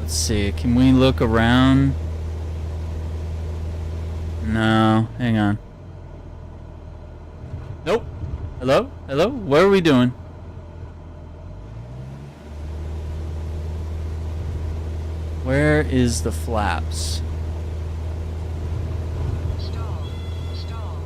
Let's see, can we look around? No, hang on. Nope. Hello? Hello? What are we doing? Where is the flaps? Stall. Stall.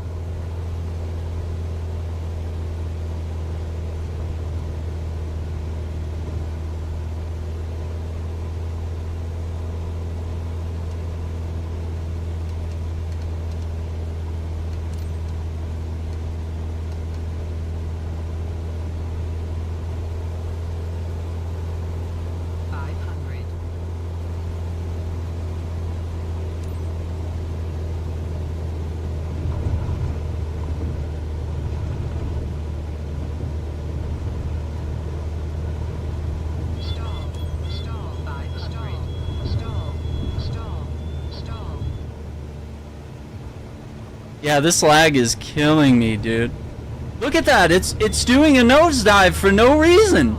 Yeah, this lag is killing me, dude. Look at that. It's doing a nosedive for no reason.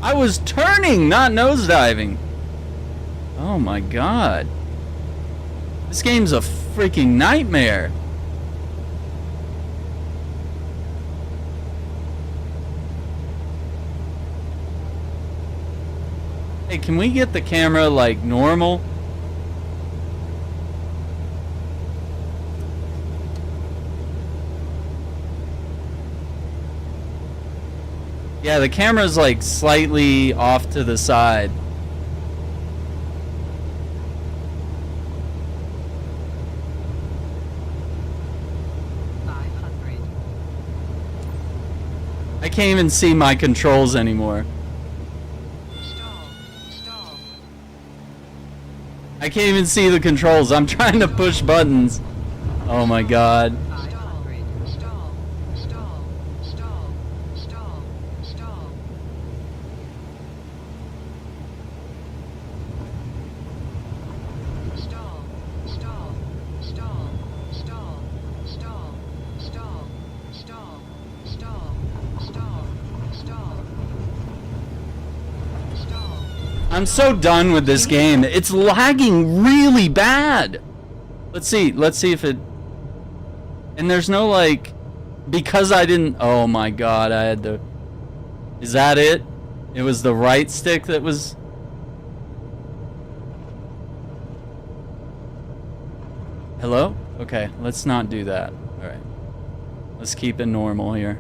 I was turning, not nosediving. Oh my god. This game's a freaking nightmare. Hey, can we get the camera like normal? Yeah, the camera's like slightly off to the side. I can't even see my controls anymore. I can't even see the controls. I'm trying to push buttons. Oh my god. I'm so done with this game. It's lagging really bad. Let's see if it... And there's no like... Because I didn't... Oh my god, I had to... Is that it? It was the right stick that was... Hello? Okay, let's not do that. Alright. Let's keep it normal here.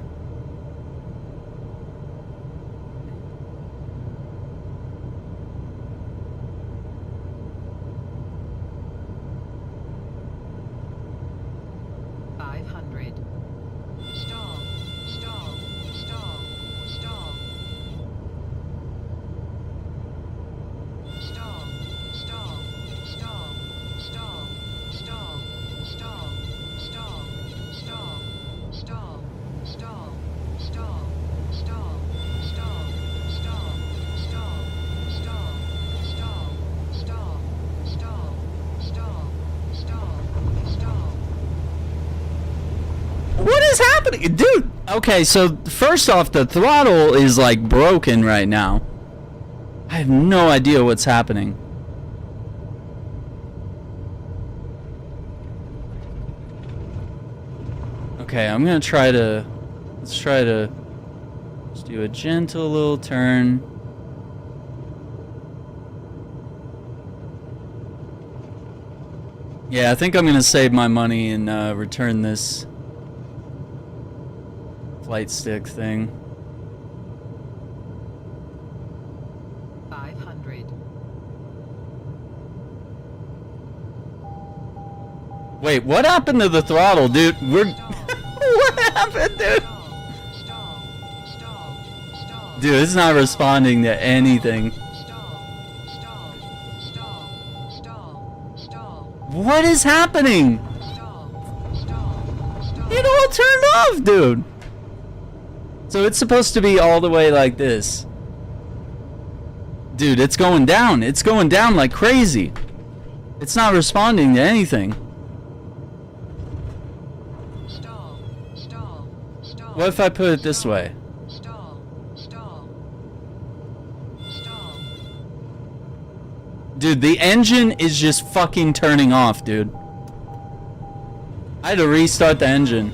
Stall. happening? Dude! Okay, so first off, the throttle is like broken right now. I have no idea what's happening. Okay, I'm gonna try to... Let's try to... Just do a gentle little turn. Yeah, I think I'm gonna save my money and return this flight stick thing. 500. Wait, what happened to the throttle, dude? We're... What happened, dude? Dude, it's not responding to anything. What is happening? It all turned off, dude. So it's supposed to be all the way like this. Dude, it's going down. It's going down like crazy. It's not responding to anything. What if I put it this way? Dude, the engine is just fucking turning off, dude. I had to restart the engine.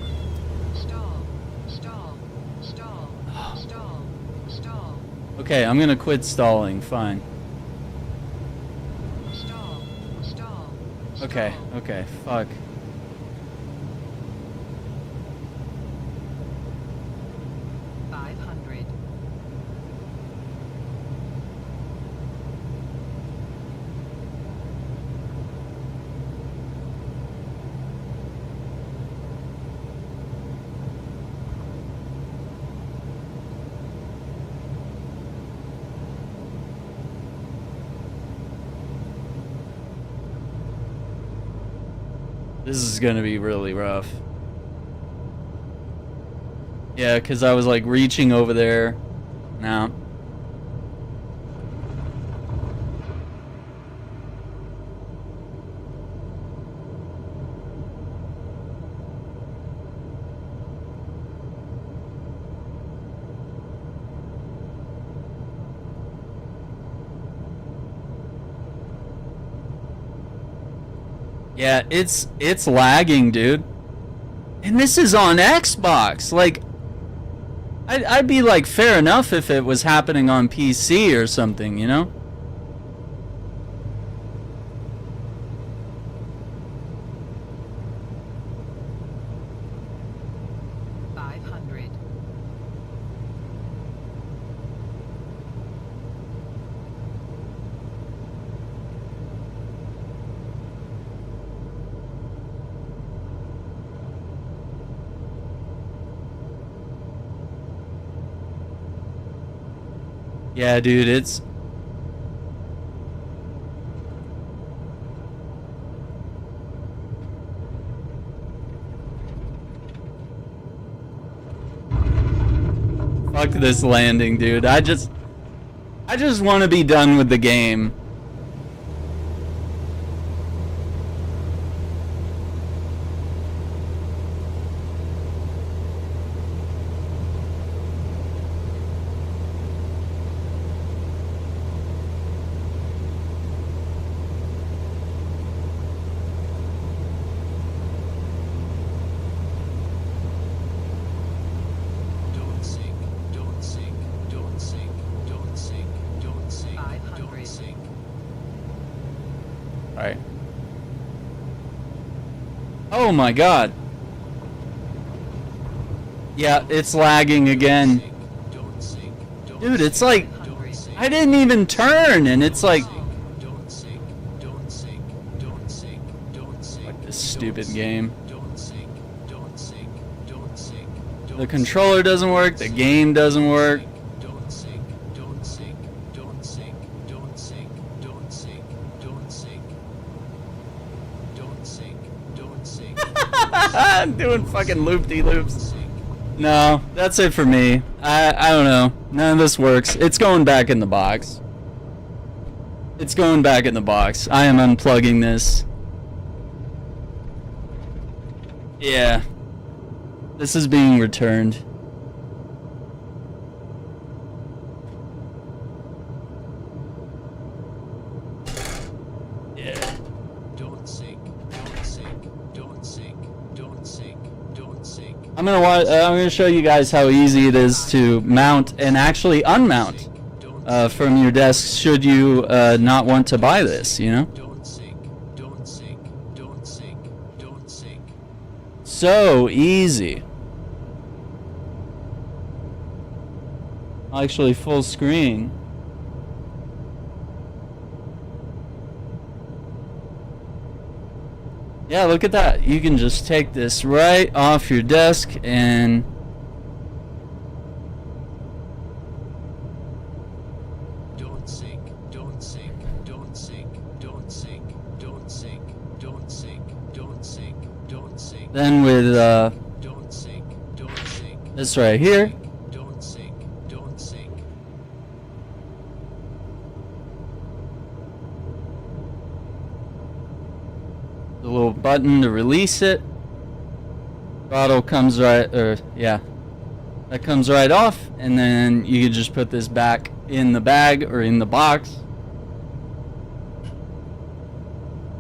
Okay, I'm gonna quit stalling, fine. Okay, okay, fuck. This is gonna be really rough. Yeah, because I was like reaching over there. Now. Yeah, it's lagging, dude. And this is on Xbox. Like, I'd be like, fair enough if it was happening on PC or something, you know? Yeah, dude, it's... Fuck this landing, dude. I just want to be done with the game. Alright. Oh my god. Yeah, it's lagging again. Dude, it's like... I didn't even turn, and it's like... Like this stupid game. The controller doesn't work, the game doesn't work. I'm doing fucking loop-de-loops. No, that's it for me. I don't know. None of this works. It's going back in the box. It's going back in the box. I am unplugging this. Yeah. This is being returned. Yeah. Don't sink. Don't sink. Don't sink. Don't sink. Don't sink. I'm gonna show you guys how easy it is to mount and actually unmount from your desk should you not want to buy this, you know? Don't sink. Don't sink. Don't sink. Don't sink. So easy. Actually, full screen. Yeah, look at that. You can just take this right off your desk and Don't sink. Don't sink. Don't sink. Don't sink. Don't sink. Don't sink. Don't sink. Don't sink. then with Don't sink. Don't sink. this right here, Don't sink. Don't sink. the little button to release it. Throttle comes right, that comes right off, and then you can just put this back in the bag or in the box.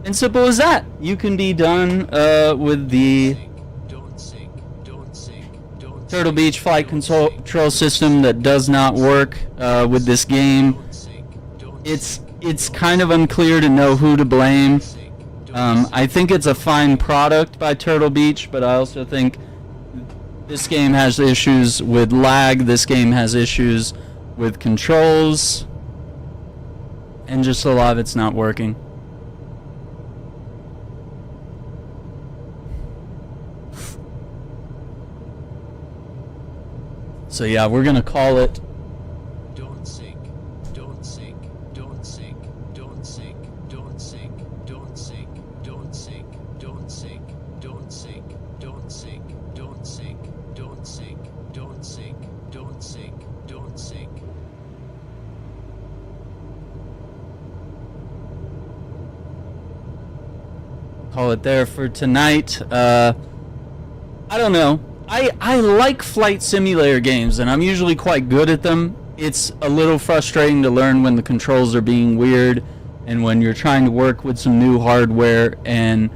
And simple as that. You can be done with the Don't sink. Don't sink. Don't Turtle Beach flight control system that does not work with this game. It's kind of unclear to know who to blame. I think it's a fine product by Turtle Beach, but I also think this game has issues with lag, this game has issues with controls, and just a lot of it's not working. So yeah, we're gonna call it Don't sink. Don't sink. Don't sink. Don't sink. Don't sink. Don't sink. Don't sink. Don't sink. Don't sink. Don't sink. Don't sink. Don't sink. Don't sink. Don't sink. Don't sink. call it there for tonight. I don't know. I like flight simulator games, and I'm usually quite good at them. It's a little frustrating to learn when the controls are being weird and when you're trying to work with some new hardware and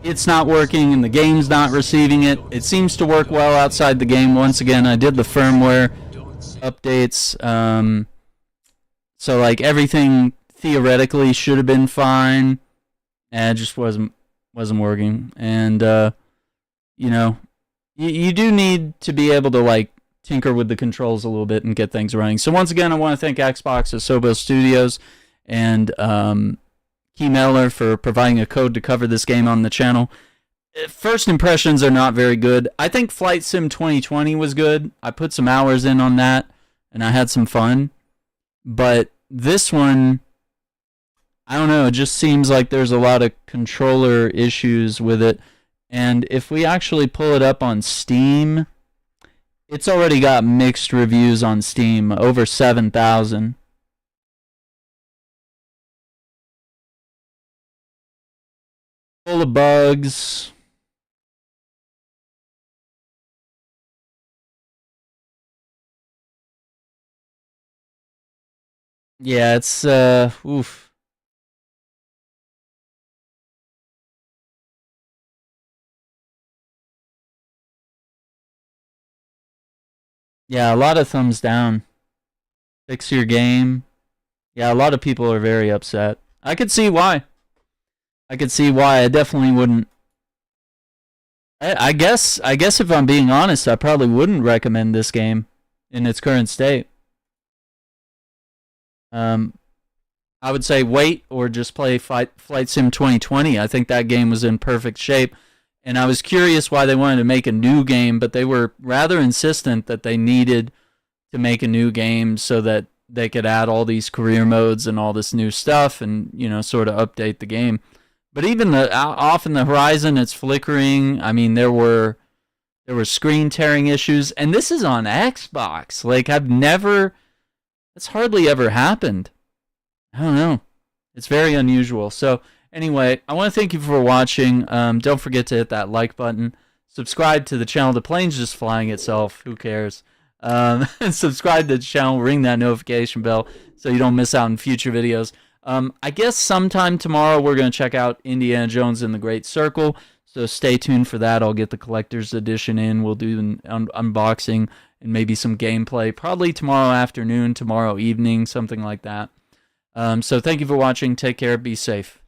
it's not working and the game's not receiving it. It seems to work well outside the game. Once again, I did the firmware updates. So like everything theoretically should have been fine. And it just wasn't working. And you know, you do need to be able to like tinker with the controls a little bit and get things running. So once again, I want to thank Xbox, Asobo Studios, and Keymailer for providing a code to cover this game on the channel. First impressions are not very good. I think Flight Sim 2020 was good. I put some hours in on that, and I had some fun. But this one, I don't know, it just seems like there's a lot of controller issues with it. And if we actually pull it up on Steam, it's already got mixed reviews on Steam, over 7,000. Full of bugs. Yeah, it's oof. Yeah, a lot of thumbs down. Fix your game. Yeah, a lot of people are very upset. I could see why. I definitely wouldn't. I guess if I'm being honest, I probably wouldn't recommend this game in its current state. I would say wait or just play Flight Sim 2020. I think that game was in perfect shape. And I was curious why they wanted to make a new game, but they were rather insistent that they needed to make a new game so that they could add all these career modes and all this new stuff and, you know, sort of update the game. But even off in the horizon, it's flickering. I mean, there were screen tearing issues, and this is on Xbox. Like, that's hardly ever happened. I don't know. It's very unusual. So, anyway, I want to thank you for watching. Don't forget to hit that like button. Subscribe to the channel. The plane's just flying itself. Who cares? Subscribe to the channel. Ring that notification bell so you don't miss out on future videos. I guess sometime tomorrow we're going to check out Indiana Jones and the Great Circle. So stay tuned for that. I'll get the collector's edition in. We'll do an unboxing and maybe some gameplay. Probably tomorrow afternoon, tomorrow evening, something like that. So thank you for watching. Take care. Be safe.